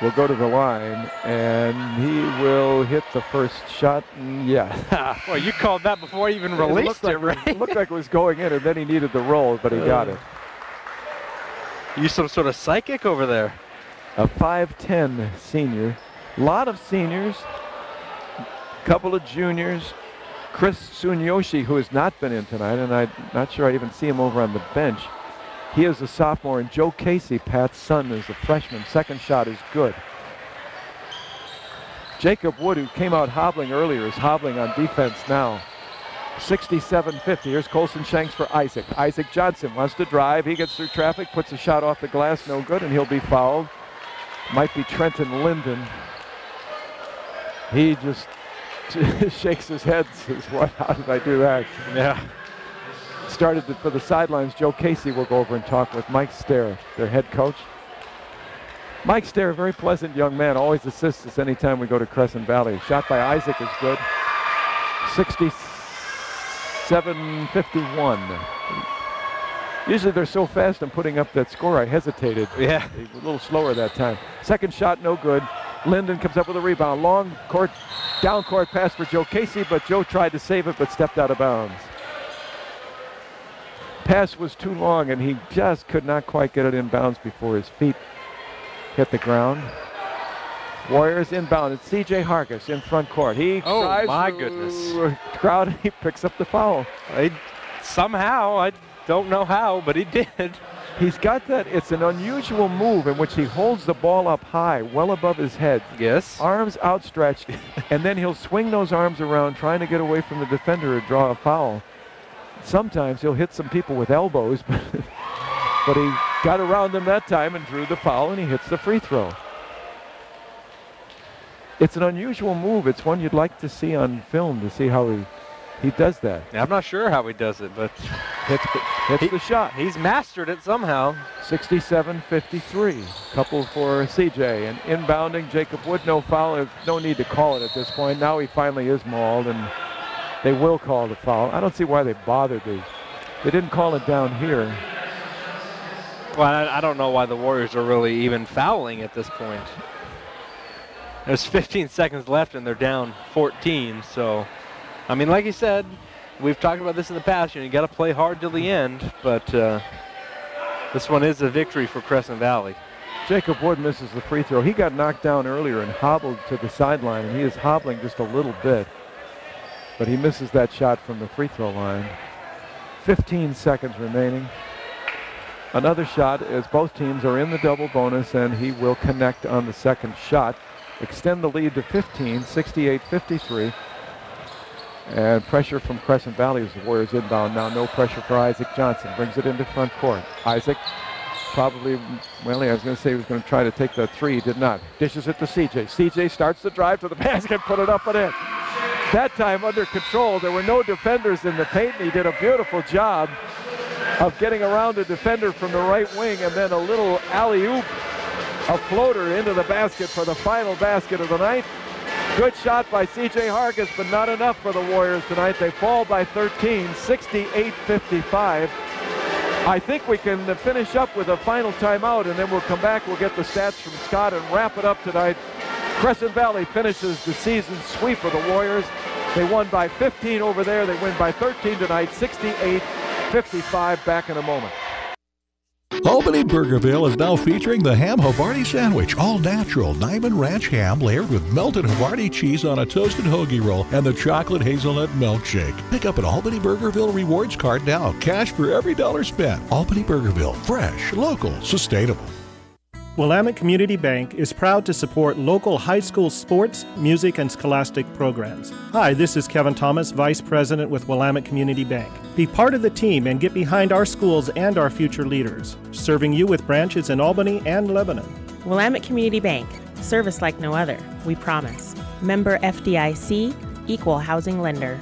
will go to the line, and he will hit the first shot. Yeah. Well, you called that before he even released it, right? It looked like it was going in, and then he needed the roll, but he got it. You some sort of psychic over there. A 5'10" senior. A lot of seniors. Couple of juniors. Chris Sunyoshi, who has not been in tonight, and I'm not sure I even see him over on the bench. He is a sophomore, and Joe Casey, Pat's son, is a freshman. Second shot is good. Jacob Wood, who came out hobbling earlier, is hobbling on defense now. 67-50. Here's Colson Shanks for Isaac. Isaac Johnson wants to drive. He gets through traffic, puts a shot off the glass, no good, and he'll be fouled. Might be Trenton Linden. He just shakes his head, says, "What? How did I do that?" Yeah. Started for the sidelines. Joe Casey will go over and talk with Mike Stair, their head coach. Mike Stair, a very pleasant young man, always assists us anytime we go to Crescent Valley. Shot by Isaac is good. 67-51. Usually they're so fast in putting up that score, I hesitated. Yeah. They were a little slower that time. Second shot, no good. Linden comes up with a rebound. Long court, down court pass for Joe Casey, but Joe tried to save it but stepped out of bounds. Pass was too long, and he just could not quite get it in bounds before his feet hit the ground. Warriors inbound. It's C.J. Hargis in front court. He drives my through goodness. Crowd. He picks up the foul. Somehow, I don't know how, but he did. He's got that. It's an unusual move in which he holds the ball up high, well above his head. Yes. Arms outstretched, and then he'll swing those arms around trying to get away from the defender or draw a foul. Sometimes he'll hit some people with elbows, but he got around them that time and drew the foul, and he hits the free throw. It's an unusual move. It's one you'd like to see on film to see how he does that. Yeah, I'm not sure how he does it, but hits the shot. He's mastered it somehow. 67-53. Couple for CJ. And inbounding, Jacob Wood, no foul. There's no need to call it at this point. Now he finally is mauled, and they will call the foul. I don't see why they bothered. They didn't call it down here. Well, I don't know why the Warriors are really even fouling at this point. There's 15 seconds left, and they're down 14, so... I mean, like you said, we've talked about this in the past. You got to play hard till the end, but this one is a victory for Crescent Valley. Jacob Wood misses the free throw. He got knocked down earlier and hobbled to the sideline, and he is hobbling just a little bit. But he misses that shot from the free throw line. 15 seconds remaining. Another shot as both teams are in the double bonus, and he will connect on the second shot. Extend the lead to 15, 68-53. And pressure from Crescent Valley as the Warriors inbound. Now no pressure for Isaac Johnson. Brings it into front court. Isaac probably, well, I was going to say he was going to try to take the three. He did not. Dishes it to CJ. CJ starts the drive to the basket, put it up and in. That time under control. There were no defenders in the paint, and he did a beautiful job of getting around a defender from the right wing, and then a little alley-oop, a floater into the basket for the final basket of the night. Good shot by C.J. Hargis, but not enough for the Warriors tonight. They fall by 13, 68-55. I think we can finish up with a final timeout, and then we'll come back. We'll get the stats from Scott and wrap it up tonight. Crescent Valley finishes the season sweep of the Warriors. They won by 15 over there. They win by 13 tonight, 68-55. Back in a moment. Albany Burgerville is now featuring the Ham Havarti Sandwich, all natural Diamond Ranch ham layered with melted Havarti cheese on a toasted hoagie roll and the chocolate hazelnut milkshake. Pick up an Albany Burgerville rewards card now. Cash for every dollar spent. Albany Burgerville, fresh, local, sustainable. Willamette Community Bank is proud to support local high school sports, music, and scholastic programs. Hi, this is Kevin Thomas, Vice President with Willamette Community Bank. Be part of the team and get behind our schools and our future leaders, serving you with branches in Albany and Lebanon. Willamette Community Bank, service like no other, we promise. Member FDIC, equal housing lender.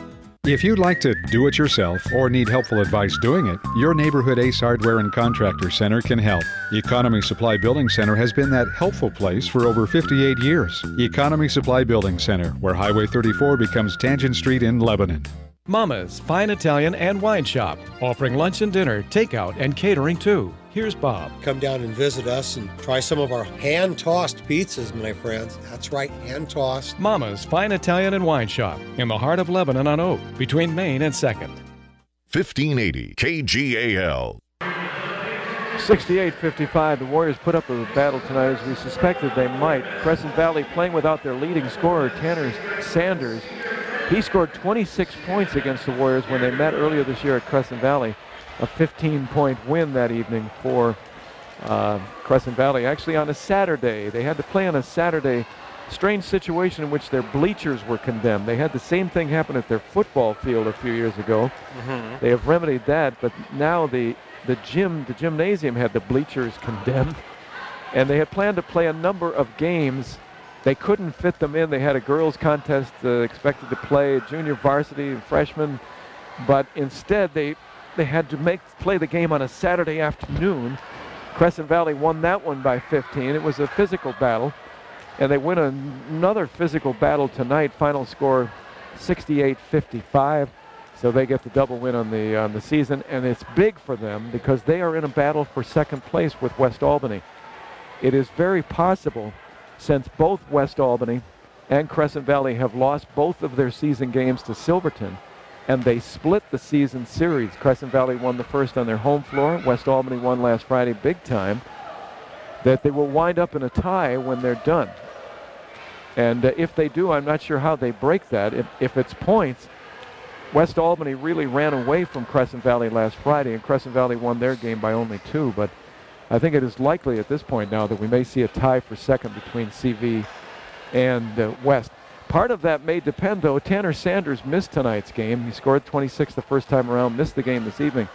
If you'd like to do it yourself or need helpful advice doing it, your neighborhood Ace Hardware and Contractor Center can help. Economy Supply Building Center has been that helpful place for over 58 years. Economy Supply Building Center, where Highway 34 becomes Tangent Street in Lebanon. Mama's Fine Italian and Wine Shop, offering lunch and dinner, takeout, and catering too. Here's Bob. Come down and visit us and try some of our hand-tossed pizzas, my friends. That's right, hand-tossed. Mama's Fine Italian and Wine Shop, in the heart of Lebanon on Oak, between Main and 2nd. 1580 KGAL. 68-55. The Warriors put up a battle tonight as we suspected they might. Crescent Valley playing without their leading scorer, Tanner Sanders. He scored 26 points against the Warriors when they met earlier this year at Crescent Valley. A 15-point win that evening for Crescent Valley. Actually on a Saturday. They had to play on a Saturday. Strange situation in which their bleachers were condemned. They had the same thing happen at their football field a few years ago. Mm-hmm. They have remedied that, but now the gymnasium had the bleachers condemned. And they had planned to play a number of games. They couldn't fit them in. They had a girls contest expected to play, junior varsity and freshmen, but instead they had to play the game on a Saturday afternoon. Crescent Valley won that one by 15. It was a physical battle, and they win another physical battle tonight. Final score 68-55. So they get the double win on the season, and it's big for them because they are in a battle for second place with West Albany. It is very possible, since both West Albany and Crescent Valley have lost both of their season games to Silverton, and they split the season series. Crescent Valley won the first on their home floor. West Albany won last Friday big time. That they will wind up in a tie when they're done. And if they do, I'm not sure how they break that. If it's points, West Albany really ran away from Crescent Valley last Friday, and Crescent Valley won their game by only 2. But I think it is likely at this point now that we may see a tie for second between CV and West. Part of that may depend, though. Tanner Sanders missed tonight's game. He scored 26 the first time around, missed the game this evening.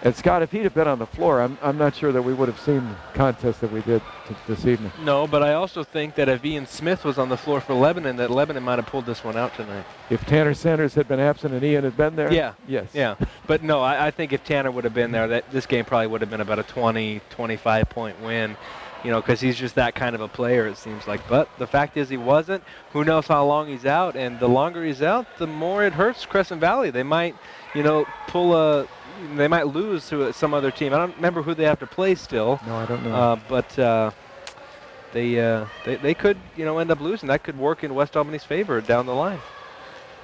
And Scott, if he'd have been on the floor, I'm not sure that we would have seen the contest that we did this evening. No, but I also think that if Ian Smith was on the floor for Lebanon, that Lebanon might have pulled this one out tonight. If Tanner Sanders had been absent and Ian had been there? Yeah. Yes. Yeah. But no, I think if Tanner would have been there, that this game probably would have been about a 20, 25-point win, you know, because he's just that kind of a player, it seems like. But the fact is he wasn't. Who knows how long he's out, and the longer he's out, the more it hurts Crescent Valley. They might, you know, they might lose to some other team. I don't remember who they have to play still. No, I don't know. But they could, you know, end up losing. That could work in West Albany's favor down the line.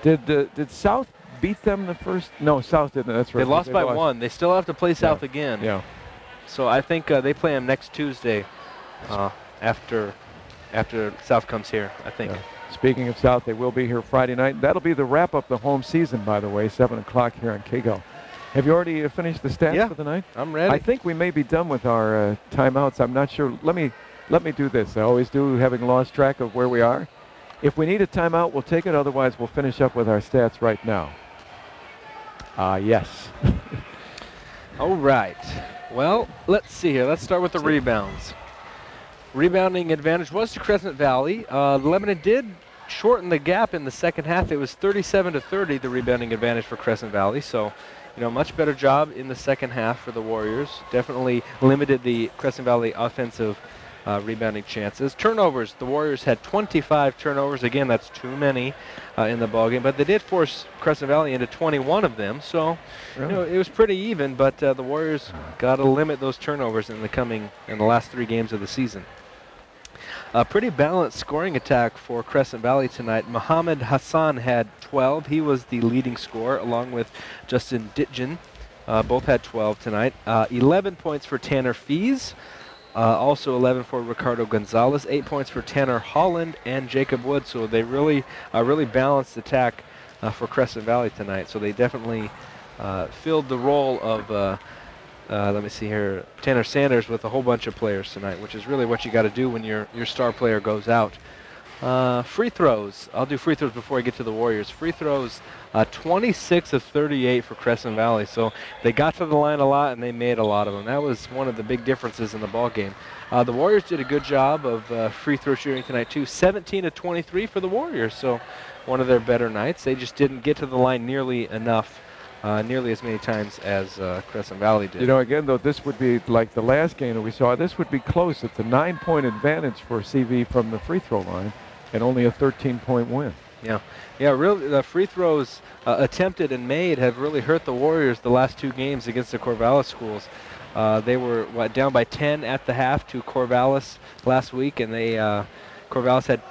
Did South beat them the first? No, South didn't. That's right. They lost by 1. They still have to play South again. Yeah. So I think they play them next Tuesday after South comes here, I think. Yeah. Speaking of South, they will be here Friday night. That'll be the wrap-up the home season, by the way, 7 o'clock here on KGAL. Have you already finished the stats for the night? I'm ready. I think we may be done with our timeouts. I'm not sure. Let me do this. I always do, having lost track of where we are. If we need a timeout, we'll take it. Otherwise, we'll finish up with our stats right now. Yes. All right. Well, let's see here. Let's start with the rebounds. Rebounding advantage was to Crescent Valley. Lebanon did shorten the gap in the second half. It was 37-30, the rebounding advantage for Crescent Valley. So, you know, much better job in the second half for the Warriors. Definitely limited the Crescent Valley offensive rebounding chances. Turnovers, the Warriors had 25 turnovers. Again, that's too many in the ballgame, but they did force Crescent Valley into 21 of them. So, you know, it was pretty even, but the Warriors got to limit those turnovers in the last 3 games of the season. A pretty balanced scoring attack for Crescent Valley tonight. Muhammad Hassan had 12. He was the leading scorer, along with Justin Ditgen. Both had 12 tonight. 11 points for Tanner Fees. Also 11 for Ricardo Gonzalez. 8 points for Tanner Holland and Jacob Wood. So they really balanced attack for Crescent Valley tonight. So they definitely filled the role of let me see here, Tanner Sanders with a whole bunch of players tonight, which is really what you got to do when your star player goes out. Free throws. I'll do free throws before I get to the Warriors. Free throws, 26 of 38 for Crescent Valley. So they got to the line a lot and they made a lot of them. That was one of the big differences in the ball game. The Warriors did a good job of free throw shooting tonight too. 17 of 23 for the Warriors. So one of their better nights. They just didn't get to the line nearly enough. Nearly as many times as Crescent Valley did. You know, again, though, this would be like the last game that we saw. This would be close. It's a 9-point advantage for CV from the free throw line and only a 13-point win. Yeah, really, the free throws attempted and made have really hurt the Warriors the last 2 games against the Corvallis schools. They were down by 10 at the half to Corvallis last week, and Corvallis had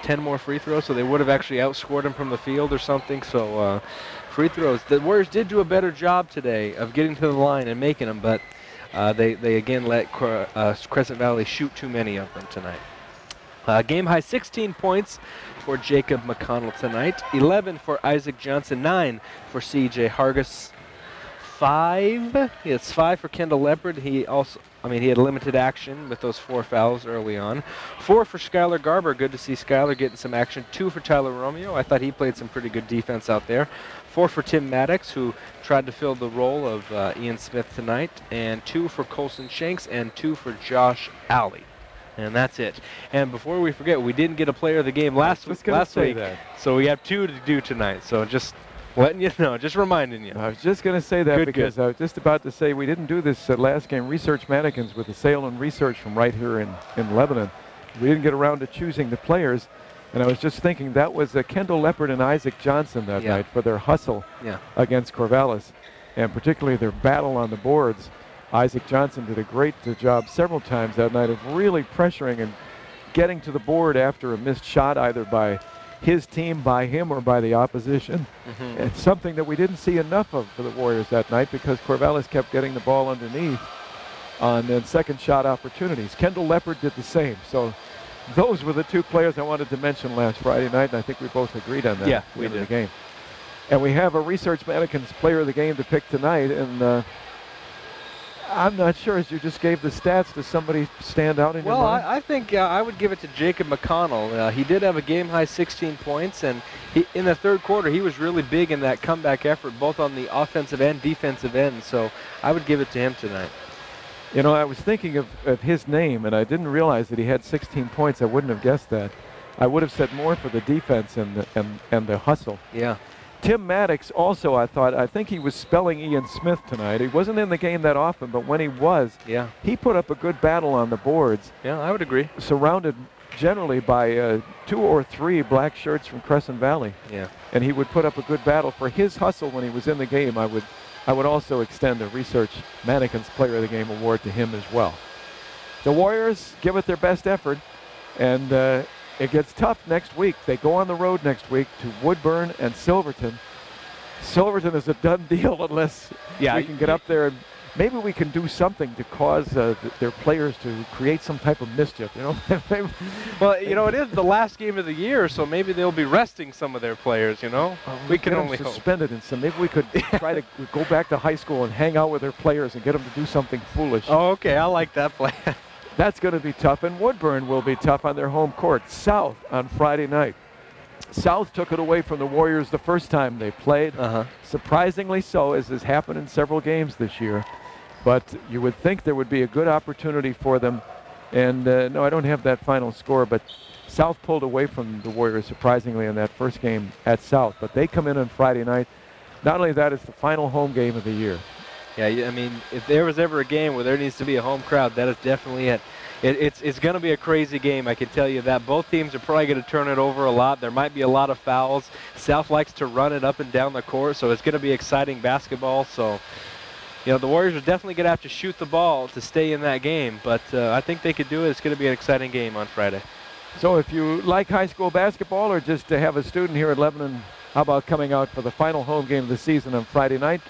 10 more free throws, so they would have actually outscored them from the field or something. So free throws, the Warriors did do a better job today of getting to the line and making them, but they again let Crescent Valley shoot too many of them tonight. Game high 16 points for Jacob McConnell tonight, 11 for Isaac Johnson, 9 for C.J. Hargis, 5. It's 5 for Kendall Leopard. He had limited action with those 4 fouls early on. 4 for Skylar Garber. Good to see Skylar getting some action. 2 for Tyler Romeo. I thought he played some pretty good defense out there. 4 for Tim Maddox, who tried to fill the role of Ian Smith tonight. And 2 for Colson Shanks and 2 for Josh Alley. And that's it. And before we forget, we didn't get a player of the game last week. So we have 2 to do tonight. So just letting you know, just reminding you. I was just going to say that because I was just about to say we didn't do this last game, Research Mannequins, with the sale and research from right here in Lebanon. We didn't get around to choosing the players. And I was just thinking that was Kendall Leopard and Isaac Johnson that night for their hustle against Corvallis, and particularly their battle on the boards. Isaac Johnson did a great job several times that night of really pressuring and getting to the board after a missed shot either by his team, by him, or by the opposition. It's something that we didn't see enough of for the Warriors that night because Corvallis kept getting the ball underneath on then second shot opportunities. Kendall Leopard did the same. So those were the 2 players I wanted to mention last Friday night, and I think we both agreed on that. Yeah, we did. The game. And we have a Research Mannequins player of the game to pick tonight, and I'm not sure, as you just gave the stats. Does somebody stand out in your mind? Well, I think I would give it to Jacob McConnell. He did have a game-high 16 points, and in the third quarter, he was really big in that comeback effort, both on the offensive and defensive end. So I would give it to him tonight. You know, I was thinking of his name, and I didn't realize that he had 16 points. I wouldn't have guessed that. I would have said more for the defense and the hustle. Yeah. Tim Maddox also, I think he was spelling Ian Smith tonight. He wasn't in the game that often, but when he was, he put up a good battle on the boards. Yeah, I would agree. Surrounded generally by 2 or 3 black shirts from Crescent Valley. Yeah. And he would put up a good battle. For his hustle when he was in the game, I would also extend the Research Mannequins Player of the Game award to him as well. The Warriors give it their best effort, and it gets tough next week. They go on the road next week to Woodburn and Silverton. Silverton is a done deal unless we can get up there, and maybe we can do something to cause their players to create some type of mischief, you know? Well, you know, it is the last game of the year, so maybe they'll be resting some of their players, you know? We can only hope. Suspended in some. Maybe we could try to go back to high school and hang out with their players and get them to do something foolish. Oh, okay. I like that plan. That's going to be tough, and Woodburn will be tough on their home court. South on Friday night. South took it away from the Warriors the first time they played. Surprisingly so, as has happened in several games this year. But you would think there would be a good opportunity for them. And no, I don't have that final score, but South pulled away from the Warriors surprisingly in that first game at South. But they come in on Friday night. Not only that, it's the final home game of the year. Yeah, I mean, if there was ever a game where there needs to be a home crowd, that is definitely it. It's going to be a crazy game, I can tell you that. Both teams are probably going to turn it over a lot. There might be a lot of fouls. South likes to run it up and down the court, so it's going to be exciting basketball. So, you know, the Warriors are definitely going to have to shoot the ball to stay in that game, but I think they could do it. It's going to be an exciting game on Friday. So if you like high school basketball or just to have a student here at Lebanon, how about coming out for the final home game of the season on Friday night?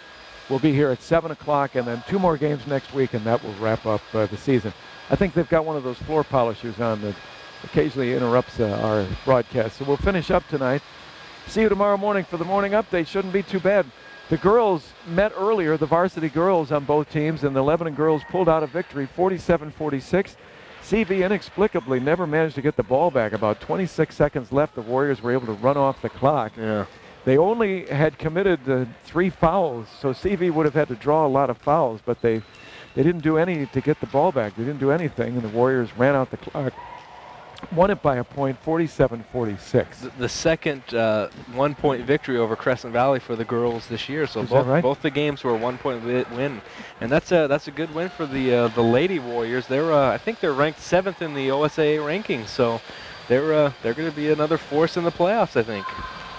We'll be here at 7 o'clock, and then 2 more games next week, and that will wrap up the season. I think they've got one of those floor polishers on that occasionally interrupts our broadcast. So we'll finish up tonight. See you tomorrow morning for the morning update. Shouldn't be too bad. The girls met earlier, the varsity girls on both teams, and the Lebanon girls pulled out a victory, 47-46. CV inexplicably never managed to get the ball back. About 26 seconds left. The Warriors were able to run off the clock. Yeah. They only had committed 3 fouls, so CV would have had to draw a lot of fouls, but they didn't do any to get the ball back. They didn't do anything, and the Warriors ran out the clock. Won it by a point, 47-46. The second 1-point victory over Crescent Valley for the girls this year. So both the games were a 1-point win, and that's a good win for the Lady Warriors. They're I think they're ranked 7th in the OSAA rankings, so they're going to be another force in the playoffs, I think.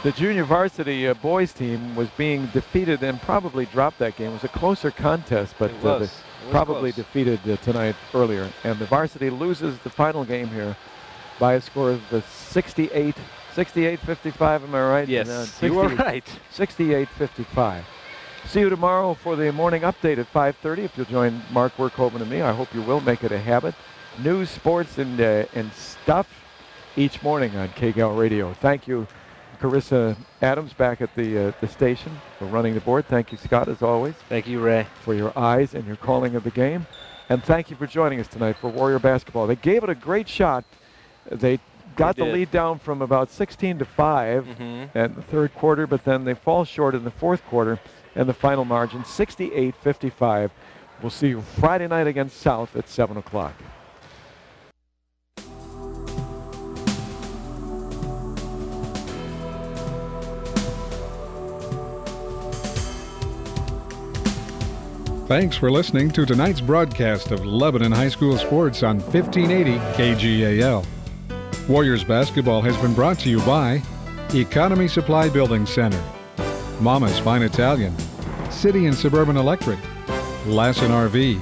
The junior varsity boys team was being defeated and probably dropped that game. It was a closer contest, but they probably close. defeated tonight earlier. And the varsity loses the final game here by a score of 68-55, am I right? Yes, you are right. 68-55. See you tomorrow for the morning update at 5:30. If you'll join Mark Workhoven and me, I hope you will make it a habit. News, sports, and stuff each morning on KGAL Radio. Thank you, Carissa Adams, back at the station for running the board. Thank you, Scott, as always. Thank you, Ray, for your eyes and your calling of the game. And thank you for joining us tonight for Warrior basketball. They gave it a great shot. They got the lead down from about 16-5 in the third quarter, but then they fall short in the fourth quarter, and the final margin, 68-55. We'll see you Friday night against South at 7 o'clock. Thanks for listening to tonight's broadcast of Lebanon High School Sports on 1580 KGAL. Warriors basketball has been brought to you by Economy Supply Building Center, Mama's Fine Italian, City and Suburban Electric, Lassen RV,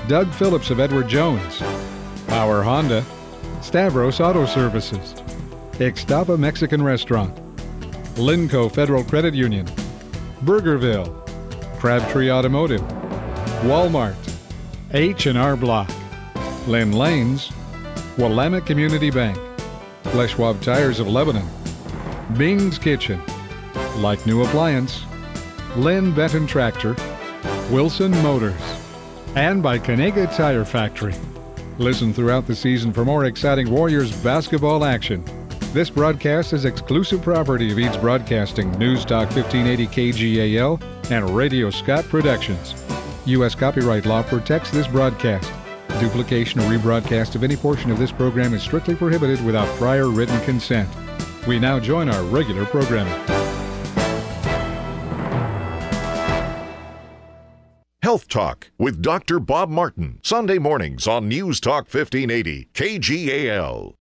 Doug Phillips of Edward Jones, Power Honda, Stavros Auto Services, Ixtapa Mexican Restaurant, Linco Federal Credit Union, Burgerville, Crabtree Automotive, Walmart, H&R Block, Lynn Lanes, Willamette Community Bank, Les Schwab Tires of Lebanon, Bing's Kitchen, Like New Appliance, Lynn Benton Tractor, Wilson Motors, and by Canega Tire Factory. Listen throughout the season for more exciting Warriors basketball action. This broadcast is exclusive property of Eads Broadcasting, News Talk 1580 KGAL, and Radio Scott Productions. U.S. copyright law protects this broadcast. Duplication or rebroadcast of any portion of this program is strictly prohibited without prior written consent. We now join our regular programming. Health Talk with Dr. Bob Martin, Sunday mornings on News Talk 1580 KGAL.